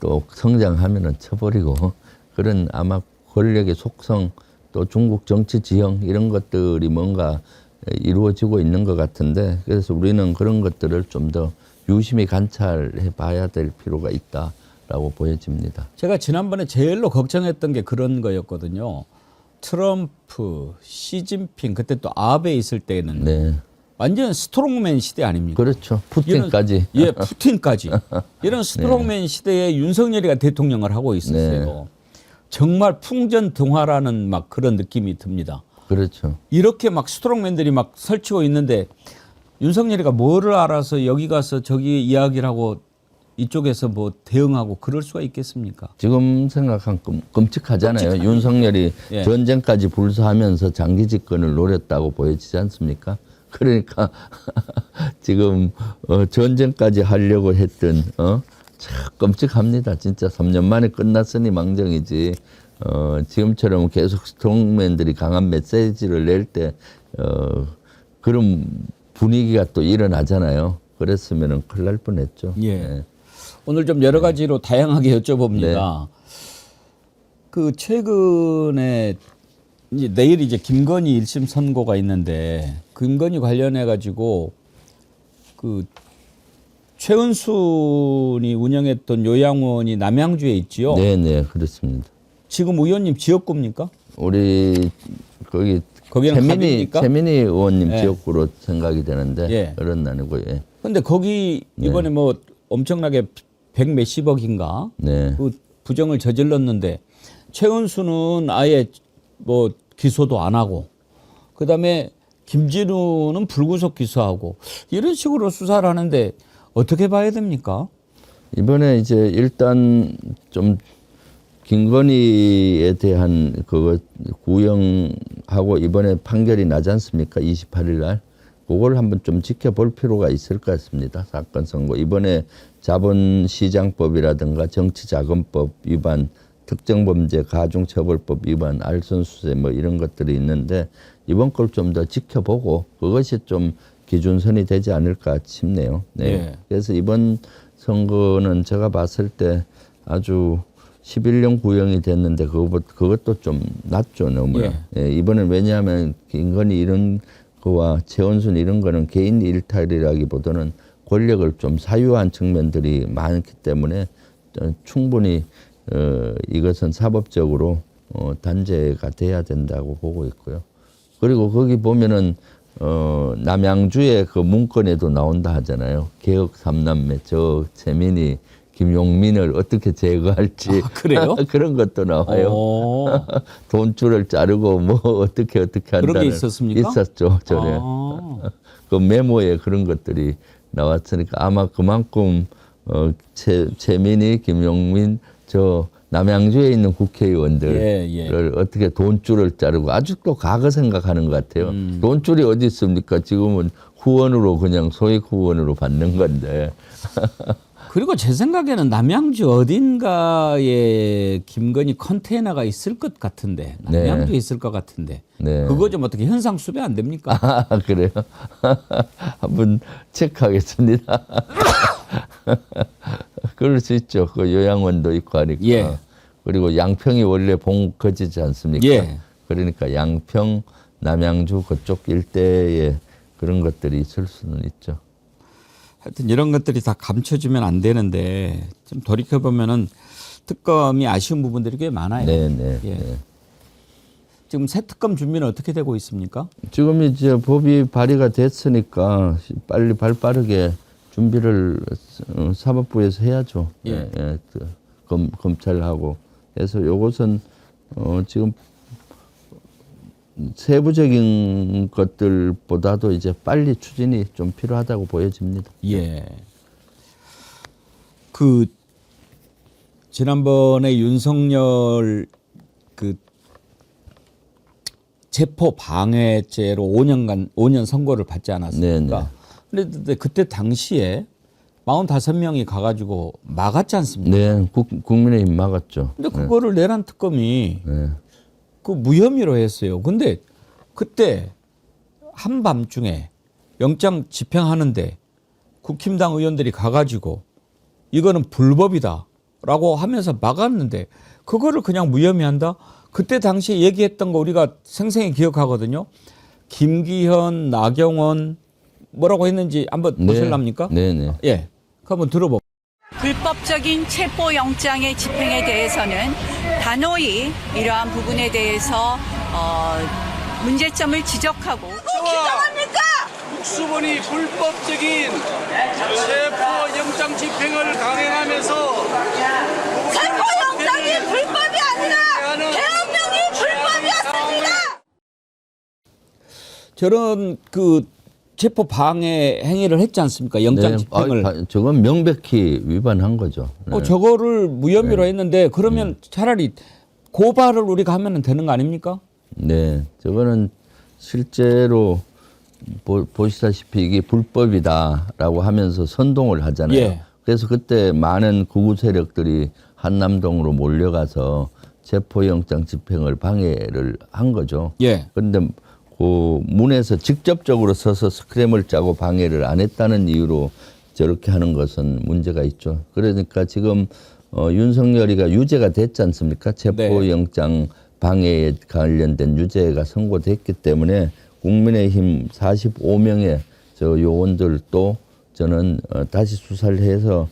또 성장하면은 쳐버리고 그런 아마 권력의 속성 또 중국 정치 지형 이런 것들이 뭔가 이루어지고 있는 것 같은데 그래서 우리는 그런 것들을 좀 더 유심히 관찰해 봐야 될 필요가 있다라고 보여집니다. 제가 지난번에 제일로 걱정했던 게 그런 거였거든요. 트럼프, 시진핑 그때 또 아베 있을 때는 네. 완전 스트롱맨 시대 아닙니까? 그렇죠. 푸틴까지. 예, 푸틴까지. 이런 스트롱맨 시대에 윤석열이가 대통령을 하고 있었어요. 네. 정말 풍전등화라는 막 그런 느낌이 듭니다. 그렇죠. 이렇게 막 스트롱맨들이 막 설치고 있는데 윤석열이가 뭐를 알아서 여기 가서 저기 이야기를 하고 이쪽에서 뭐 대응하고 그럴 수가 있겠습니까? 지금 생각하면 끔찍하잖아요. 윤석열이 예. 전쟁까지 불사하면서 장기 집권을 노렸다고 보여지지 않습니까? 그러니까 지금 전쟁까지 하려고 했던 참 끔찍합니다. 진짜 3년 만에 끝났으니 망정이지. 지금처럼 계속 스트롱맨들이 강한 메시지를 낼 때 그런 분위기가 또 일어나잖아요. 그랬으면 큰일 날 뻔했죠. 예. 네. 오늘 좀 여러 가지로 다양하게 여쭤봅니다. 그 최근에 이제 내일 이제 김건희 1심 선고가 있는데 김건희 관련해 가지고 그 최은순이 운영했던 요양원이 남양주에 있지요. 네, 그렇습니다. 지금 의원님 지역구입니까? 우리 거기는 갑입니까? 최민희 의원님 예. 지역구로 생각이 되는데 예. 그런 나누고 예. 근데 거기 이번에 뭐 엄청나게 100 몇십억인가 네. 그 부정을 저질렀는데 최은수는 아예 뭐 기소도 안 하고 그다음에 김진우는 불구속 기소하고 이런 식으로 수사를 하는데 어떻게 봐야 됩니까? 이번에 이제 일단 좀 김건희에 대한 그거 구형하고 이번에 판결이 나지 않습니까? 28일 날. 그걸 한번 좀 지켜볼 필요가 있을 것 같습니다. 사건 선고. 이번에 자본시장법이라든가 정치자금법 위반, 특정범죄 가중처벌법 위반, 알선수재 뭐 이런 것들이 있는데 이번 걸 좀 더 지켜보고 그것이 좀 기준선이 되지 않을까 싶네요. 네. 예. 그래서 이번 선거는 제가 봤을 때 아주 11년 구형이 됐는데 그것도 좀 낮죠, 너무나. 예, 이번엔 왜냐하면 김건희 이런 거와 최은순 이런 거는 개인 일탈이라기보다는 권력을 좀 사유한 측면들이 많기 때문에 충분히 이것은 사법적으로 단죄가 돼야 된다고 보고 있고요. 그리고 거기 보면은 남양주의 그 문건에도 나온다 하잖아요. 개혁 3남매 저 최민희, 김용민을 어떻게 제거할지 그래요? 그런 것도 나와요. 돈줄을 자르고 뭐 어떻게 한다는 그런 게 있었습니까? 있었죠. 전에 그 메모에 그런 것들이 나왔으니까 아마 그만큼 최민희, 김용민 저 남양주에 있는 국회의원들을 어떻게 돈줄을 자르고 아직도 과거 생각하는 것 같아요. 돈줄이 어디 있습니까? 지금은 후원으로 그냥 소액 후원으로 받는 건데. 그리고 제 생각에는 남양주 어딘가에 김건희 컨테이너가 있을 것 같은데 남양주에 있을 것 같은데 그거 좀 어떻게 현상 수배 안 됩니까? 그래요? 한번 체크하겠습니다. 그럴 수 있죠. 그 요양원도 있고 하니까. 그리고 양평이 원래 본거지지 않습니까? 그러니까 양평, 남양주 그쪽 일대에 그런 것들이 있을 수는 있죠. 하여튼 이런 것들이 다 감춰주면 안 되는데 좀 돌이켜보면은 특검이 아쉬운 부분들이 꽤 많아요. 지금 새 특검 준비는 어떻게 되고 있습니까? 지금 이제 법이 발의가 됐으니까 빨리 발빠르게 준비를 사법부에서 해야죠. 검찰하고. 그래서 이것은 지금 세부적인 것들보다도 이제 빨리 추진이 좀 필요하다고 보여집니다. 그 지난번에 윤석열 그 체포 방해죄로 5년 선고를 받지 않았습니까? 그런데 그때 당시에 45명이 가가지고 막았지 않습니까? 네, 국민의힘 막았죠. 근데 그거를 내란 특검이 그 무혐의로 했어요. 근데 그때 한밤중에 영장 집행하는데 국힘당 의원들이 가가지고 이거는 불법이다라고 하면서 막았는데 그거를 그냥 무혐의한다? 그때 당시에 얘기했던 거 우리가 생생히 기억하거든요. 김기현, 나경원 뭐라고 했는지 한번 보실랍니까? 네네. 예, 한번 들어보. 불법적인 체포영장의 집행에 대해서는 단호히 이러한 부분에 대해서 문제점을 지적하고 기정합니까? 국수본이 불법적인 체포영장 집행을 강행하면서 체포영장이 불법이 아니라 계엄령이 불법이었습니다. 저런 그 체포 방해 행위를 했지 않습니까? 영장 집행을. 저건 명백히 위반한 거죠. 저거를 무혐의로 했는데 그러면 차라리 고발을 우리가 하면 되는 거 아닙니까? 네, 저거는 실제로 보시다시피 이게 불법이다라고 하면서 선동을 하잖아요. 그래서 그때 많은 극우 세력들이 한남동으로 몰려가서 체포영장 집행을 방해를 한 거죠. 그런데 그 문에서 직접적으로 서서 스크램을 짜고 방해를 안 했다는 이유로 저렇게 하는 것은 문제가 있죠. 그러니까 지금 윤석열이가 유죄가 됐지 않습니까? 체포영장 방해에 관련된 유죄가 선고됐기 때문에 국민의힘 45명의 저 요원들도 저는 다시 수사를 해서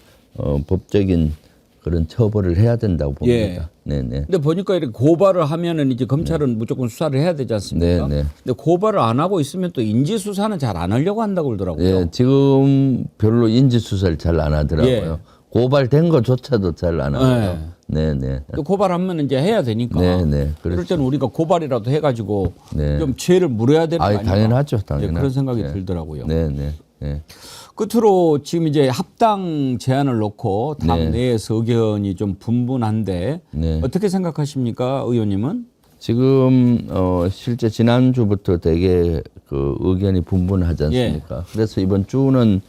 법적인 그런 처벌을 해야 된다고 봅니다. 네네. 근데 보니까 이렇게 고발을 하면은 이제 검찰은 무조건 수사를 해야 되지 않습니까? 근데 고발을 안 하고 있으면 또 인지 수사는 잘 안 하려고 한다고 그러더라고요. 지금 별로 인지 수사를 잘 안 하더라고요. 고발된 것조차도 잘 안 하고요. 네네. 또 고발하면 이제 해야 되니까. 그럴 때는 우리가 고발이라도 해가지고 좀 죄를 물어야 되는 거 아닌가? 당연하죠, 당연하죠. 그런 생각이 들더라고요. 네네. 끝으로 지금 이제 합당 제안을 놓고 당 내에서 의견이 좀 분분한데 어떻게 생각하십니까, 의원님은? 지금 실제 지난주부터 되게 그 의견이 분분하지 않습니까? 그래서 이번 주는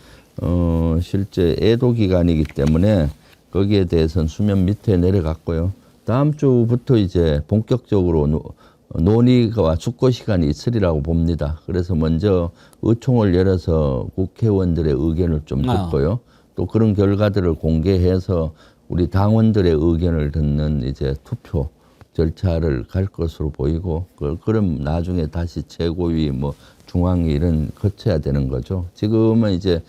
실제 애도 기간이기 때문에 거기에 대해서는 수면 밑에 내려갔고요. 다음 주부터 이제 본격적으로 논의와 숙고 시간이 있으리라고 봅니다. 그래서 먼저 의총을 열어서 국회의원들의 의견을 좀 듣고요. 또 그런 결과들을 공개해서 우리 당원들의 의견을 듣는 이제 투표 절차를 갈 것으로 보이고, 그럼 나중에 다시 최고위, 뭐 중앙위 이런 거쳐야 되는 거죠. 지금은 이제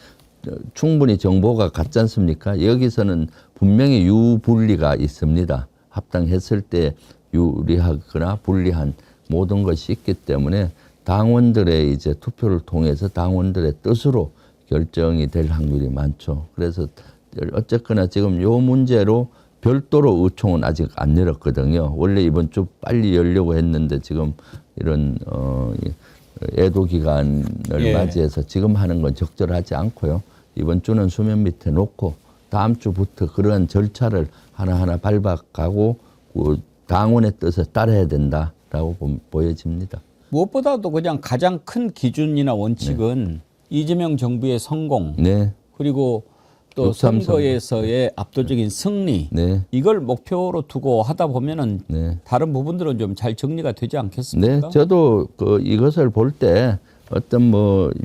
충분히 정보가 같지 않습니까? 여기서는 분명히 유불리가 있습니다. 합당했을 때 유리하거나 불리한 모든 것이 있기 때문에 당원들의 이제 투표를 통해서 당원들의 뜻으로 결정이 될 확률이 많죠. 그래서 어쨌거나 지금 요 문제로 별도로 의총은 아직 안 열었거든요. 원래 이번 주 빨리 열려고 했는데 지금 이런 애도 기간을 예. 맞이해서 지금 하는 건 적절하지 않고요. 이번 주는 수면 밑에 놓고 다음 주부터 그러한 절차를 하나하나 밟아가고 그 당원의 뜻에 따라야 된다라고 보여집니다. 무엇보다도 그냥 가장 큰 기준이나 원칙은 이재명 정부의 성공 네. 그리고 또 6.3 선거에서의 압도적인 승리 네. 이걸 목표로 두고 하다 보면은 네. 다른 부분들은 좀 잘 정리가 되지 않겠습니까? 네, 저도 이것을 볼 때 어떤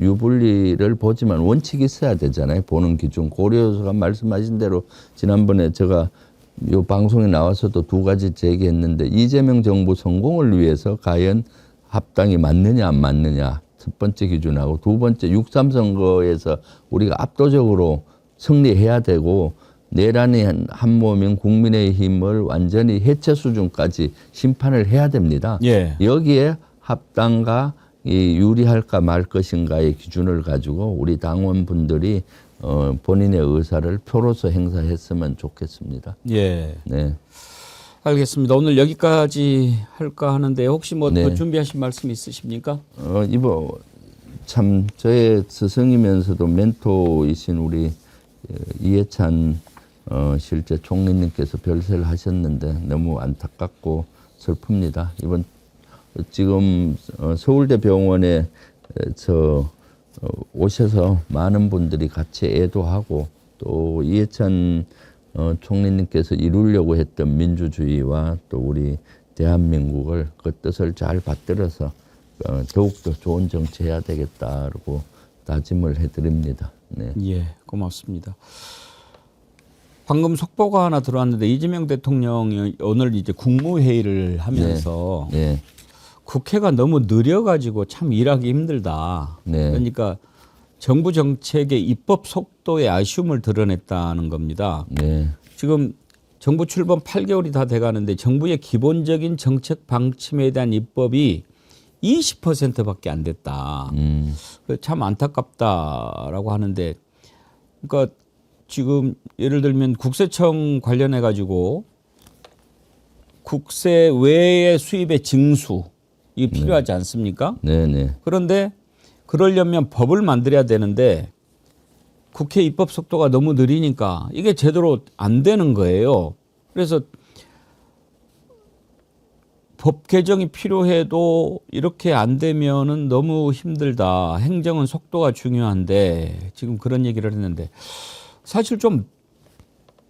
유불리를 보지만 원칙이 있어야 되잖아요. 보는 기준. 고려요소가 말씀하신 대로 지난번에 제가 요 방송에 나와서도 두 가지 제기했는데 이재명 정부 성공을 위해서 과연 합당이 맞느냐 안 맞느냐 첫 번째 기준하고 두 번째 6.3 선거에서 우리가 압도적으로 승리해야 되고 내란이 한 몸인 국민의힘을 완전히 해체 수준까지 심판을 해야 됩니다. 예. 여기에 합당과 유리할까 말 것인가의 기준을 가지고 우리 당원분들이 본인의 의사를 표로서 행사했으면 좋겠습니다. 예. 네. 알겠습니다. 오늘 여기까지 할까 하는데 혹시 뭐 더 네. 준비하신 말씀 있으십니까? 참 저의 스승이면서도 멘토이신 우리 이해찬 실제 총리님께서 별세를 하셨는데 너무 안타깝고 슬픕니다. 이번 지금 서울대 병원에 오셔서 많은 분들이 같이 애도하고 또 이해찬 총리님께서 이루려고 했던 민주주의와 또 우리 대한민국을 그 뜻을 잘 받들어서 더욱더 좋은 정치해야 되겠다고 다짐을 해드립니다. 네. 예, 고맙습니다. 방금 속보가 하나 들어왔는데 이재명 대통령이 오늘 이제 국무회의를 하면서 네. 국회가 너무 느려가지고 참 일하기 힘들다. 네. 그러니까 정부 정책의 입법 속도에 아쉬움을 드러냈다는 겁니다. 네. 지금 정부 출범 8개월이 다 돼가는데 정부의 기본적인 정책 방침에 대한 입법이 20%밖에 안 됐다. 참 안타깝다라고 하는데, 그러니까 지금 예를 들면 국세청 관련해 가지고 국세 외의 수입의 징수 이 필요하지 않습니까? 네네. 그런데 그러려면 법을 만들어야 되는데 국회 입법 속도가 너무 느리니까 이게 제대로 안 되는 거예요. 그래서 법 개정이 필요해도 이렇게 안 되면은 너무 힘들다. 행정은 속도가 중요한데 지금 그런 얘기를 했는데 사실 좀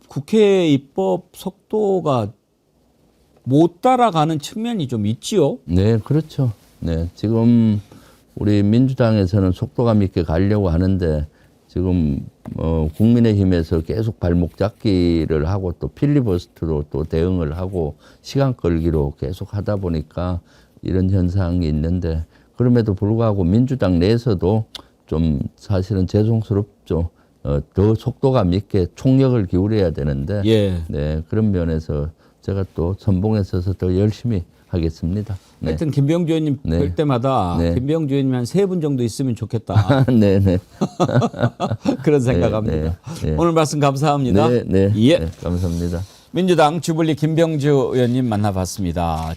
국회 입법 속도가 못 따라가는 측면이 좀 있지요. 네, 그렇죠. 네, 지금 우리 민주당에서는 속도감 있게 가려고 하는데 지금 국민의힘에서 계속 발목 잡기를 하고 또 필리버스터로 또 대응을 하고 시간 끌기로 계속 하다 보니까 이런 현상이 있는데 그럼에도 불구하고 민주당 내에서도 좀 사실은 죄송스럽죠. 더 속도감 있게 총력을 기울여야 되는데 예. 네, 그런 면에서 제가 또 선봉에 서서 더 열심히 하겠습니다. 네. 하여튼 김병주 의원님 네. 뵐 때마다 네. 김병주 의원님 한 3분 정도 있으면 좋겠다. 네네. 그런 생각합니다. 네, 네. 오늘 말씀 감사합니다. 네, 네. 예. 네, 감사합니다. 민주당 주불리 김병주 의원님 만나봤습니다.